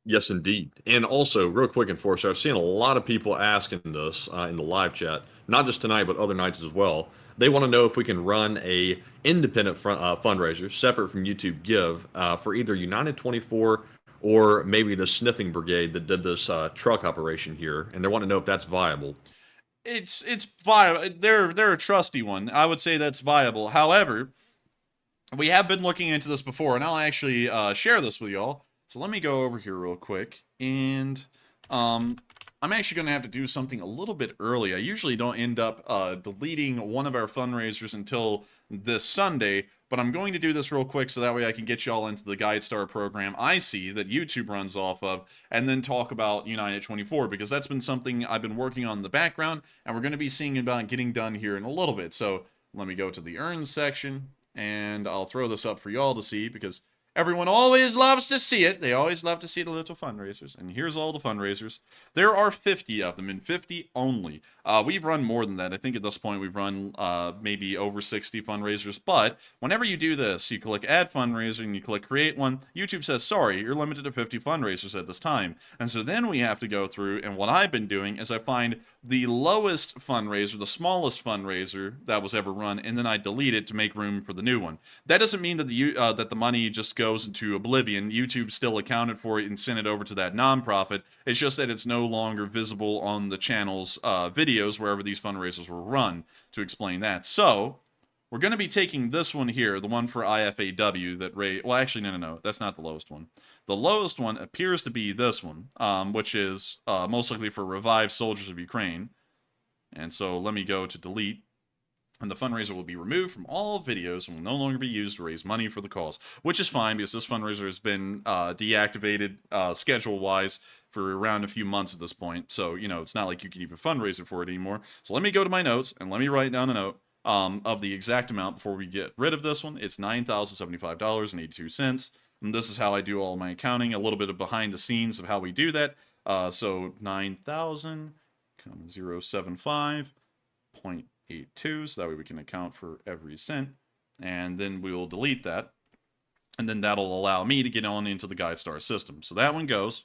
Yes, indeed. And also, real quick, Enforcer, I've seen a lot of people asking this in the live chat, not just tonight, but other nights as well. They want to know if we can run a independent fundraiser, separate from YouTube Give, for either United 24 or maybe the Sniffing Brigade that did this truck operation here. And they want to know if that's viable. It's viable. They're a trusty one. I would say that's viable. However, we have been looking into this before, and I'll actually share this with y'all. So let me go over here real quick, and I'm actually going to have to do something a little bit early. I usually don't end up deleting one of our fundraisers until this Sunday, but I'm going to do this real quick so that way I can get y'all into the Guide Star program I see that YouTube runs off of, and then talk about United 24, because that's been something I've been working on in the background, and we're going to be seeing about getting done here in a little bit. So let me go to the Earns section, and I'll throw this up for y'all to see, because everyone always loves to see it. They always love to see the little fundraisers. And here's all the fundraisers. There are 50 of them, and 50 only. We've run more than that. I think at this point we've run maybe over 60 fundraisers. But whenever you do this, you click Add Fundraiser and you click Create One. YouTube says, sorry, you're limited to 50 fundraisers at this time. And so then we have to go through, and what I've been doing is I find the lowest fundraiser, the smallest fundraiser that was ever run, and then I delete it to make room for the new one. That doesn't mean that the money just goes into oblivion. YouTube still accounted for it and sent it over to that nonprofit. It's just that it's no longer visible on the channel's videos wherever these fundraisers were run, to explain that. So we're going to be taking this one here, the one for IFAW that well, actually, no, that's not the lowest one. The lowest one appears to be this one, which is most likely for Revived Soldiers of Ukraine. And so let me go to delete. And the fundraiser will be removed from all videos and will no longer be used to raise money for the cause, which is fine because this fundraiser has been deactivated schedule-wise for around a few months at this point. So, you know, it's not like you can even fundraise it for it anymore. So let me go to my notes and let me write down a note of the exact amount before we get rid of this one. It's $9,075.82. And this is how I do all my accounting, a little bit of behind the scenes of how we do that. So 9,075.82, so that way we can account for every cent. And then we will delete that. And then that'll allow me to get on into the Guide Star system. So that one goes.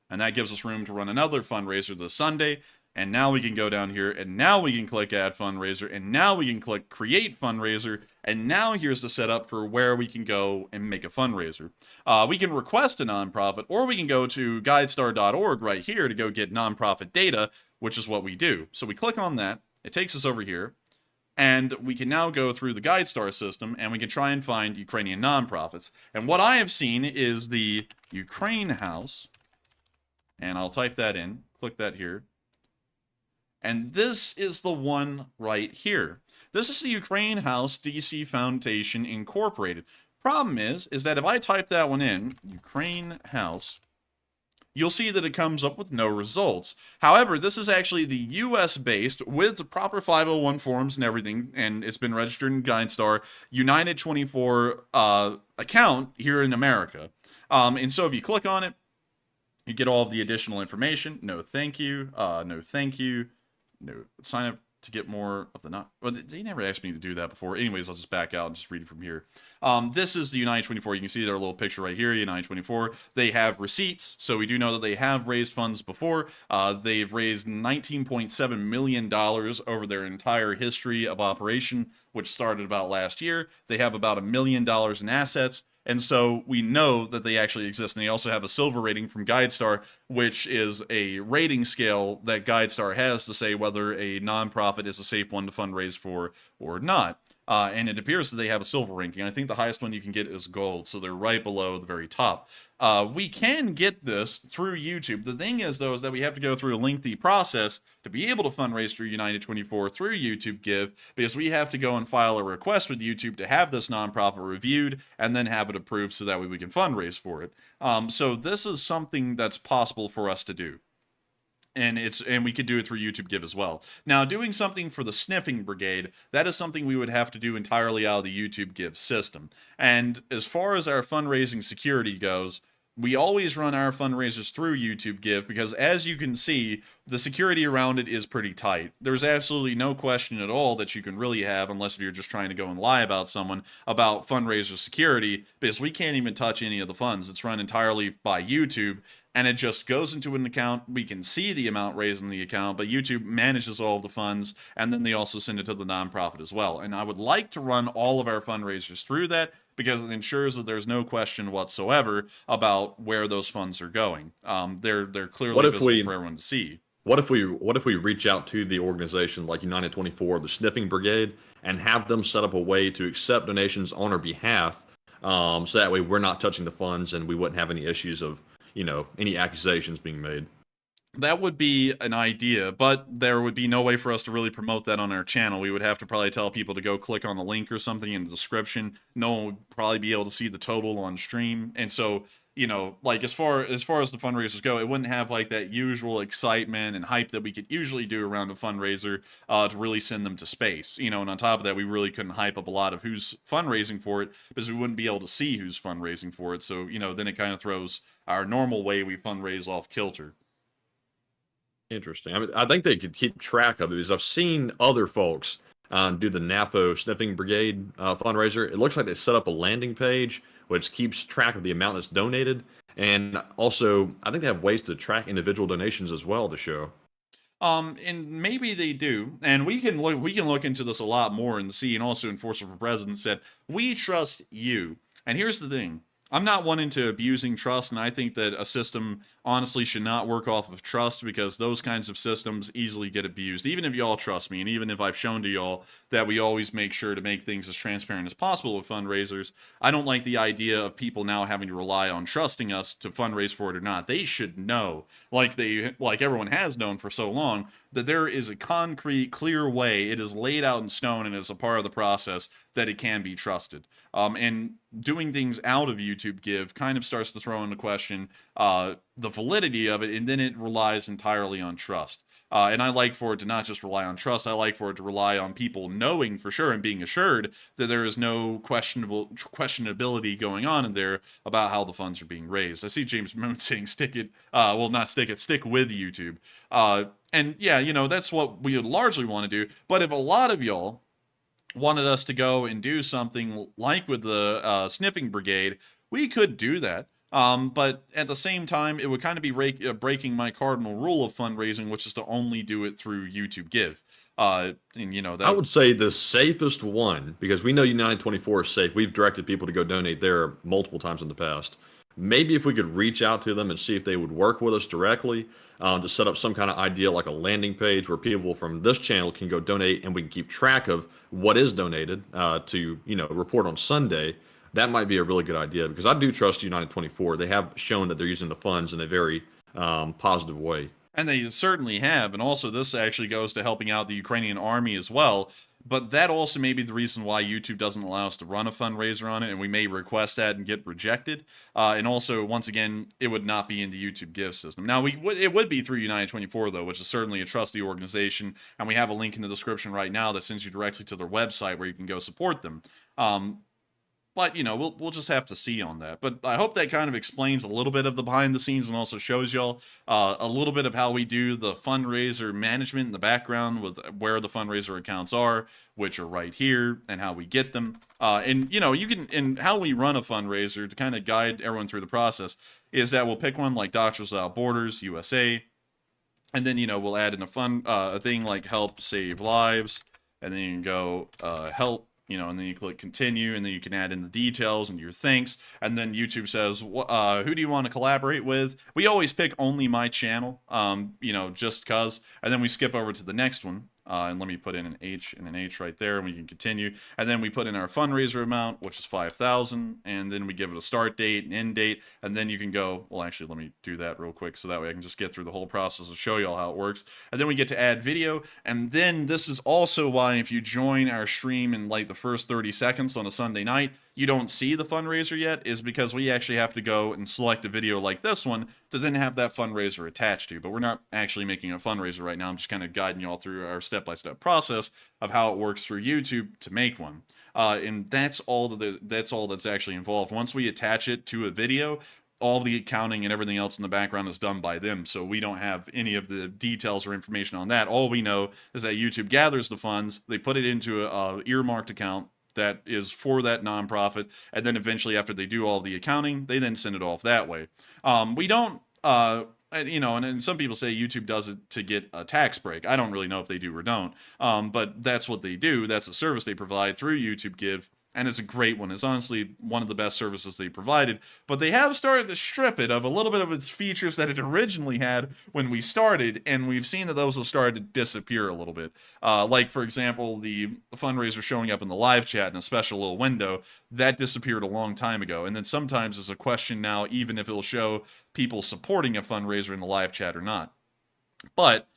And that gives us room to run another fundraiser this Sunday. And now we can go down here, and now we can click Add Fundraiser, and now we can click Create Fundraiser, and now here's the setup for where we can go and make a fundraiser. We can request a nonprofit, or we can go to guidestar.org right here to go get nonprofit data, which is what we do. So we click on that, it takes us over here, and we can now go through the GuideStar system, and we can try and find Ukrainian nonprofits. And what I have seen is the Ukraine House, and I'll type that in, click that here. And this is the one right here. This is the Ukraine House DC Foundation Incorporated. Problem is that if I type that one in, Ukraine House, you'll see that it comes up with no results. However, this is actually the US-based, with the proper 501 forms and everything, and it's been registered in GuideStar, United 24 account here in America. And so if you click on it, you get all of the additional information. No thank you, no thank you, no sign up to get more of the not. Well, they never asked me to do that before. Anyways, I'll just back out and just read it from here. This is the United 24. You can see their little picture right here, United 24. They have receipts, so we do know that they have raised funds before. They've raised $19.7 million over their entire history of operation, which started about last year. They have about $1 million in assets. And so we know that they actually exist. And they also have a silver rating from GuideStar, which is a rating scale that GuideStar has to say whether a nonprofit is a safe one to fundraise for or not. And it appears that they have a silver ranking. I think the highest one you can get is gold, so they're right below the very top. We can get this through YouTube. The thing is, though, is that we have to go through a lengthy process to be able to fundraise through United 24 through YouTube Give, because we have to go and file a request with YouTube to have this nonprofit reviewed and then have it approved so that way we can fundraise for it. So this is something that's possible for us to do. And we could do it through YouTube Give as well. Now, doing something for the Sniffing Brigade, that is something we would have to do entirely out of the YouTube Give system. And as far as our fundraising security goes, we always run our fundraisers through YouTube Give because, as you can see, the security around it is pretty tight. There's absolutely no question at all that you can really have, unless if you're just trying to go and lie about someone, about fundraiser security, because we can't even touch any of the funds. It's run entirely by YouTube, and it just goes into an account. We can see the amount raised in the account, but YouTube manages all of the funds, and then they also send it to the nonprofit as well. And I would like to run all of our fundraisers through that, because it ensures that there's no question whatsoever about where those funds are going. They're clearly visible for everyone to see. What if we reach out to the organization like United 24, the Sniffing Brigade, and have them set up a way to accept donations on our behalf, so that way we're not touching the funds and we wouldn't have any issues of, any accusations being made? That would be an idea, but there would be no way for us to really promote that on our channel. We would have to probably tell people to go click on the link or something in the description. No one would probably be able to see the total on stream. And so, like as far as the fundraisers go, it wouldn't have like that usual excitement and hype that we could usually do around a fundraiser to really send them to space. And on top of that, we really couldn't hype up a lot of who's fundraising for it because we wouldn't be able to see who's fundraising for it. So, then it kind of throws our normal way we fundraise off kilter. Interesting. I mean, I think they could keep track of it because I've seen other folks do the NAFO Sniffing Brigade fundraiser. It looks like they set up a landing page which keeps track of the amount that's donated, and also I think they have ways to track individual donations as well to show. And maybe they do, and we can look into this a lot more and see, and also Enforcer for President said, we trust you. And here's the thing. I'm not one into abusing trust, and I think that a system honestly should not work off of trust, because those kinds of systems easily get abused. Even if y'all trust me, and even if I've shown to y'all that we always make sure to make things as transparent as possible with fundraisers, I don't like the idea of people now having to rely on trusting us to fundraise for it or not. They should know, like everyone has known for so long, that there is a concrete, clear way. It is laid out in stone and is a part of the process that it can be trusted. And doing things out of YouTube Give kind of starts to throw into question the validity of it, and then it relies entirely on trust. And I like for it to not just rely on trust, I like for it to rely on people knowing for sure and being assured that there is no questionability going on in there about how the funds are being raised. I see James Moon saying stick with YouTube. And yeah, that's what we would largely want to do. But if a lot of y'all wanted us to go and do something like with the Sniffing Brigade, we could do that. But at the same time, it would kind of be breaking my cardinal rule of fundraising, which is to only do it through YouTube Give. And that I would say the safest one, because we know United 24 is safe. We've directed people to go donate there multiple times in the past. Maybe if we could reach out to them and see if they would work with us directly to set up some kind of idea like a landing page where people from this channel can go donate, and we can keep track of what is donated to report on Sunday. That might be a really good idea, because I do trust United 24. They have shown that they're using the funds in a very positive way. And they certainly have. And also, this actually goes to helping out the Ukrainian army as well, But that also may be the reason why YouTube doesn't allow us to run a fundraiser on it, and we may request that and get rejected. And also, once again, it would not be in the YouTube gift system. Now, it would be through United 24, though, which is certainly a trusty organization, and we have a link in the description right now that sends you directly to their website where you can go support them. But, you know, we'll just have to see on that. But I hope that kind of explains a little bit of the behind the scenes and also shows y'all a little bit of how we do the fundraiser management in the background with where the fundraiser accounts are, which are right here, and how we get them. And, you know, you can, and how we run a fundraiser to kind of guide everyone through the process is that we'll pick one like Doctors Without Borders, USA, and then, you know, we'll add in a thing like help save lives, and then you can go help, you know, and then you click continue, and then you can add in the details and your thanks, and then YouTube says, who do you want to collaborate with? We always pick only my channel, you know, just cause, and then we skip over to the next one, and let me put in an H and an H right there, and we can continue, and then we put in our fundraiser amount, which is 5,000, and then we give it a start date, and end date, and then you can go, well, actually, let me do that real quick, so that way I can just get through the whole process of show y'all how it works, and then we get to add video, and then this is also why if you join our stream in like the first 30 seconds on a Sunday night, you don't see the fundraiser yet, is because we actually have to go and select a video like this one to then have that fundraiser attached to. But we're not actually making a fundraiser right now. I'm just kind of guiding you all through our step-by-step process of how it works through YouTube to make one. And that's all that's actually involved. Once we attach it to a video, all the accounting and everything else in the background is done by them, so we don't have any of the details or information on that. All we know is that YouTube gathers the funds, they put it into a earmarked account that is for that nonprofit, and then eventually after they do all the accounting, they then send it off that way. We don't, you know, and some people say YouTube does it to get a tax break. I don't really know if they do or don't, but that's what they do. That's a service they provide through YouTube Give, and it's a great one. It's honestly one of the best services they provided, but they have started to strip it of a little bit of its features that it originally had when we started, and we've seen that those have started to disappear a little bit. Like, for example, the fundraiser showing up in the live chat in a special little window, that disappeared a long time ago, and then sometimes there's a question now, even if it'll show people supporting a fundraiser in the live chat or not. But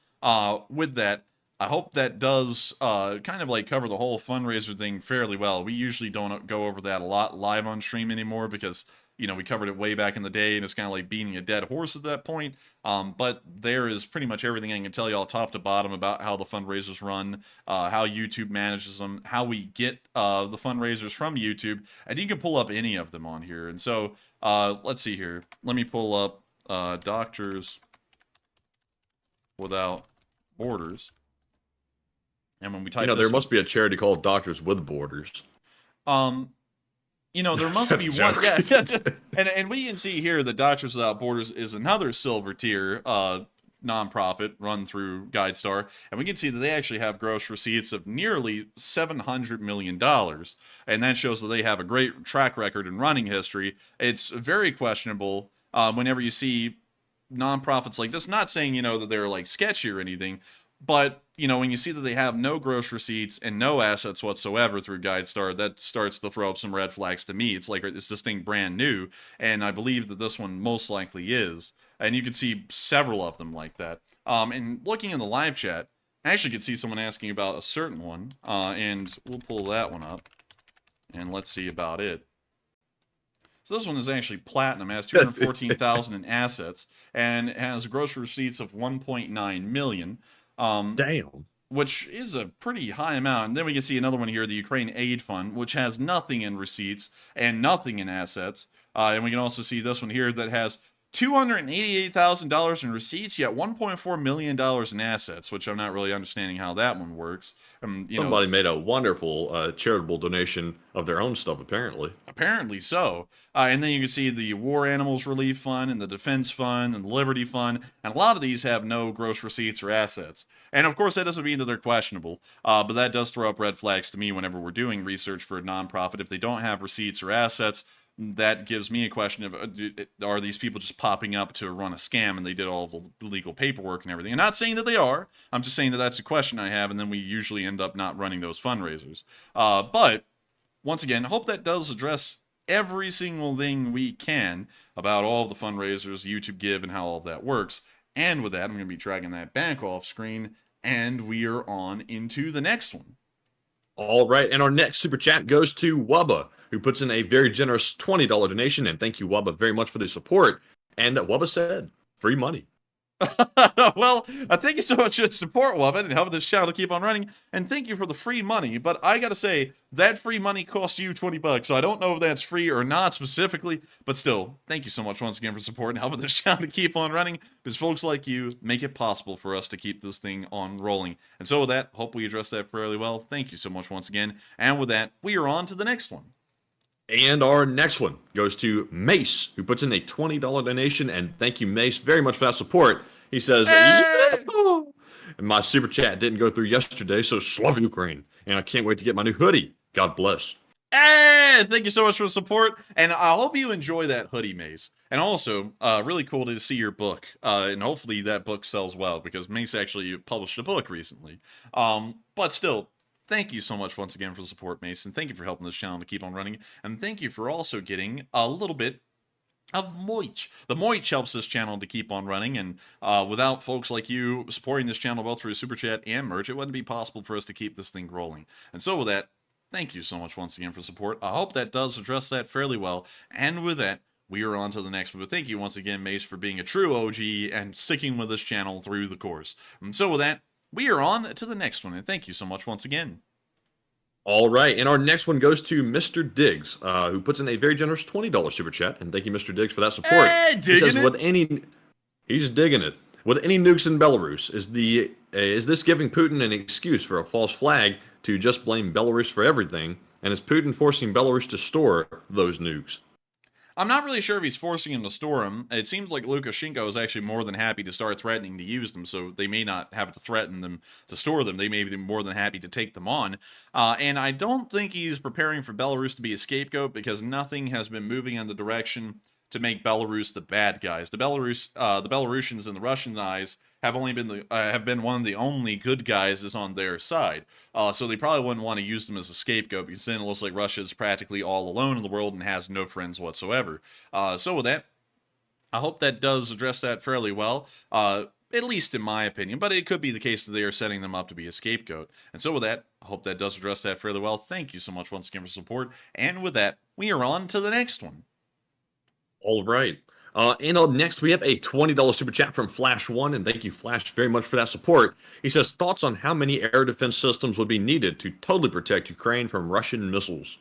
with that, I hope that does kind of like cover the whole fundraiser thing fairly well. We usually don't go over that a lot live on stream anymore because, you know, we covered it way back in the day and it's kind of like beating a dead horse at that point. But there is pretty much everything I can tell you all top to bottom about how the fundraisers run, how YouTube manages them, how we get the fundraisers from YouTube, and you can pull up any of them on here. And so let's see here. Let me pull up Doctors Without Borders. And when we type, you know, there must be a charity called Doctors with Borders. You know, there must be one. Yeah, and we can see here that Doctors Without Borders is another silver tier nonprofit run through GuideStar, and we can see that they actually have gross receipts of nearly $700 million, and that shows that they have a great track record in running history. It's very questionable whenever you see nonprofits like this. Not saying, you know, that they're like sketchy or anything, but, you know, when you see that they have no gross receipts and no assets whatsoever through GuideStar, that starts to throw up some red flags to me. It's like, is this thing brand new? And I believe that this one most likely is. And you can see several of them like that. And looking in the live chat, I actually could see someone asking about a certain one. And we'll pull that one up. And let's see about it. So this one is actually platinum, has 214,000 in assets, and has gross receipts of 1.9 million. Damn. Which is a pretty high amount. And then we can see another one here, the Ukraine Aid Fund, which has nothing in receipts and nothing in assets. And we can also see this one here that has $288,000 in receipts, yet $1.4 million in assets, which I'm not really understanding how that one works. Somebody made a wonderful charitable donation of their own stuff, apparently. Apparently so. And then you can see the War Animals Relief Fund and the Defense Fund and the Liberty Fund, and a lot of these have no gross receipts or assets. And of course, that doesn't mean that they're questionable, but that does throw up red flags to me whenever we're doing research for a nonprofit. If they don't have receipts or assets, that gives me a question of, are these people just popping up to run a scam and they did all the legal paperwork and everything? I'm not saying that they are. I'm just saying that that's a question I have, and then we usually end up not running those fundraisers. But once again, hope that does address every single thing we can about all of the fundraisers, YouTube Give, and how all of that works. And with that, I'm going to be dragging that back off screen, and we are on into the next one. All right, and our next super chat goes to Wubba, who puts in a very generous $20 donation, and thank you, Wubba, very much for the support. And Wubba said, free money. Well, thank you so much for the support, Wubba, and helping this channel to keep on running. And thank you for the free money. But I gotta say, that free money cost you $20. So I don't know if that's free or not specifically. But still, thank you so much once again for support and helping this channel to keep on running. Because folks like you make it possible for us to keep this thing on rolling. And so with that, hope we addressed that fairly well. Thank you so much once again. And with that, we are on to the next one. And our next one goes to Mace, who puts in a $20 donation. And thank you, Mace, very much for that support. He says, hey! And my super chat didn't go through yesterday, so Slav Ukraine. And I can't wait to get my new hoodie. God bless. Hey, thank you so much for the support. And I hope you enjoy that hoodie, Mace. And also, really cool to see your book. And hopefully that book sells well, because Mace actually published a book recently. But still, thank you so much once again for the support, Mace. And thank you for helping this channel to keep on running. And thank you for also getting a little bit of Moich. The Moich helps this channel to keep on running, and without folks like you supporting this channel both through Super Chat and merch, it wouldn't be possible for us to keep this thing rolling. And so with that, thank you so much once again for support. I hope that does address that fairly well. And with that, we are on to the next one. But thank you once again, Mace, for being a true OG and sticking with this channel through the course. And so with that, we are on to the next one, and thank you so much once again. All right, and our next one goes to Mr. Diggs, who puts in a very generous $20 super chat, and thank you, Mr. Diggs, for that support. He says, he's digging it. With any nukes in Belarus, is this giving Putin an excuse for a false flag to just blame Belarus for everything? And is Putin forcing Belarus to store those nukes? I'm not really sure if he's forcing him to store them. It seems like Lukashenko is actually more than happy to start threatening to use them, so they may not have to threaten them to store them. They may be more than happy to take them on. And I don't think he's preparing for Belarus to be a scapegoat, because nothing has been moving in the direction to make Belarus the bad guys. The Belarusians in the Russian eyes have only been have been one of the only good guys is on their side. So they probably wouldn't want to use them as a scapegoat, because then it looks like Russia is practically all alone in the world and has no friends whatsoever. So with that, I hope that does address that fairly well. At least in my opinion, but it could be the case that they are setting them up to be a scapegoat. And so with that, I hope that does address that fairly well. Thank you so much once again for support. And with that, we are on to the next one. All right. And up next, we have a $20 super chat from Flash1, and thank you, Flash, very much for that support. He says, thoughts on how many air defense systems would be needed to totally protect Ukraine from Russian missiles?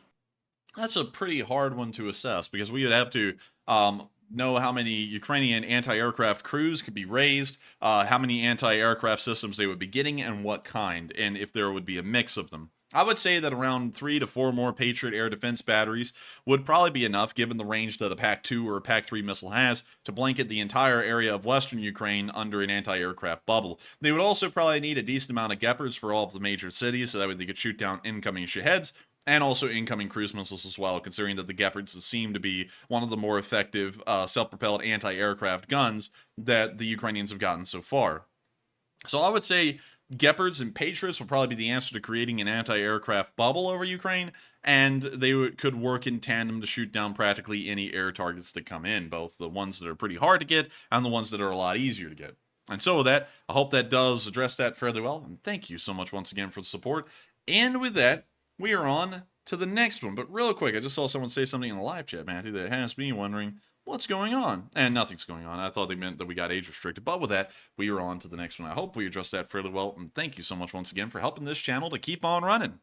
That's a pretty hard one to assess, because we would have to know how many Ukrainian anti-aircraft crews could be raised, how many anti-aircraft systems they would be getting, and what kind, and if there would be a mix of them. I would say that around 3 to 4 more Patriot air defense batteries would probably be enough, given the range that a PAC-2 or a PAC-3 missile has, to blanket the entire area of western Ukraine under an anti-aircraft bubble. They would also probably need a decent amount of Gepards for all of the major cities, so that way they could shoot down incoming Shaheds, and also incoming cruise missiles as well, considering that the Gepards seem to be one of the more effective self-propelled anti-aircraft guns that the Ukrainians have gotten so far. So I would say Gepards and Patriots would probably be the answer to creating an anti-aircraft bubble over Ukraine, and they could work in tandem to shoot down practically any air targets that come in, both the ones that are pretty hard to get and the ones that are a lot easier to get. And so with that, I hope that does address that fairly well, and thank you so much once again for the support. And with that, we are on to the next one. But real quick, I just saw someone say something in the live chat, Matthew, that has me wondering what's going on. And nothing's going on. I thought they meant that we got age restricted. But with that, we are on to the next one. I hope we addressed that fairly well. And thank you so much once again for helping this channel to keep on running.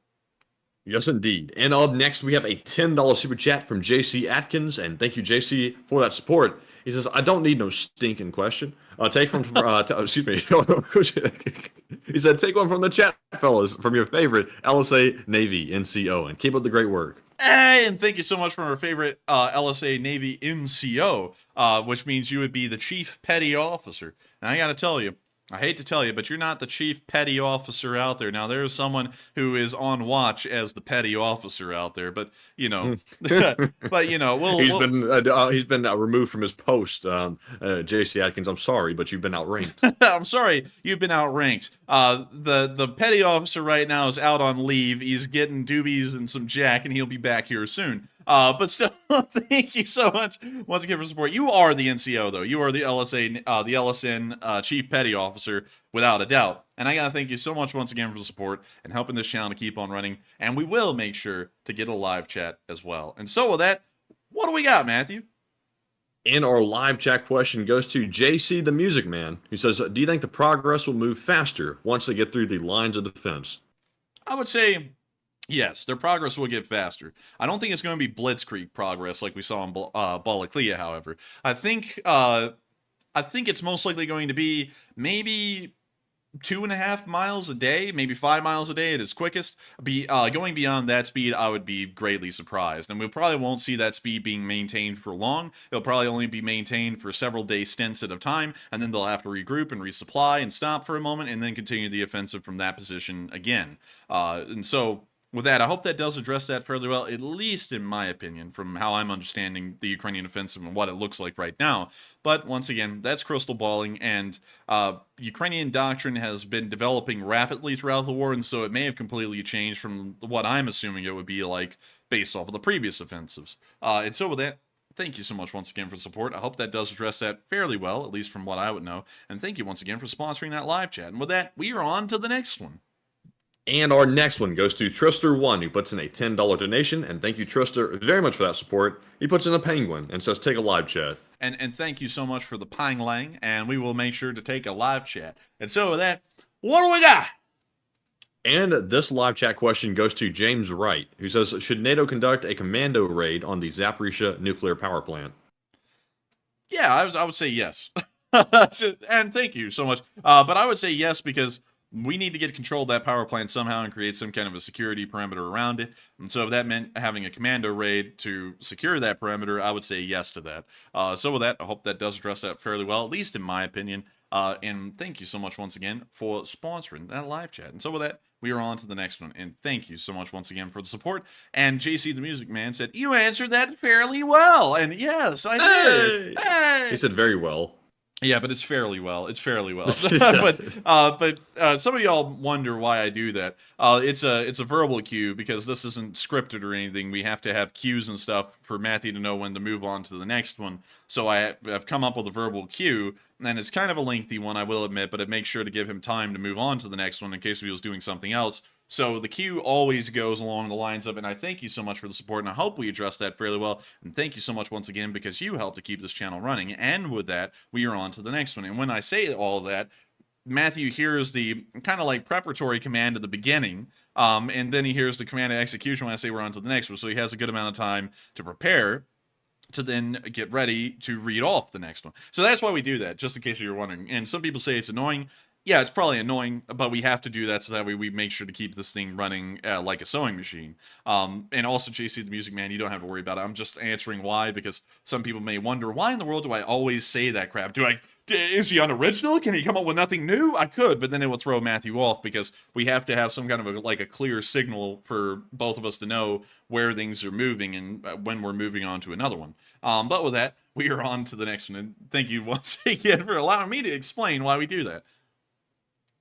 Yes, indeed. And up next, we have a $10 super chat from JC Atkins. And thank you, JC, for that support. He says, I don't need no stinking question. Take one from, excuse me. He said, take one from the chat, fellas, from your favorite LSA Navy NCO, and keep up the great work. Hey, and thank you so much from our favorite LSA Navy NCO, which means you would be the Chief Petty Officer. And I got to tell you, I hate to tell you, but you're not the Chief Petty Officer out there. Now, there's someone who is on watch as the Petty Officer out there, but, you know, but, you know, he's been removed from his post, J.C. Atkins. I'm sorry, but you've been outranked. I'm sorry, you've been outranked. The Petty Officer right now is out on leave. He's getting doobies and some jack, and he'll be back here soon. But still, thank you so much once again for support. You are the NCO, though. You are the the LSN Chief Petty Officer, without a doubt. And I gotta thank you so much once again for the support and helping this channel to keep on running. And we will make sure to get a live chat as well. And so with that, what do we got, Matthew? And our live chat question goes to JC the Music Man, who says, do you think the progress will move faster once they get through the lines of defense? I would say yes, their progress will get faster. I don't think it's going to be blitzkrieg progress like we saw in Balaklia, however. I think it's most likely going to be maybe 2.5 miles a day, maybe 5 miles a day at its quickest. Going beyond that speed, I would be greatly surprised. And we probably won't see that speed being maintained for long. It'll probably only be maintained for several day stints at a time, and then they'll have to regroup and resupply and stop for a moment, and then continue the offensive from that position again. And so, with that, I hope that does address that fairly well, at least in my opinion, from how I'm understanding the Ukrainian offensive and what it looks like right now. But once again, that's crystal balling, and Ukrainian doctrine has been developing rapidly throughout the war, and so it may have completely changed from what I'm assuming it would be like based off of the previous offensives. And so with that, thank you so much once again for support. I hope that does address that fairly well, at least from what I would know. And thank you once again for sponsoring that live chat. And with that, we are on to the next one. And our next one goes to Trister1, who puts in a $10 donation. And thank you, Trister, very much for that support. He puts in a penguin and says, take a live chat. And thank you so much for the Pang Lang, and we will make sure to take a live chat. And so with that, what do we got? And this live chat question goes to James Wright, who says, should NATO conduct a commando raid on the Zaporizhzhia nuclear power plant? Yeah, I would say yes. And thank you so much. But I would say yes, because we need to get control of that power plant somehow and create some kind of a security perimeter around it. And so if that meant having a commando raid to secure that perimeter, I would say yes to that. So with that, I hope that does address that fairly well, at least in my opinion. And thank you so much once again for sponsoring that live chat. And so with that, we are on to the next one. And thank you so much once again for the support. And JC the Music Man said, you answered that fairly well. And yes, I did. Hey! He said very well. Yeah, but it's fairly well. It's fairly well. but some of y'all wonder why I do that. It's a verbal cue because this isn't scripted or anything. We have to have cues and stuff for Matthew to know when to move on to the next one. So I've come up with a verbal cue, and it's kind of a lengthy one, I will admit, but it makes sure to give him time to move on to the next one in case he was doing something else. So the cue always goes along the lines of, and I thank you so much for the support, and I hope we addressed that fairly well. And thank you so much once again, because you helped to keep this channel running. And with that, we are on to the next one. And when I say all that, Matthew hears the kind of like preparatory command at the beginning, and then he hears the command of execution when I say we're on to the next one. So he has a good amount of time to prepare to then get ready to read off the next one. So that's why we do that, just in case you're wondering. And some people say it's annoying. Yeah, it's probably annoying, but we have to do that so that way we make sure to keep this thing running like a sewing machine. And also, JC the Music Man, you don't have to worry about it. I'm just answering why, because some people may wonder, why in the world do I always say that crap? Is he unoriginal? Can he come up with nothing new? I could, but then it will throw Matthew off, because we have to have some kind of a clear signal for both of us to know where things are moving and when we're moving on to another one. But with that, we are on to the next one. And thank you once again for allowing me to explain why we do that.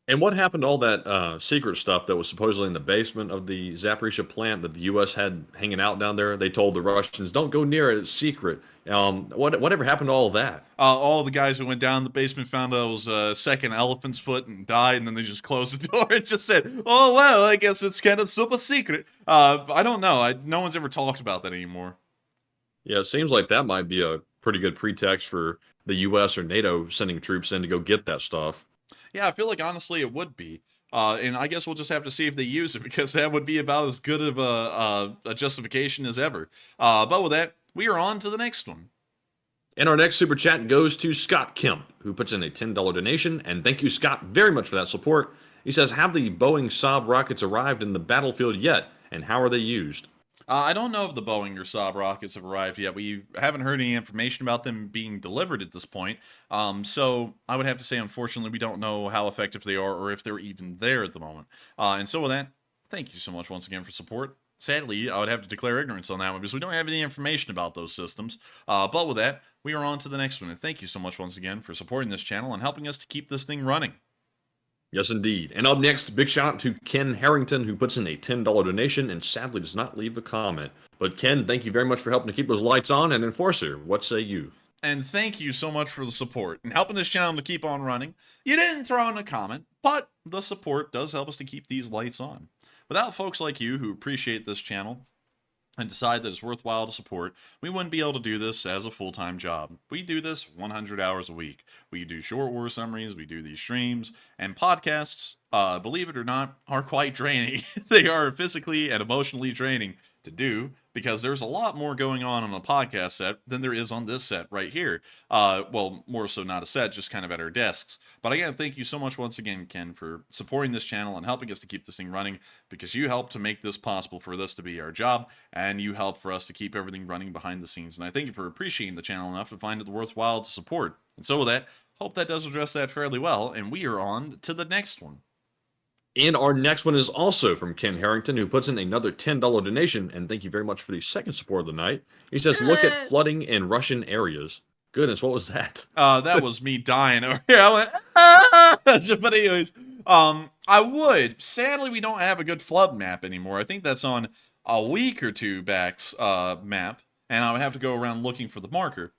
And what happened to all that secret stuff that was supposedly in the basement of the Zaporizhzhia plant that the U.S. had hanging out down there? They told the Russians, don't go near it, it's secret. Whatever happened to all of that? All the guys who went down the basement found those second elephant's foot and died, and then they just closed the door and just said, oh, well, I guess it's kind of super secret. I don't know. No one's ever talked about that anymore. Yeah, it seems like that might be a pretty good pretext for the U.S. or NATO sending troops in to go get that stuff. Yeah, I feel like, honestly, it would be. And I guess we'll just have to see if they use it, because that would be about as good of a justification as ever. But with that, we are on to the next one. And our next super chat goes to Scott Kemp, who puts in a $10 donation. And thank you, Scott, very much for that support. He says, have the Boeing Saab rockets arrived in the battlefield yet? And how are they used? I don't know if the Boeing or Saab rockets have arrived yet. We haven't heard any information about them being delivered at this point. So I would have to say, unfortunately, we don't know how effective they are or if they're even there at the moment. And so with that, thank you so much once again for support. Sadly, I would have to declare ignorance on that one because we don't have any information about those systems. But with that, we are on to the next one. And thank you so much once again for supporting this channel and helping us to keep this thing running. Yes, indeed. And up next, big shout out to Ken Harrington, who puts in a $10 donation and sadly does not leave a comment. But Ken, thank you very much for helping to keep those lights on. And Enforcer, what say you? And thank you so much for the support and helping this channel to keep on running. You didn't throw in a comment, but the support does help us to keep these lights on. Without folks like you who appreciate this channel and decide that it's worthwhile to support, we wouldn't be able to do this as a full-time job. We do this 100 hours a week. We do short war summaries, we do these streams, and podcasts, believe it or not, are quite draining. They are physically and emotionally draining to do, because there's a lot more going on a podcast set than there is on this set right here. Well, more so not a set, just kind of at our desks. But again, thank you so much once again, Ken, for supporting this channel and helping us to keep this thing running, because you helped to make this possible for this to be our job, and you helped for us to keep everything running behind the scenes. And I thank you for appreciating the channel enough to find it worthwhile to support. And so with that, hope that does address that fairly well, and we are on to the next one. And our next one is also from Ken Harrington, who puts in another $10 donation. And thank you very much for the second support of the night. He says, look at flooding in Russian areas. Goodness, what was that? That was me dying over here. I went, ah! But anyways, I would. Sadly, we don't have a good flood map anymore. I think that's on a week or two back's map. And I would have to go around looking for the marker.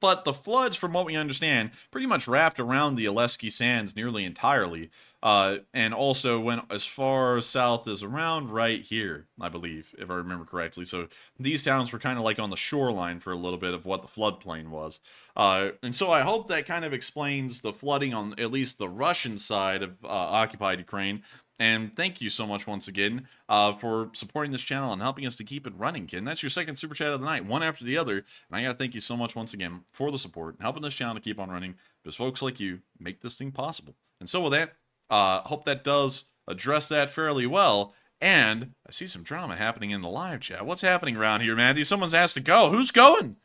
But the floods, from what we understand, pretty much wrapped around the Zelenskyy sands nearly entirely. And also went as far south as around right here, I believe, if I remember correctly. So these towns were kind of like on the shoreline for a little bit of what the floodplain was. And so I hope that kind of explains the flooding on at least the Russian side of occupied Ukraine. And thank you so much once again for supporting this channel and helping us to keep it running, Ken. That's your second super chat of the night, one after the other. And I gotta thank you so much once again for the support and helping this channel to keep on running, because folks like you make this thing possible. And so with that, hope that does address that fairly well. And I see some drama happening in the live chat. What's happening around here, Matthew? Someone's asked to go. Who's going?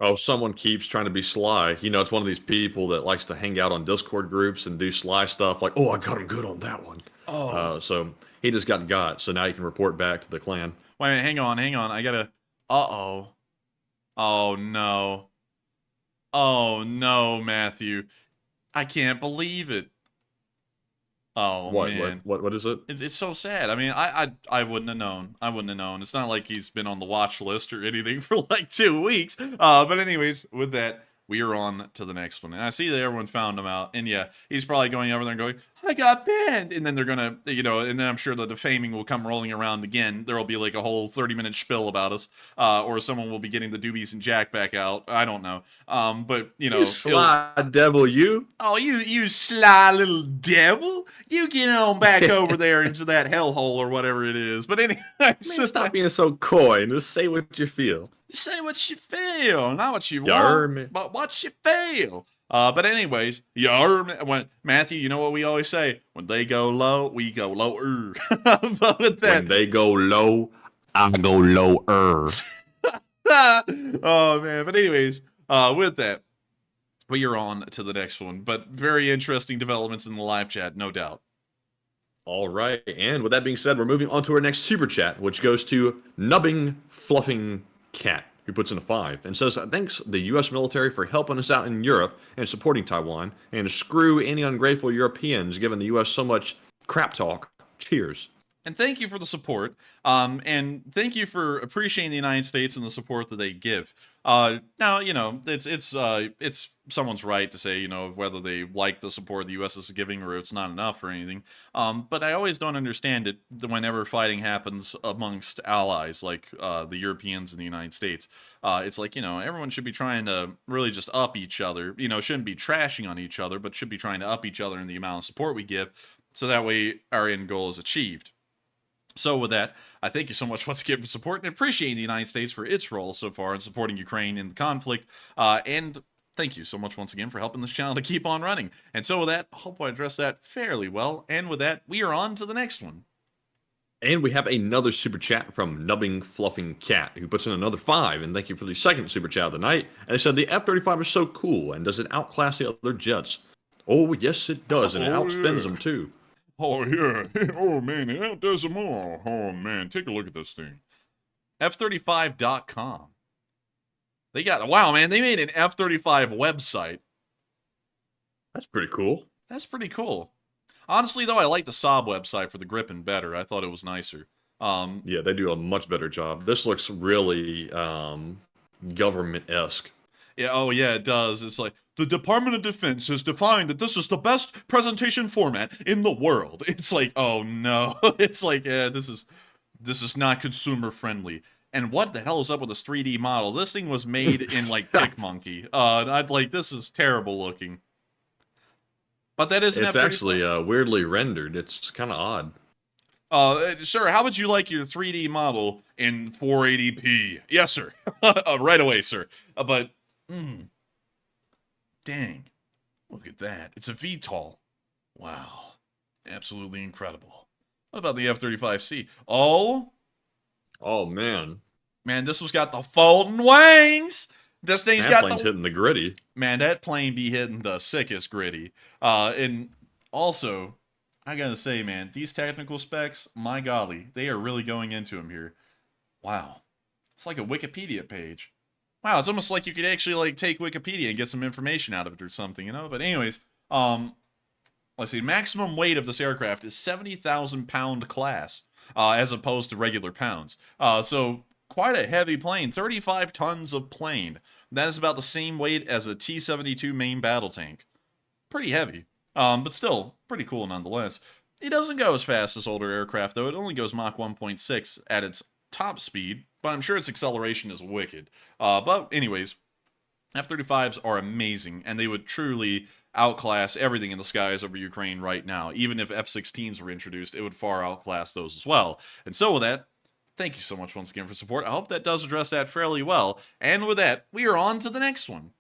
Oh, someone keeps trying to be sly. You know, it's one of these people that likes to hang out on Discord groups and do sly stuff like, oh, I got him good on that one. Oh. So he just got. So now you can report back to the clan. Wait a minute, hang on. I gotta... Uh-oh. Oh, no. Oh, no, Matthew. I can't believe it. Oh, man. What is it? It's so sad. I mean, I wouldn't have known. I wouldn't have known. It's not like he's been on the watch list or anything for like 2 weeks. But anyways, with that, we are on to the next one. And I see that everyone found him out. And yeah, he's probably going over there and going, I got banned. And then they're going to, you know, and then I'm sure the defaming will come rolling around again. There will be like a whole 30-minute spiel about us. Or someone will be getting the doobies and Jack back out. I don't know. But, you know. You sly devil, you. Oh, you sly little devil. You get on back over there into that hellhole or whatever it is. But anyway. Stop being so coy and just say what you feel. Say what you feel, not what you want, but what you feel. But anyways, when Matthew, you know what we always say? When they go low, we go lower. But with that, when they go low, I go lower. Oh man! But anyways, with that, we are on to the next one. But very interesting developments in the live chat, no doubt. All right, and with that being said, we're moving on to our next super chat, which goes to Nubbing Fluffing Cat, who puts in a 5 and says, thanks the U.S. military for helping us out in Europe and supporting Taiwan, and screw any ungrateful Europeans giving the U.S. so much crap talk. Cheers. And thank you for the support, and thank you for appreciating the United States and the support that they give. Now, you know, it's someone's right to say, you know, whether they like the support the U.S. is giving or it's not enough or anything. But I always don't understand it whenever fighting happens amongst allies like the Europeans and the United States. It's like, you know, everyone should be trying to really just up each other. You know, shouldn't be trashing on each other, but should be trying to up each other in the amount of support we give, so that way our end goal is achieved. So with that, I thank you so much once again for support and appreciating the United States for its role so far in supporting Ukraine in the conflict. And thank you so much once again for helping this channel to keep on running. And so with that, I hope I addressed that fairly well. And with that, we are on to the next one. And we have another super chat from Nubbing Fluffing Cat, who puts in another 5. And thank you for the second super chat of the night. And they said the F-35 is so cool, and does it outclass the other jets? Oh, yes, it does, and it outspins them too. Oh, yeah. Oh, man, it outdoes them all. Oh, man, take a look at this thing. F35.com. They got, wow, man, they made an F-35 website. That's pretty cool. That's pretty cool. Honestly, though, I like the Saab website for the Gripen better. I thought it was nicer. Yeah, they do a much better job. This looks really government-esque. Yeah, oh yeah, it does. It's like, the Department of Defense has defined that this is the best presentation format in the world. It's like, oh no. It's like, yeah, this is not consumer friendly. And what the hell is up with this 3D model? This thing was made in like PicMonkey. I'd like, this is terrible looking. But that isn't. It's actually weirdly rendered. It's kind of odd. Sir, how would you like your 3D model in 480p? Yes, sir. Right away, sir. Dang. Look at that. It's a VTOL. Wow. Absolutely incredible. What about the F-35C? Oh, man. Man, this one's got the folding wings. This thing's got plane's hitting the gritty. Man, that plane be hitting the sickest gritty. And also, I gotta say, man, these technical specs, my golly, they are really going into them here. Wow. It's like a Wikipedia page. Wow, it's almost like you could actually like take Wikipedia and get some information out of it or something, you know? But anyways, let's see, maximum weight of this aircraft is 70,000 pound class, as opposed to regular pounds. So quite a heavy plane, 35 tons of plane. That is about the same weight as a T-72 main battle tank. Pretty heavy, but still pretty cool nonetheless. It doesn't go as fast as older aircraft, though. It only goes Mach 1.6 at its top speed, but I'm sure its acceleration is wicked. But anyways, F-35s are amazing, and they would truly outclass everything in the skies over Ukraine right now. Even if F-16s were introduced, it would far outclass those as well. And so with that, thank you so much once again for support. I hope that does address that fairly well. And with that, we are on to the next one.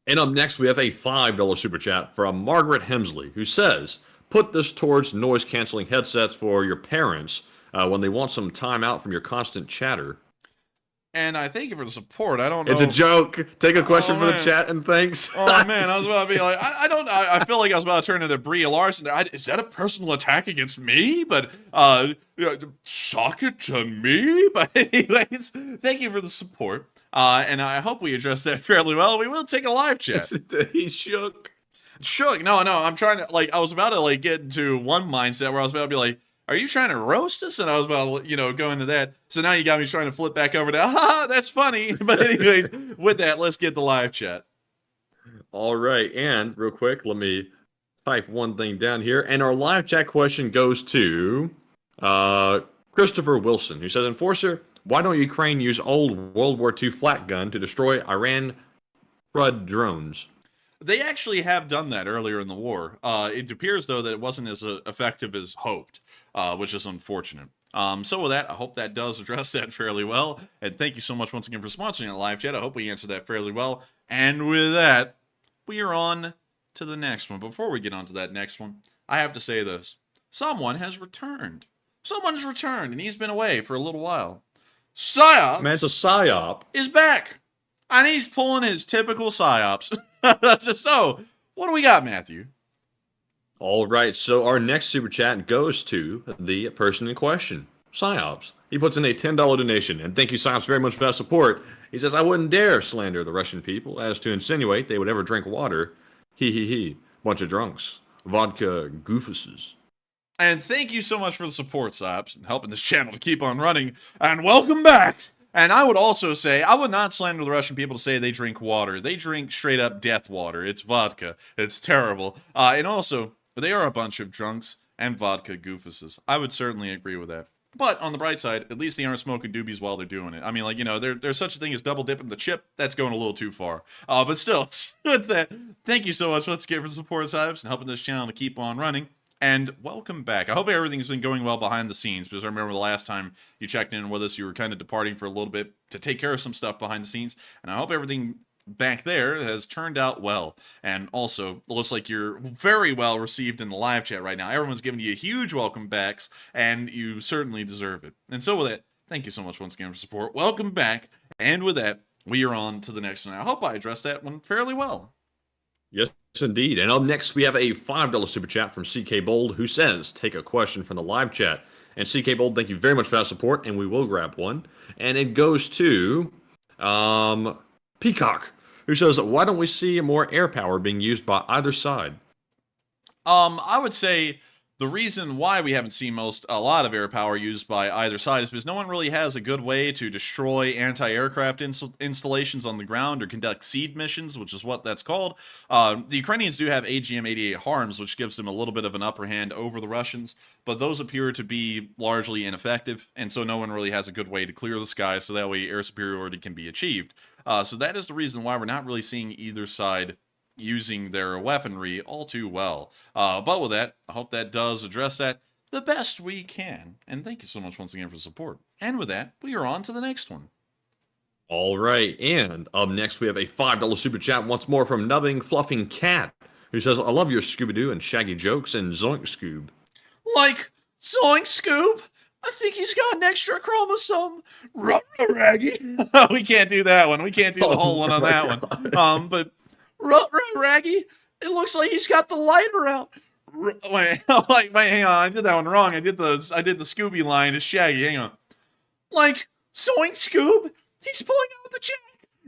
And up next, we have a $5 super chat from Margaret Hemsley, who says, put this towards noise-canceling headsets for your parents when they want some time out from your constant chatter. And I thank you for the support. I don't know. It's a joke. Take a question for the chat and thanks. Oh, man. I was about to be like, I feel like I was about to turn into Brie Larson. Is that a personal attack against me? But, suck it to me? But anyways, thank you for the support. And I hope we addressed that fairly well. We will take a live chat. He's shook. Shook. No, I'm trying to, like, I was about to, like, get into one mindset where I was about to be like, are you trying to roast us? And I was about to, go into that. So now you got me trying to flip back over to, that's funny. But anyways, with that, let's get the live chat. All right. And real quick, let me type one thing down here. And our live chat question goes to Christopher Wilson, who says, Enforcer, why don't Ukraine use old World War II flak gun to destroy Iran Scud drones? They actually have done that earlier in the war. It appears, though, that it wasn't as effective as hoped, which is unfortunate. So with that, I hope that does address that fairly well. And thank you so much once again for sponsoring the live chat. I hope we answered that fairly well. And with that, we are on to the next one. Before we get on to that next one, I have to say this. Someone has returned. Someone's returned, and he's been away for a little while. PsyOps. Man, it's a PsyOp. Is back. And he's pulling his typical PsyOps. So, what do we got, Matthew? All right, so our next super chat goes to the person in question, PsyOps. He puts in a $10 donation, and thank you, PsyOps, very much for that support. He says, I wouldn't dare slander the Russian people as to insinuate they would ever drink water. He. Bunch of drunks. Vodka goofuses. And thank you so much for the support, PsyOps, and helping this channel to keep on running. And welcome back! And I would also say, I would not slander the Russian people to say they drink water. They drink straight up death water. It's vodka. It's terrible. And also, they are a bunch of drunks and vodka goofuses. I would certainly agree with that. But on the bright side, at least they aren't smoking doobies while they're doing it. I mean, like, there's such a thing as double dipping the chip. That's going a little too far. But still, with that, thank you so much. Let's get for the support, PsyOps, and helping this channel to keep on running. And welcome back. I hope everything's been going well behind the scenes, because I remember the last time you checked in with us, you were kind of departing for a little bit to take care of some stuff behind the scenes. And I hope everything back there has turned out well. And also, it looks like you're very well received in the live chat right now. Everyone's giving you huge welcome backs, and you certainly deserve it. And so with that, thank you so much once again for support. Welcome back. And with that, we are on to the next one. I hope I addressed that one fairly well. Yes, indeed. And up next, we have a $5 super chat from CK Bold, who says, take a question from the live chat. And CK Bold, thank you very much for that support, and we will grab one. And it goes to Peacock, who says, why don't we see more air power being used by either side? I would say the reason why we haven't seen a lot of air power used by either side is because no one really has a good way to destroy anti-aircraft installations on the ground or conduct seed missions, which is what that's called. The Ukrainians do have AGM-88 HARMs, which gives them a little bit of an upper hand over the Russians, but those appear to be largely ineffective, and so no one really has a good way to clear the sky, so that way air superiority can be achieved. So that is the reason why we're not really seeing either side using their weaponry all too well. But with that, I hope that does address that the best we can. And thank you so much once again for the support. And with that, we are on to the next one. All right, and up next we have a $5 super chat once more from Nubbing Fluffing Cat, who says, I love your Scooby-Doo and Shaggy jokes and Zoink Scoob. Like, Zoink Scoob? I think he's got an extra chromosome. Raggy. We can't do that one. We can't do the whole one on that one. But Raggy, it looks like he's got the lighter out. Wait, hang on. I did that one wrong. I did the Scooby line to Shaggy. Hang on. Like, Zoink Scoob, he's pulling out the jack.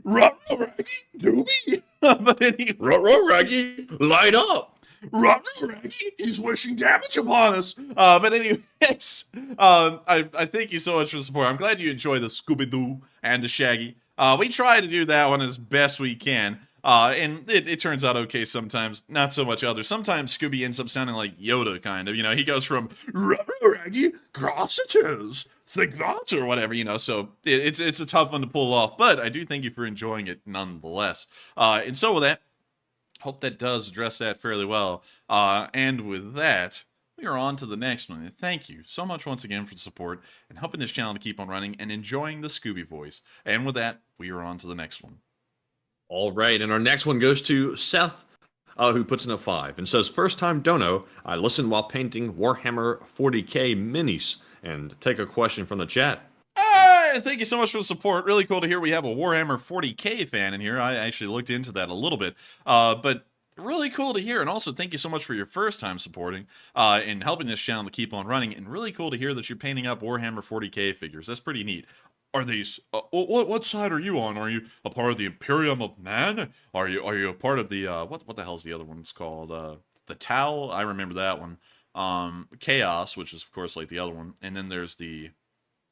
Raggy, doobie. But anyway, Raggy, light up. Raggy, he's wishing damage upon us. But anyways, I thank you so much for the support. I'm glad you enjoy the Scooby-Doo and the Shaggy. We try to do that one as best we can. And it turns out okay sometimes, not so much others. Sometimes Scooby ends up sounding like Yoda, kind of. You know, he goes from Raggy, cross it is, think not, or whatever, you know. So it's a tough one to pull off, but I do thank you for enjoying it nonetheless. And so with that, hope that does address that fairly well. And with that, we are on to the next one. And thank you so much once again for the support and helping this channel to keep on running and enjoying the Scooby voice. And with that, we are on to the next one. All right, and our next one goes to Seth, who puts in a 5 and says, first time dono, I listen while painting Warhammer 40k minis. And take a question from the chat. Thank you so much for the support. Really cool to hear we have a Warhammer 40k fan in here. I actually looked into that a little bit. But really cool to hear. And also thank you so much for your first time supporting and helping this channel to keep on running. And really cool to hear that you're painting up Warhammer 40k figures. That's pretty neat. Are these, what side are you on? Are you a part of the Imperium of Man? Are you a part of the, what the hell's the other one's called? The Tau? I remember that one. Chaos, which is of course like the other one. And then there's the,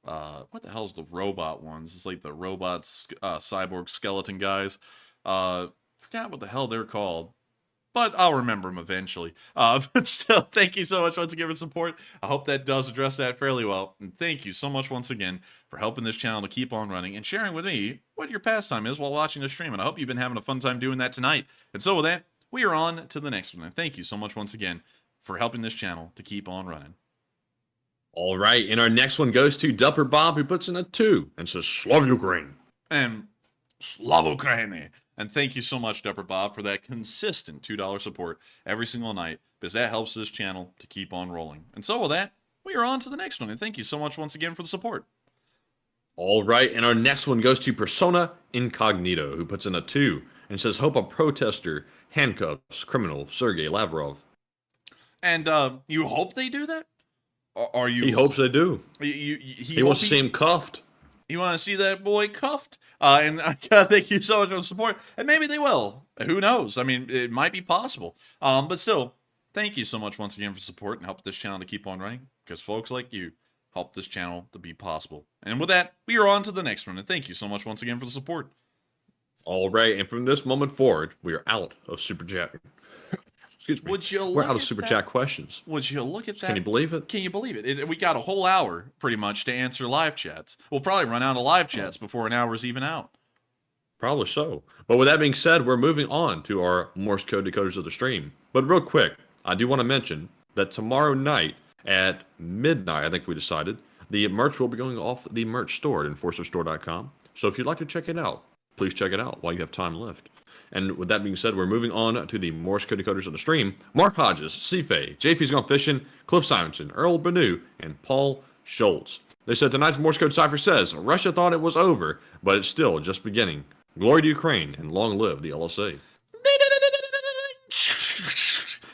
what the hell's the robot ones? It's like the robots, cyborg skeleton guys. Forgot what the hell they're called. But I'll remember them eventually. But still, thank you so much once again for support. I hope that does address that fairly well. And thank you so much once again for helping this channel to keep on running and sharing with me what your pastime is while watching the stream. And I hope you've been having a fun time doing that tonight. And so with that, we are on to the next one. And thank you so much once again for helping this channel to keep on running. All right, and our next one goes to Dupper Bob, who puts in a 2 and says, Slav Ukraine. And Slav Ukraine. And thank you so much, Dupper Bob, for that consistent $2 support every single night, because that helps this channel to keep on rolling. And so with that, we are on to the next one. And thank you so much once again for the support. All right, and our next one goes to Persona Incognito, who puts in a 2 and says, hope a protester handcuffs criminal Sergei Lavrov. And you hope they do that? Are you? He hopes they do. He wants to see him cuffed. You want to see that boy cuffed? And I gotta thank you so much for the support. And maybe they will. Who knows? I mean, it might be possible. But still, thank you so much once again for support and help this channel to keep on running. Because folks like you help this channel to be possible. And with that, we are on to the next one. And thank you so much once again for the support. All right, and from this moment forward, we are out of Super Chat. Excuse me. We're out of Super Chat questions. Would you look at that? Can you believe it? Can you believe it? We got a whole hour, pretty much, to answer live chats. We'll probably run out of live chats before an hour's even out. Probably so. But with that being said, we're moving on to our Morse code decoders of the stream. But real quick, I do want to mention that tomorrow night at midnight, I think we decided, the merch will be going off the merch store at enforcerstore.com. So if you'd like to check it out, please check it out while you have time left. And with that being said, we're moving on to the Morse code decoders of the stream. Mark Hodges, Cife, JP's Gone Fishing, Cliff Simonson, Earl Benu, and Paul Schultz. They said tonight's Morse code cipher says, Russia thought it was over, but it's still just beginning. Glory to Ukraine, and long live the LSA.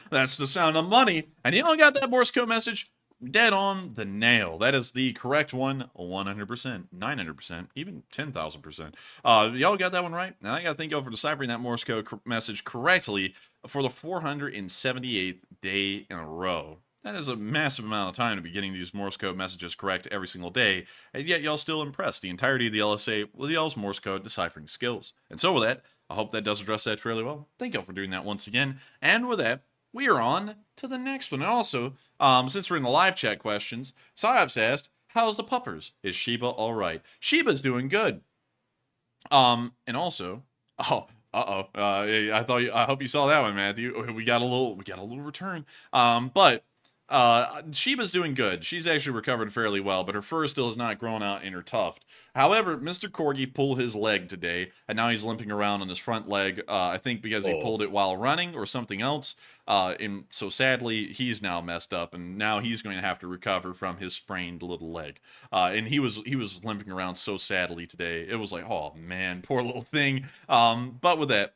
That's the sound of money. And you all got that Morse code message? Dead on the nail. That is the correct one, 100%, 900%, even 10,000%. Y'all got that one right? And I got to thank y'all for deciphering that Morse code message correctly for the 478th day in a row. That is a massive amount of time to be getting these Morse code messages correct every single day, and yet y'all still impressed the entirety of the LSA with y'all's Morse code deciphering skills. And so with that, I hope that does address that fairly well. Thank y'all for doing that once again. And with that, we are on to the next one. And also, since we're in the live chat questions, Psyops asked, how's the puppers? Is Sheba all right? Sheba's doing good. And also, I hope you saw that one, Matthew. We got a little return. But Sheba's doing good. She's actually recovered fairly well, but her fur still has not grown out in her tuft. However, Mr. Corgi pulled his leg today, and now he's limping around on his front leg, I think because he pulled it while running or something else. And so sadly, he's now messed up, and now he's going to have to recover from his sprained little leg. And he was limping around so sadly today. It was like, oh man, poor little thing. But with that,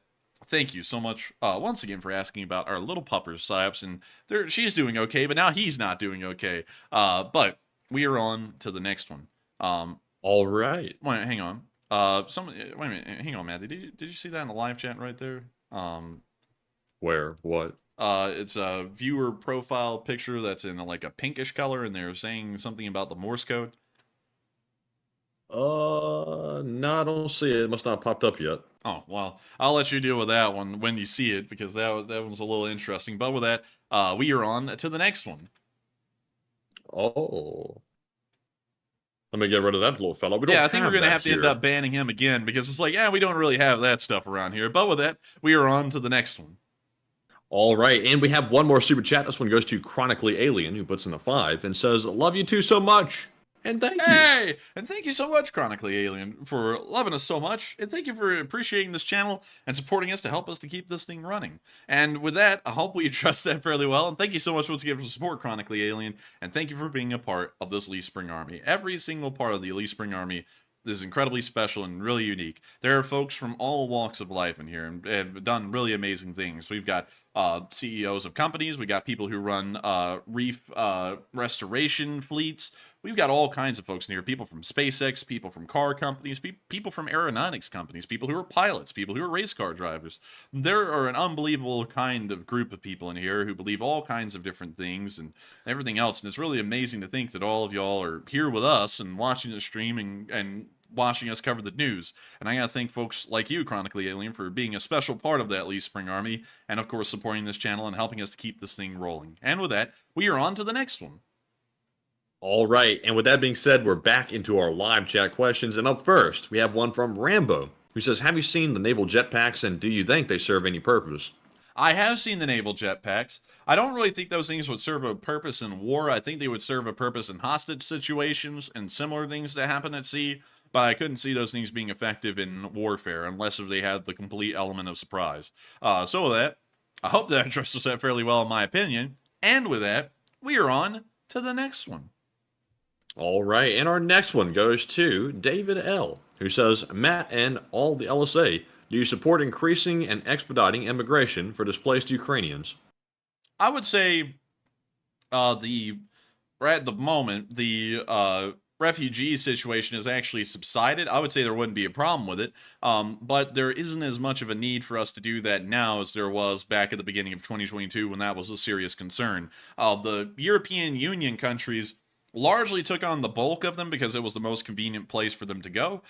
thank you so much once again for asking about our little puppers, Psyops, and she's doing okay, but now he's not doing okay. But we are on to the next one. All right. Wait, hang on. Wait a minute. Hang on, Matthew. Did you see that in the live chat right there? Where? What? It's a viewer profile picture that's in like a pinkish color, and they're saying something about the Morse code. No, I don't see it. It must not have popped up yet. Oh, well, I'll let you deal with that one when you see it, because that one's a little interesting. But with that, we are on to the next one. Oh. Let me get rid of that little fellow. I think we're going to have to end up banning him again, because it's like, we don't really have that stuff around here. But with that, we are on to the next one. All right, and we have one more super chat. This one goes to Chronically Alien, who puts in a 5 and says, love you two so much. And thank you. Hey! And thank you so much, Chronically Alien, for loving us so much. And thank you for appreciating this channel and supporting us to help us to keep this thing running. And with that, I hope we addressed that fairly well. And thank you so much once again for the support, Chronically Alien. And thank you for being a part of this Elite Spring Army. Every single part of the Elite Spring Army is incredibly special and really unique. There are folks from all walks of life in here and have done really amazing things. We've got CEOs of companies. We got people who run reef restoration fleets. We've got all kinds of folks in here. People from SpaceX, people from car companies, people from aeronautics companies, people who are pilots, people who are race car drivers. There are an unbelievable kind of group of people in here who believe all kinds of different things and everything else. And it's really amazing to think that all of y'all are here with us and watching the stream and watching us cover the news. And I gotta thank folks like you, Chronically Alien, for being a special part of that Elite Spring Army, and of course supporting this channel and helping us to keep this thing rolling. And with that, we are on to the next one. All right, and with that being said, we're back into our live chat questions, and up first, we have one from Rambo, who says, have you seen the naval jetpacks, and do you think they serve any purpose? I have seen the naval jetpacks. I don't really think those things would serve a purpose in war. I think they would serve a purpose in hostage situations and similar things that happen at sea, but I couldn't see those things being effective in warfare unless they had the complete element of surprise. So with that, I hope that addresses that fairly well in my opinion, and with that, we are on to the next one. All right, and our next one goes to David L., who says, Matt and all the LSA, do you support increasing and expediting immigration for displaced Ukrainians? I would say at the moment, the refugee situation has actually subsided. I would say there wouldn't be a problem with it, but there isn't as much of a need for us to do that now as there was back at the beginning of 2022 when that was a serious concern. The European Union countries largely took on the bulk of them because it was the most convenient place for them to go.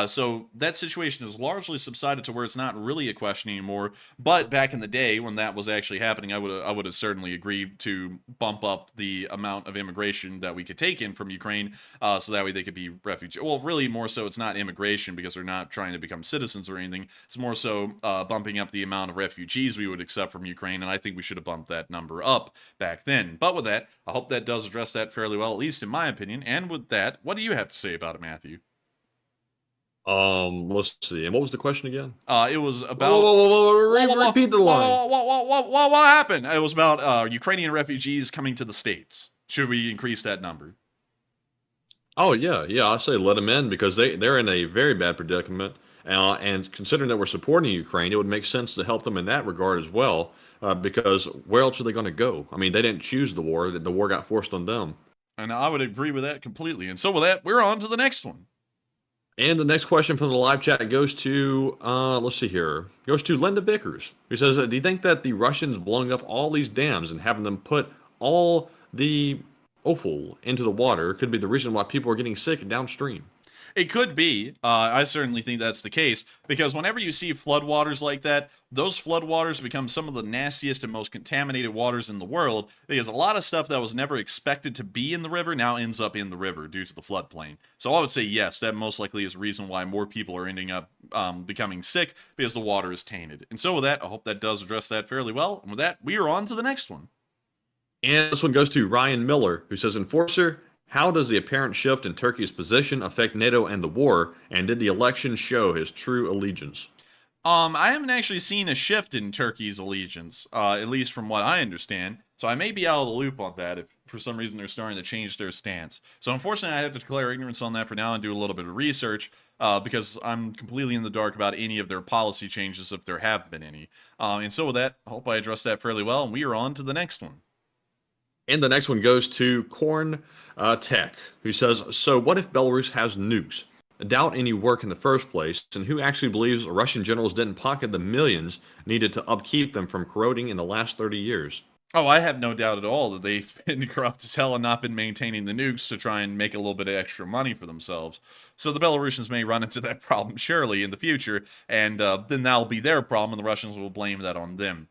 So that situation has largely subsided to where it's not really a question anymore. But back in the day when that was actually happening, I would have certainly agreed to bump up the amount of immigration that we could take in from Ukraine, so that way they could be refugees. Well, really more so it's not immigration because they're not trying to become citizens or anything. It's more so bumping up the amount of refugees we would accept from Ukraine, and I think we should have bumped that number up back then. But with that, I hope that does address that fairly well, at least in my opinion. And with that, what do you have to say about it, Matthew? Let's see. And what was the question again? It was about... Repeat the line. What happened? It was about Ukrainian refugees coming to the States. Should we increase that number? Oh, yeah. I say let them in because they're in a very bad predicament. And considering that we're supporting Ukraine, it would make sense to help them in that regard as well. Because where else are they going to go? I mean, they didn't choose the war. The war got forced on them. And I would agree with that completely. And so with that, we're on to the next one. And the next question from the live chat goes to, let's see here, goes to Linda Vickers, who says, do you think that the Russians blowing up all these dams and having them put all the offal into the water could be the reason why people are getting sick downstream? It could be. I certainly think that's the case, because whenever you see floodwaters like that, those floodwaters become some of the nastiest and most contaminated waters in the world, because a lot of stuff that was never expected to be in the river now ends up in the river due to the floodplain. So I would say yes, that most likely is the reason why more people are ending up becoming sick, because the water is tainted. And so with that, I hope that does address that fairly well. And with that, we are on to the next one. And this one goes to Ryan Miller, who says, Enforcer, how does the apparent shift in Turkey's position affect NATO and the war, and did the election show his true allegiance? I haven't actually seen a shift in Turkey's allegiance, at least from what I understand, so I may be out of the loop on that if for some reason they're starting to change their stance. So unfortunately, I have to declare ignorance on that for now and do a little bit of research, because I'm completely in the dark about any of their policy changes, if there have been any. And so with that, I hope I addressed that fairly well, and we are on to the next one. And the next one goes to Korn Tech, who says, so what if Belarus has nukes? I doubt any work in the first place, and who actually believes Russian generals didn't pocket the millions needed to upkeep them from corroding in the last 30 years? Oh, I have no doubt at all that they've been corrupt as hell and not been maintaining the nukes to try and make a little bit of extra money for themselves. So the Belarusians may run into that problem surely in the future, and then that'll be their problem, and the Russians will blame that on them.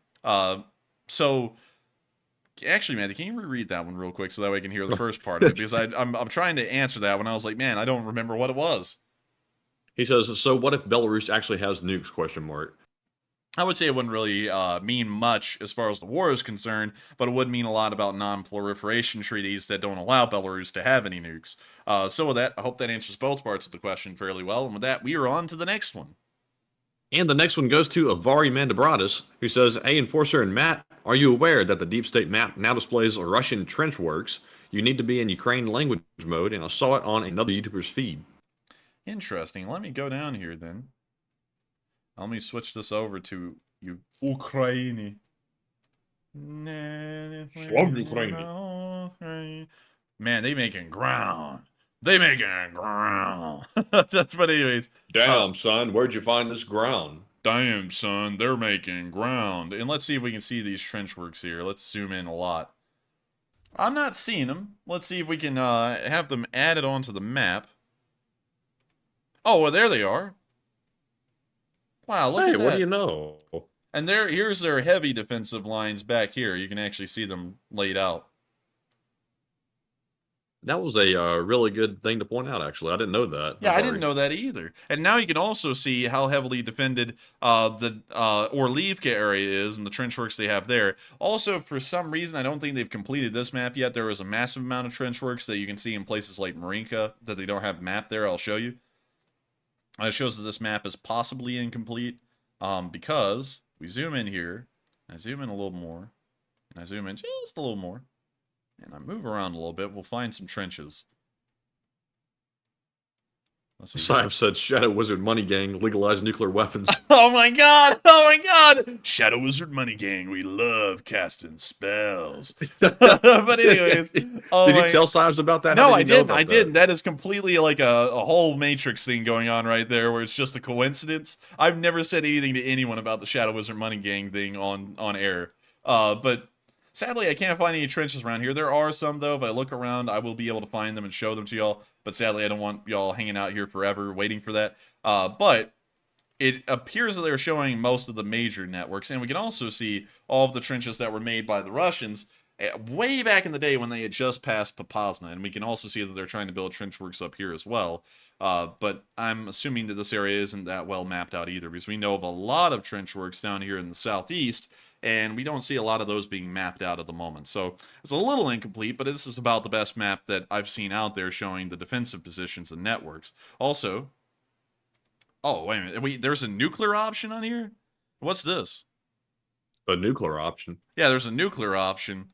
Actually, man, can you reread that one real quick so that way I can hear the first part of it? Because I'm trying to answer that when I was like, man, I don't remember what it was. He says, so what if Belarus actually has nukes, question mark? I would say it wouldn't really mean much as far as the war is concerned, but it would mean a lot about non-proliferation treaties that don't allow Belarus to have any nukes. So with that, I hope that answers both parts of the question fairly well. And with that, we are on to the next one. And the next one goes to Avari Mandabratis, who says, hey, Enforcer and Matt, are you aware that the deep state map now displays Russian trench works? You need to be in Ukrainian language mode, and I saw it on another YouTuber's feed. Interesting. Let me go down here then. Let me switch this over to Ukraine. Slav Ukraine. Man, they making ground. They making ground. But anyways. Damn, son, where'd you find this ground? Damn, son, they're making ground. And let's see if we can see these trench works here. Let's zoom in a lot. I'm not seeing them. Let's see if we can have them added onto the map. Oh, well, there they are. Wow, look at that. What do you know? And here's their heavy defensive lines back here. You can actually see them laid out. That was a really good thing to point out, actually. I didn't know that. Yeah, I didn't know that either. And now you can also see how heavily defended the Orlivka area is and the trench works they have there. Also, for some reason, I don't think they've completed this map yet. There was a massive amount of trench works that you can see in places like Marinka that they don't have mapped there. I'll show you. It shows that this map is possibly incomplete because we zoom in here. I zoom in a little more. And I zoom in just a little more. And I move around a little bit, we'll find some trenches. Syme said, Shadow Wizard Money Gang legalize nuclear weapons. Oh my god! Oh my god! Shadow Wizard Money Gang, we love casting spells. But anyways. Did you tell Symes about that? No, I didn't. That is completely like a whole Matrix thing going on right there where it's just a coincidence. I've never said anything to anyone about the Shadow Wizard Money Gang thing on air. But sadly, I can't find any trenches around here. There are some, though. If I look around, I will be able to find them and show them to y'all. But sadly, I don't want y'all hanging out here forever waiting for that. But it appears that they're showing most of the major networks. And we can also see all of the trenches that were made by the Russians way back in the day when they had just passed Popasna. And we can also see that they're trying to build trench works up here as well. But I'm assuming that this area isn't that well mapped out either, because we know of a lot of trench works down here in the southeast, and we don't see a lot of those being mapped out at the moment. So it's a little incomplete, but this is about the best map that I've seen out there showing the defensive positions and networks. Also, oh, wait a minute. There's a nuclear option on here? What's this? A nuclear option? Yeah, there's a nuclear option.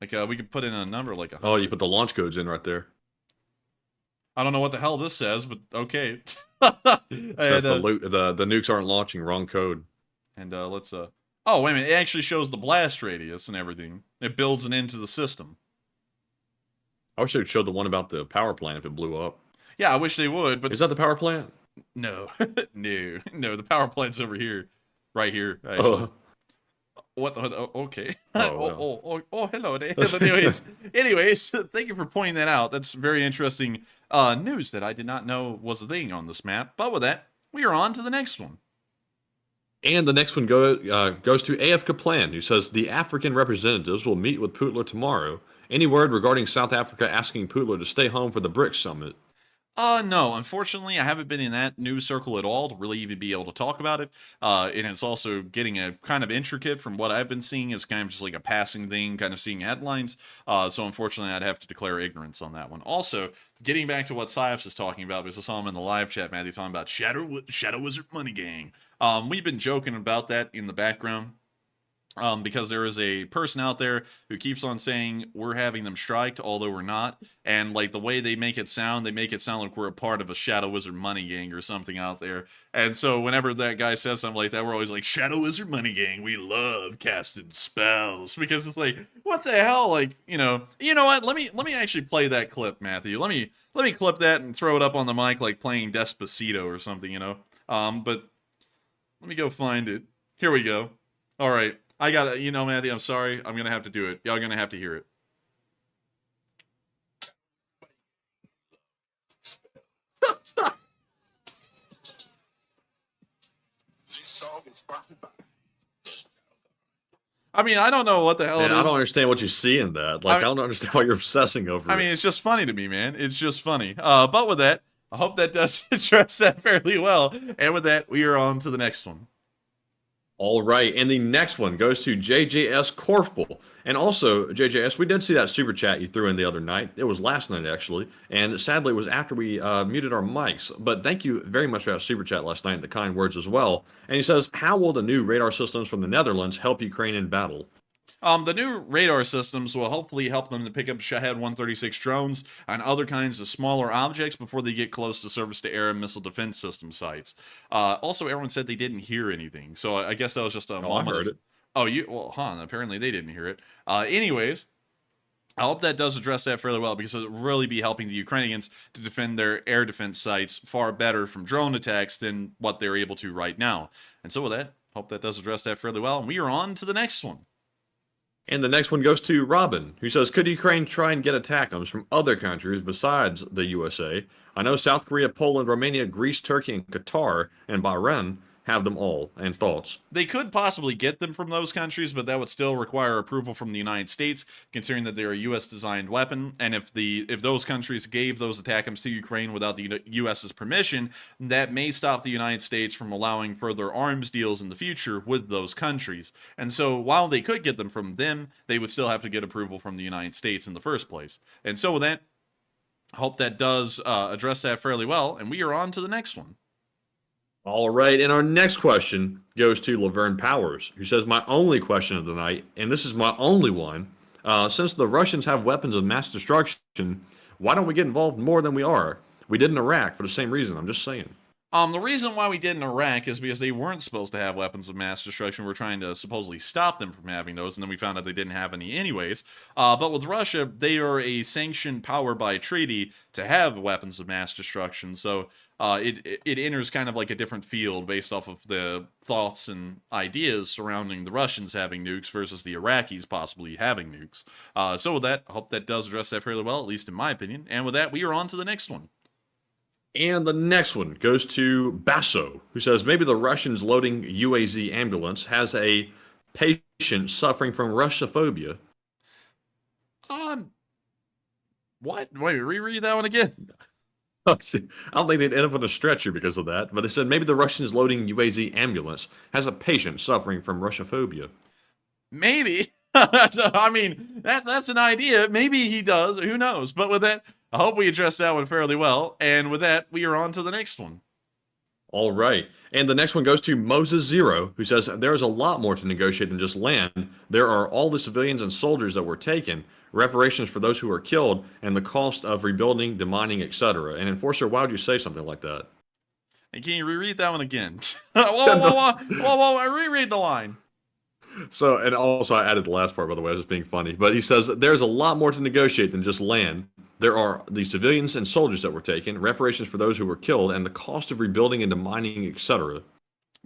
Like, we could put in a number like 100. Oh, you put the launch codes in right there. I don't know what the hell this says, but okay. It says the nukes aren't launching, wrong code. And let's oh, wait a minute, it actually shows the blast radius and everything. It builds it into the system. I wish it would show the one about the power plant if it blew up. Yeah, I wish they would, but is that the power plant? No, no. The power plant's over here, right here. Actually. What the? Okay. Hello there. Anyways, thank you for pointing that out. That's very interesting news that I did not know was a thing on this map. But with that, we are on to the next one. And the next one goes to AF Kaplan, who says the African representatives will meet with Putler tomorrow. Any word regarding South Africa asking Putler to stay home for the BRICS summit? No, unfortunately, I haven't been in that news circle at all to really even be able to talk about it. And it's also getting a kind of intricate from what I've been seeing is kind of just like a passing thing, kind of seeing headlines. So unfortunately, I'd have to declare ignorance on that one. Also, getting back to what Psyops is talking about, because I saw him in the live chat, Matthew, talking about Shadow Wizard Money Gang. We've been joking about that in the background. Because there is a person out there who keeps on saying we're having them striked, although we're not. And like the way they make it sound like we're a part of a Shadow Wizard Money Gang or something out there. And so whenever that guy says something like that, we're always like, Shadow Wizard Money Gang, we love casting spells. Because it's like, what the hell? Like, you know what? Let me actually play that clip, Matthew. Let me clip that and throw it up on the mic like playing Despacito or something, But let me go find it. Here we go. All right. I got it. Matthew, I'm sorry. I'm going to have to do it. Y'all going to have to hear it. I mean, I don't know what the hell it is. I don't understand what you see in that. Like, I don't understand why you're obsessing over it. I mean, it's just funny to me, man. It's just funny. But with that, I hope that does address that fairly well. And with that, we are on to the next one. All right, and the next one goes to JJS Korfball. And also, JJS, we did see that super chat you threw in the other night. It was last night, actually. And sadly, it was after we muted our mics. But thank you very much for that super chat last night and the kind words as well. And he says, how will the new radar systems from the Netherlands help Ukraine in battle? The new radar systems will hopefully help them to pick up Shahed 136 drones and other kinds of smaller objects before they get close to surface-to-air and missile defense system sites. Also, everyone said they didn't hear anything, so I guess that was just a moment. I heard it. Oh, apparently they didn't hear it. Anyways, I hope that does address that fairly well because it'll really be helping the Ukrainians to defend their air defense sites far better from drone attacks than what they're able to right now. And so with that, hope that does address that fairly well. And we are on to the next one. And the next one goes to Robin, who says, could Ukraine try and get ATACMS from other countries besides the USA? I know South Korea, Poland, Romania, Greece, Turkey, and Qatar, and Bahrain have them all. And thoughts? They could possibly get them from those countries, but that would still require approval from the United States, considering that they're a U.S.-designed weapon. And if those countries gave those ATACMS to Ukraine without the U.S.'s permission, that may stop the United States from allowing further arms deals in the future with those countries. And so while they could get them from them, they would still have to get approval from the United States in the first place. And so with that, I hope that does address that fairly well. And we are on to the next one. All right, and our next question goes to Laverne Powers, who says, my only question of the night, and this is my only one, since the Russians have weapons of mass destruction, why don't we get involved more than we are? We did in Iraq for the same reason, I'm just saying. The reason why we did in Iraq is because they weren't supposed to have weapons of mass destruction. We're trying to supposedly stop them from having those, and then we found out they didn't have any anyways. But with Russia, they are a sanctioned power by treaty to have weapons of mass destruction, so it enters kind of like a different field based off of the thoughts and ideas surrounding the Russians having nukes versus the Iraqis possibly having nukes. So with that, I hope that does address that fairly well, at least in my opinion. And with that, we are on to the next one. And the next one goes to Basso, who says, maybe the Russians loading UAZ ambulance has a patient suffering from Russophobia. What? Wait, reread that one again. I don't think they'd end up on a stretcher because of that, but they said maybe the Russians loading UAZ ambulance has a patient suffering from Russophobia. Maybe. I mean, that's an idea. Maybe he does. Who knows? But with that, I hope we addressed that one fairly well. And with that, we are on to the next one. All right. And the next one goes to Moses Zero, who says there is a lot more to negotiate than just land. There are all the civilians and soldiers that were taken, reparations for those who were killed, and the cost of rebuilding, demining, etc. And Enforcer, why would you say something like that? And can you reread that one again? Whoa, reread the line. So, and also I added the last part, by the way, I was just being funny. But he says there's a lot more to negotiate than just land. There are the civilians and soldiers that were taken, reparations for those who were killed, and the cost of rebuilding and demining, etc.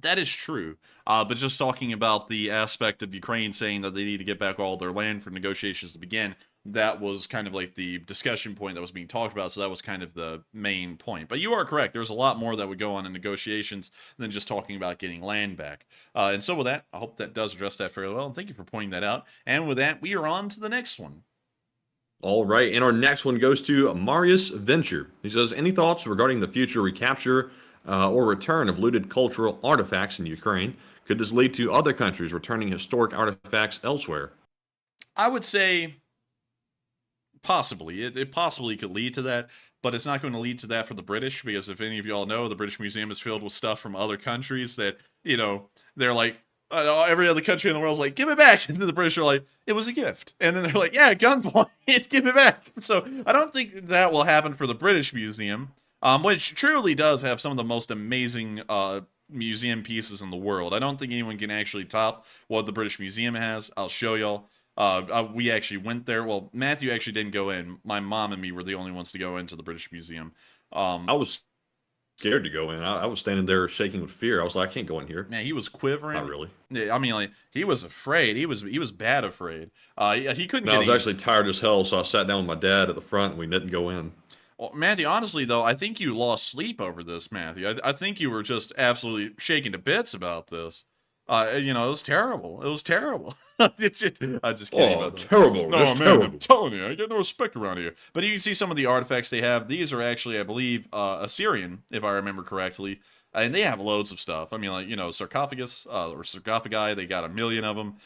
That is true. But just talking about the aspect of Ukraine saying that they need to get back all their land for negotiations to begin, that was kind of like the discussion point that was being talked about. So that was kind of the main point. But you are correct. There's a lot more that would go on in negotiations than just talking about getting land back. And so with that, I hope that does address that fairly well. And thank you for pointing that out. And with that, we are on to the next one. All right, and our next one goes to Marius Venture. He says, any thoughts regarding the future recapture or return of looted cultural artifacts in Ukraine? Could this lead to other countries returning historic artifacts elsewhere? I would say possibly. It possibly could lead to that, but it's not going to lead to that for the British, because if any of y'all know, the British Museum is filled with stuff from other countries that, you know, they're like, every other country in the world is like, give it back. And then the British are like, it was a gift. And then they're like, yeah, gunpoint, give it back. So I don't think that will happen for the British Museum, which truly does have some of the most amazing museum pieces in the world. I don't think anyone can actually top what the British Museum has. I'll show y'all. We actually went there. Well, Matthew actually didn't go in. My mom and me were the only ones to go into the British Museum. I was scared to go in. I was standing there shaking with fear. I was like, I can't go in here. Man, he was quivering. Not really. Yeah, I mean, like, he was afraid. He was bad afraid. He couldn't. I was actually tired as hell, so I sat down with my dad at the front, and we didn't go in. Well, Matthew, honestly though, I think you lost sleep over this, Matthew. I think you were just absolutely shaking to bits about this. You know, it was terrible. It was terrible. I'm just kidding. About that. Terrible. No, man, terrible. I'm telling you, I get no respect around here. But you can see some of the artifacts they have. These are actually, I believe, Assyrian, if I remember correctly. And they have loads of stuff. I mean, like, you know, sarcophagus or sarcophagi. They got 1 million of them.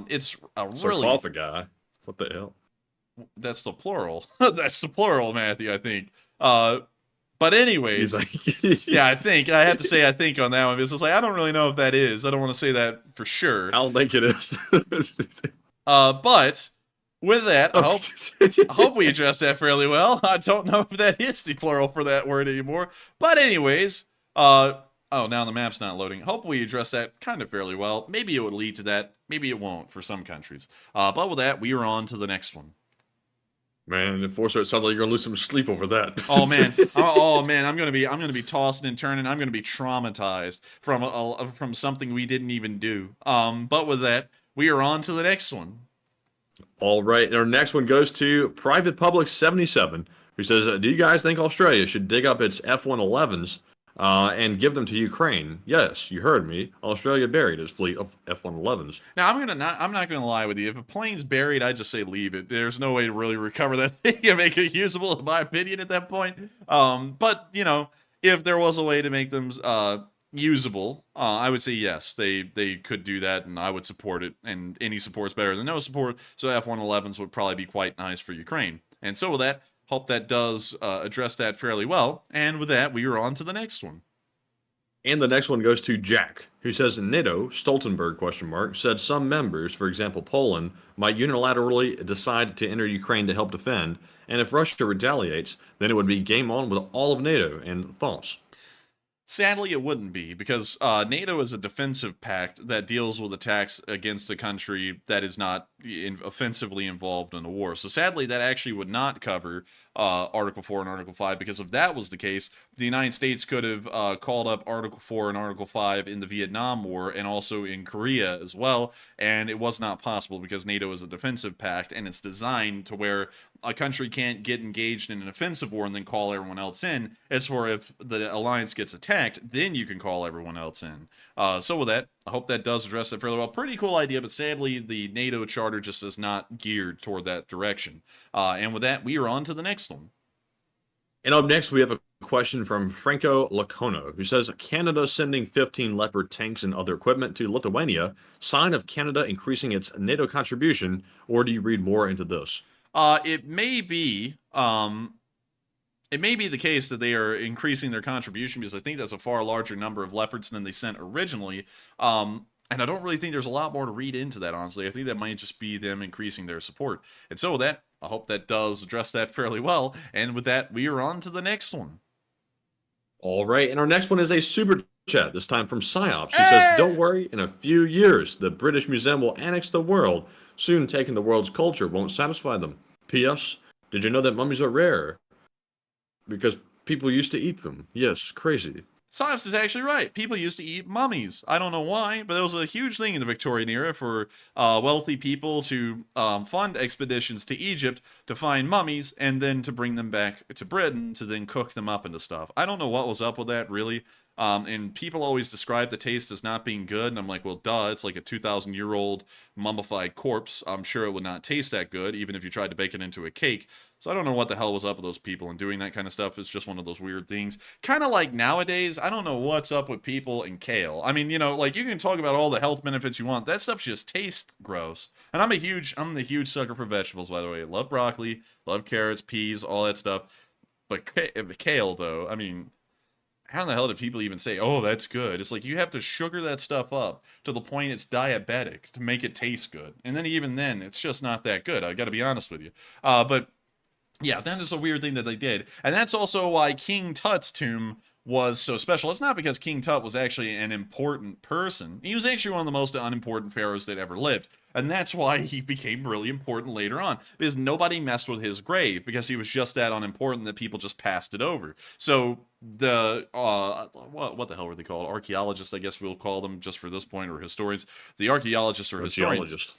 It's a really sarcophagi. What the hell? That's the plural. That's the plural, Matthew. I think. But anyways, yeah, I think I have to say I think on that one because it's like I don't really know if that is. I don't want to say that for sure. I don't think it is. But with that, I hope we address that fairly well. I don't know if that is the plural for that word anymore. But anyways, oh, now the map's not loading. Hope we address that kind of fairly well. Maybe it would lead to that. Maybe it won't for some countries. But with that, we are on to the next one. Man, Enforcer, it sounds like you're gonna lose some sleep over that. Oh man, oh man, I'm gonna be tossing and turning. I'm gonna be traumatized from something we didn't even do. But with that, we are on to the next one. All right, our next one goes to Private Public 77, who says, "Do you guys think Australia should dig up its F-111s and give them to Ukraine?" Yes, you heard me. Australia buried its fleet of F-111s. Now I'm not gonna lie with you. If a plane's buried, I just say leave it. There's no way to really recover that thing and make it usable, in my opinion, at that point. But you know, if there was a way to make them usable, I would say yes, they could do that, and I would support it. And any support's better than no support. So F-111s would probably be quite nice for Ukraine. And so with that, hope that does address that fairly well. And with that, we are on to the next one. And the next one goes to Jack, who says NATO, Stoltenberg, said some members, for example Poland, might unilaterally decide to enter Ukraine to help defend, and if Russia retaliates, then it would be game on with all of NATO. And thoughts? Sadly, it wouldn't be, because NATO is a defensive pact that deals with attacks against a country that is not offensively involved in a war. So sadly, that actually would not cover Article 4 and Article 5, because if that was the case, the United States could have called up Article 4 and Article 5 in the Vietnam War and also in Korea as well, and it was not possible because NATO is a defensive pact, and it's designed to where a country can't get engaged in an offensive war and then call everyone else in. It's for if the alliance gets attacked, then you can call everyone else in. So with that, I hope that does address it fairly well. Pretty cool idea, but sadly, the NATO charter just is not geared toward that direction. And with that, we are on to the next one. And up next, we have a question from Franco Lacono, who says, Canada sending 15 Leopard tanks and other equipment to Lithuania, sign of Canada increasing its NATO contribution, or do you read more into this? It may be the case that they are increasing their contribution, because I think that's a far larger number of Leopards than they sent originally. And I don't really think there's a lot more to read into that, honestly. I think that might just be them increasing their support. And so with that, I hope that does address that fairly well. And with that, we are on to the next one. All right, and our next one is a super chat, this time from Psyops, who says, don't worry, in a few years, the British Museum will annex the world. Soon taking the world's culture won't satisfy them. P.S. Did you know that mummies are rare? Because people used to eat them. Yes, crazy. Science is actually right. People used to eat mummies. I don't know why, but there was a huge thing in the Victorian era for wealthy people to fund expeditions to Egypt to find mummies and then to bring them back to Britain to then cook them up into stuff. I don't know what was up with that, really. And people always describe the taste as not being good, and I'm like, well, duh, it's like a 2,000-year-old mummified corpse. I'm sure it would not taste that good, even if you tried to bake it into a cake. So I don't know what the hell was up with those people and doing that kind of stuff. It's just one of those weird things. Kind of like nowadays, I don't know what's up with people and kale. I mean, you know, like, you can talk about all the health benefits you want. That stuff just tastes gross. And I'm the huge sucker for vegetables, by the way. Love broccoli, love carrots, peas, all that stuff. But kale, though, I mean, how in the hell do people even say, oh, that's good? It's like you have to sugar that stuff up to the point it's diabetic to make it taste good. And then even then, it's just not that good. I got to be honest with you. But yeah, that is a weird thing that they did. And that's also why King Tut's tomb was so special. It's not because King Tut was actually an important person. He was actually one of the most unimportant pharaohs that ever lived. And that's why he became really important later on. Because nobody messed with his grave, because he was just that unimportant that people just passed it over. So the, what the hell were they called? Archaeologists, I guess we'll call them just for this point, or historians. The archaeologists or historians.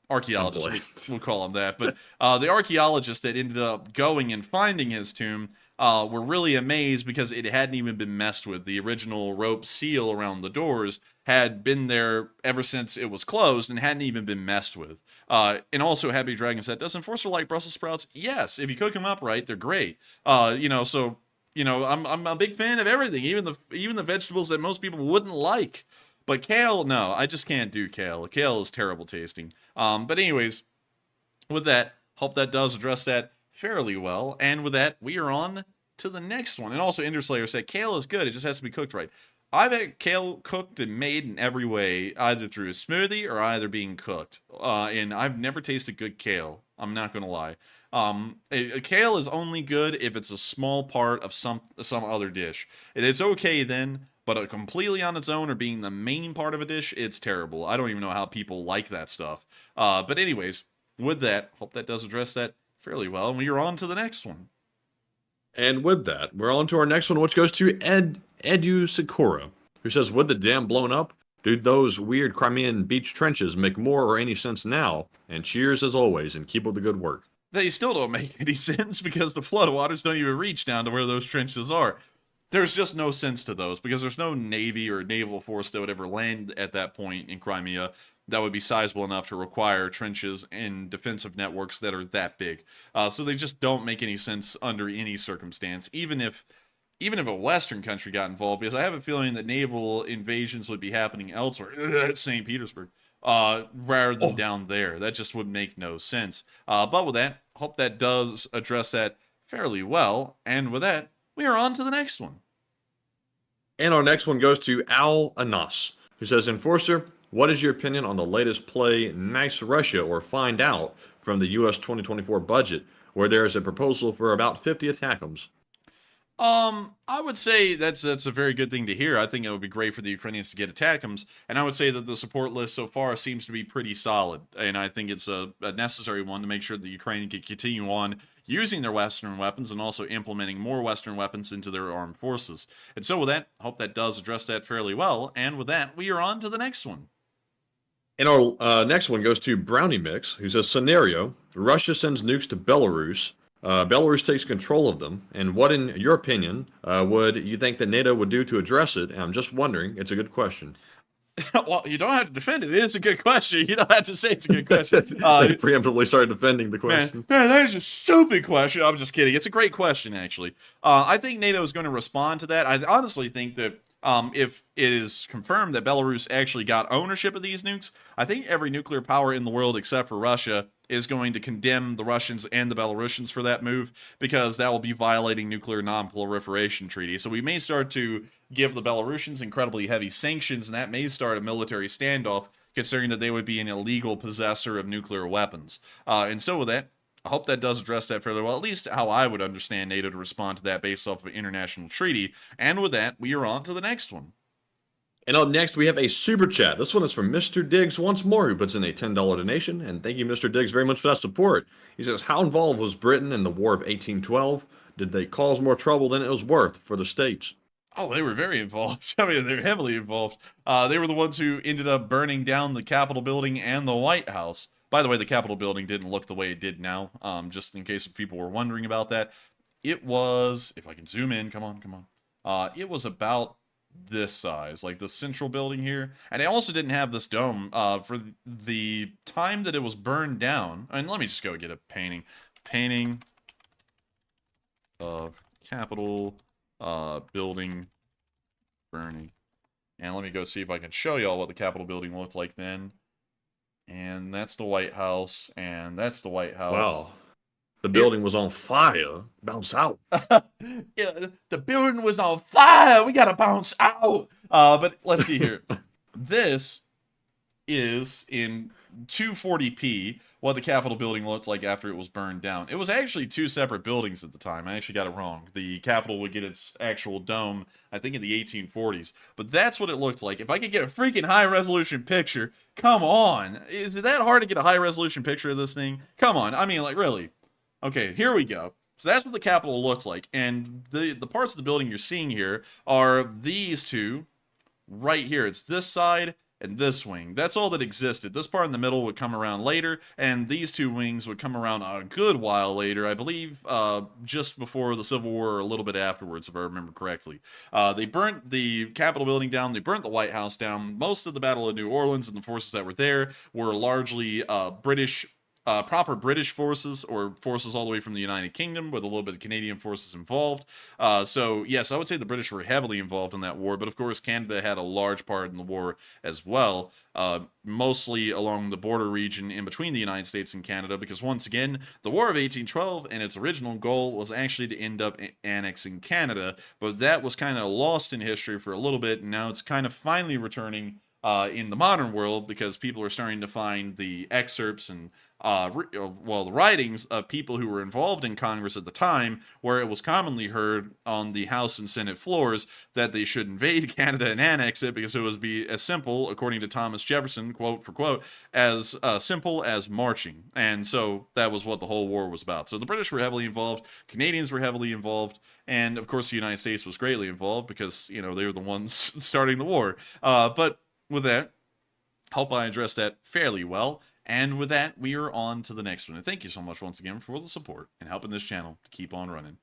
Archaeologists, we'll call them that. But the archaeologists that ended up going and finding his tomb were really amazed because it hadn't even been messed with. The original rope seal around the doors had been there ever since it was closed and hadn't even been messed with. And also, Happy Dragon said, does Enforcer like Brussels sprouts? Yes, if you cook them up right, they're great. You know, so, you know, I'm a big fan of everything, even the vegetables that most people wouldn't like. But kale, no, I just can't do kale. Kale is terrible tasting. But anyways, with that, hope that does address that fairly well. And with that, we are on to the next one. And also, Enderslayer said, kale is good, it just has to be cooked right. I've had kale cooked and made in every way, either through a smoothie or either being cooked. And I've never tasted good kale. I'm not going to lie. Kale is only good if it's a small part of some other dish. It's okay then, but completely on its own or being the main part of a dish, it's terrible. I don't even know how people like that stuff. But anyways, with that, hope that does address that fairly well. And we're on to the next one. And with that, we're on to our next one, which goes to Edu Sakura, who says, with the dam blown up, do those weird Crimean beach trenches make more or any sense now? And cheers as always, and keep up the good work. They still don't make any sense because the floodwaters don't even reach down to where those trenches are. There's just no sense to those because there's no Navy or naval force that would ever land at that point in Crimea that would be sizable enough to require trenches and defensive networks that are that big. So they just don't make any sense under any circumstance, even if a Western country got involved, because I have a feeling that naval invasions would be happening elsewhere, at St. Petersburg, rather than down there. That just would make no sense. But with that, hope that does address that fairly well. And with that, we are on to the next one. And our next one goes to Al Anas, who says, Enforcer, what is your opinion on the latest play, Nice Russia, or Find Out, from the U.S. 2024 budget, where there is a proposal for about 50 ATACMS? I would say that's a very good thing to hear. I think it would be great for the Ukrainians to get ATACMS, and I would say that the support list so far seems to be pretty solid, and I think it's a necessary one to make sure that Ukraine can continue on using their Western weapons and also implementing more Western weapons into their armed forces. And so with that, I hope that does address that fairly well, and with that, we are on to the next one. And our next one goes to Brownie Mix, who says, scenario, Russia sends nukes to Belarus, Belarus takes control of them, and what, in your opinion, would you think that NATO would do to address it? And I'm just wondering, it's a good question. Well, you don't have to defend it. It is a good question. You don't have to say it's a good question. They preemptively started defending the question. Man, that is a stupid question. I'm just kidding. It's a great question, actually. I think NATO is going to respond to that. I honestly think that if it is confirmed that Belarus actually got ownership of these nukes, I think every nuclear power in the world except for Russia is going to condemn the Russians and the Belarusians for that move, because that will be violating nuclear non-proliferation treaty. So we may start to give the Belarusians incredibly heavy sanctions, and that may start a military standoff, considering that they would be an illegal possessor of nuclear weapons. And so with that, I hope that does address that fairly well, at least how I would understand NATO to respond to that based off of an international treaty. And with that, we are on to the next one. And up next, we have a super chat. This one is from Mr. Diggs once more, who puts in a $10 donation. And thank you, Mr. Diggs, very much for that support. He says, how involved was Britain in the War of 1812? Did they cause more trouble than it was worth for the states? Oh, they were very involved. I mean, they were heavily involved. They were the ones who ended up burning down the Capitol building and the White House. By the way, the Capitol building didn't look the way it did now, just in case people were wondering about that. It was, if I can zoom in, come on. It was about this size, like the central building here. And it also didn't have this dome for the time that it was burned down. And let me just go get a painting. Painting of Capitol building burning. And let me go see if I can show y'all what the Capitol building looked like then. And that's the White House, and that's the White House. Wow. The building was on fire. Bounce out. Yeah, the building was on fire. We gotta bounce out. But let's see here. This is in 240p what the Capitol building looked like after it was burned down. It was actually two separate buildings at the time. I actually got it wrong. The Capitol would get its actual dome, I think, in the 1840s. But that's what it looked like. If I could get a freaking high-resolution picture, come on. Is it that hard to get a high-resolution picture of this thing? Come on. I mean, like, really. Okay, here we go. So that's what the Capitol looked like. And the parts of the building you're seeing here are these two right here. It's this side and this wing. That's all that existed. This part in the middle would come around later, and these two wings would come around a good while later, I believe just before the Civil War or a little bit afterwards, if I remember correctly. They burnt the Capitol building down. They burnt the White House down. Most of the Battle of New Orleans and the forces that were there were largely proper British forces, or forces all the way from the United Kingdom, with a little bit of Canadian forces involved. So yes, I would say the British were heavily involved in that war, but of course Canada had a large part in the war as well, mostly along the border region in between the United States and Canada, because once again, the War of 1812 and its original goal was actually to end up annexing Canada, but that was kind of lost in history for a little bit, and now it's kind of finally returning in the modern world, because people are starting to find the excerpts and the writings of people who were involved in Congress at the time, where it was commonly heard on the House and Senate floors that they should invade Canada and annex it, because it would be as simple, according to Thomas Jefferson, quote for quote, as simple as marching. And so that was what the whole war was about. So the British were heavily involved, Canadians were heavily involved, and of course the United States was greatly involved, because, you know, they were the ones starting the war. But with that, hope I addressed that fairly well. And with that, we are on to the next one. And thank you so much once again for the support and helping this channel to keep on running.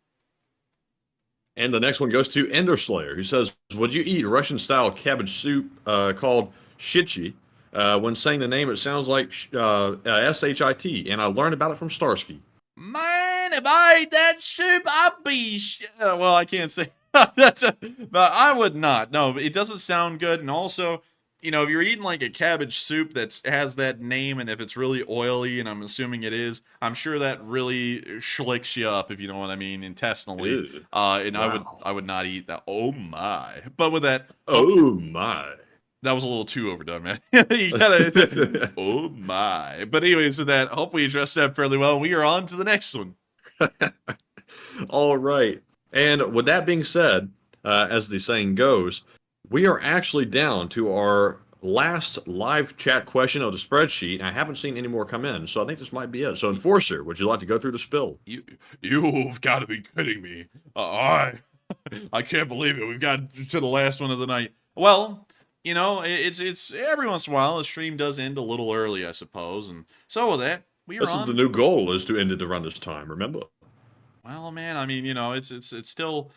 And the next one goes to Enderslayer, who says, would you eat Russian-style cabbage soup called shitchi? When saying the name, it sounds like S-H-I-T, and I learned about it from Starsky. Man, if I ate that soup, I'd be... well, I can't say... but I would not. No, it doesn't sound good, and also... You know, if you're eating like a cabbage soup that has that name, and if it's really oily, and I'm assuming it is, I'm sure that really schlicks you up, if you know what I mean, intestinally. Ew. And Wow. I would not eat that. Oh my! But with that, oh my, that was a little too overdone, man. You gotta, oh my! But anyways, with that, hope we addressed that fairly well. We are on to the next one. All right, and with that being said, as the saying goes, we are actually down to our last live chat question of the spreadsheet. I haven't seen any more come in, so I think this might be it. So, Enforcer, would you like to go through the spill? You've got to be kidding me. I can't believe it. We've got to the last one of the night. Well, you know, it's every once in a while, the stream does end a little early, I suppose. And so with that, we are This on. is the new goal, is to end it around this time, remember? Well, man, I mean, you know, it's still...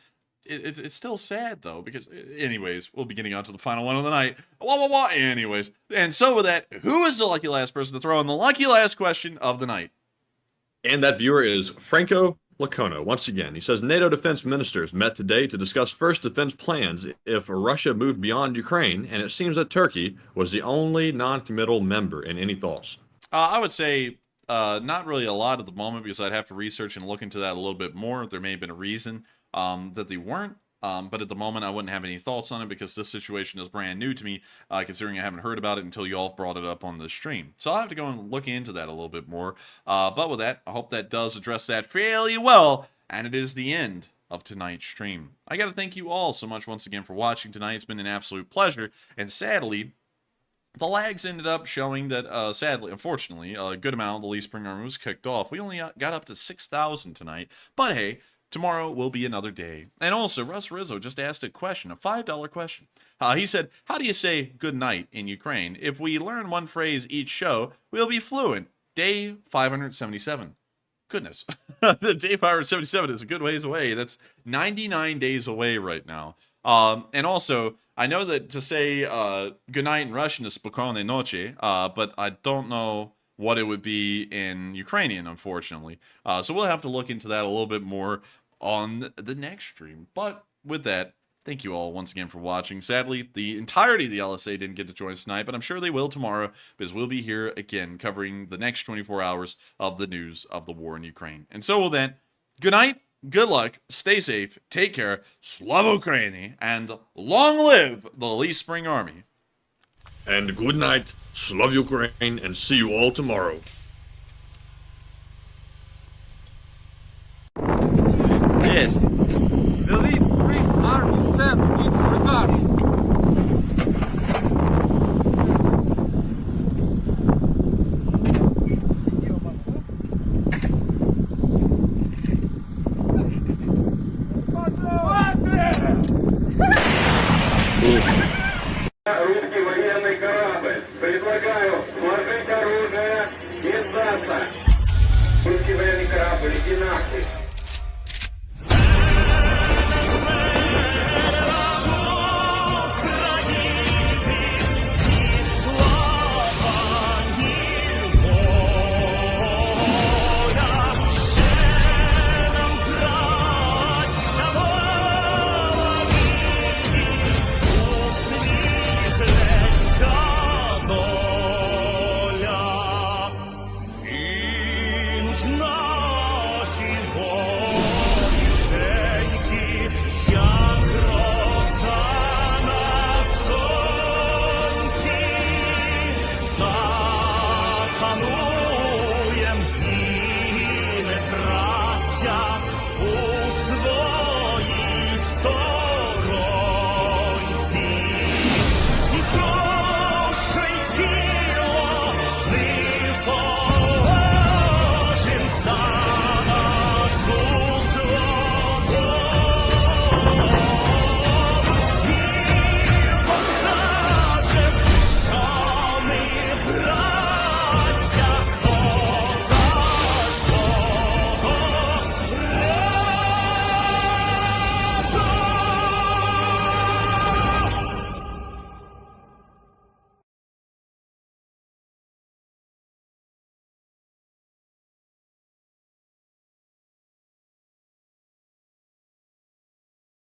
It's still sad, though, because, anyways, we'll be getting on to the final one of the night. Anyways, and so with that, who is the lucky last person to throw in the lucky last question of the night? And that viewer is Franco Lacono. Once again, he says, NATO defense ministers met today to discuss first defense plans if Russia moved beyond Ukraine, and it seems that Turkey was the only non-committal member. In any thoughts? I would say not really a lot at the moment, because I'd have to research and look into that a little bit more. There may have been a reason that they weren't But at the moment, I wouldn't have any thoughts on it because this situation is brand new to me, considering I haven't heard about it until y'all brought it up on the stream. So I'll have to go and look into that a little bit more. But with that, I hope that does address that fairly well. And it is the end of tonight's stream. I got to thank you all so much once again for watching tonight. It's been an absolute pleasure. And sadly, the lags ended up showing that, unfortunately, a good amount of the Lee Spring Army was kicked off. We only got up to 6,000 tonight. But hey, tomorrow will be another day. And also, Russ Rizzo just asked a question, a $5 question. He said, how do you say good night in Ukraine? If we learn one phrase each show, we'll be fluent. Day 577. Goodness. The day 577 is a good ways away. That's 99 days away right now. And also, I know that to say good night in Russian is spokojne noche, but I don't know what it would be in Ukrainian, unfortunately. So we'll have to look into that a little bit more on the next stream. But with that, thank you all once again for watching. Sadly, the entirety of the LSA didn't get to join us tonight, but I'm sure they will tomorrow because we'll be here again covering the next 24 hours of the news of the war in Ukraine. And so will then, good night, good luck, stay safe, take care, Slava Ukraini, and long live the Lee Spring Army. And good night, Slav Ukraine, and see you all tomorrow. Yes. The lead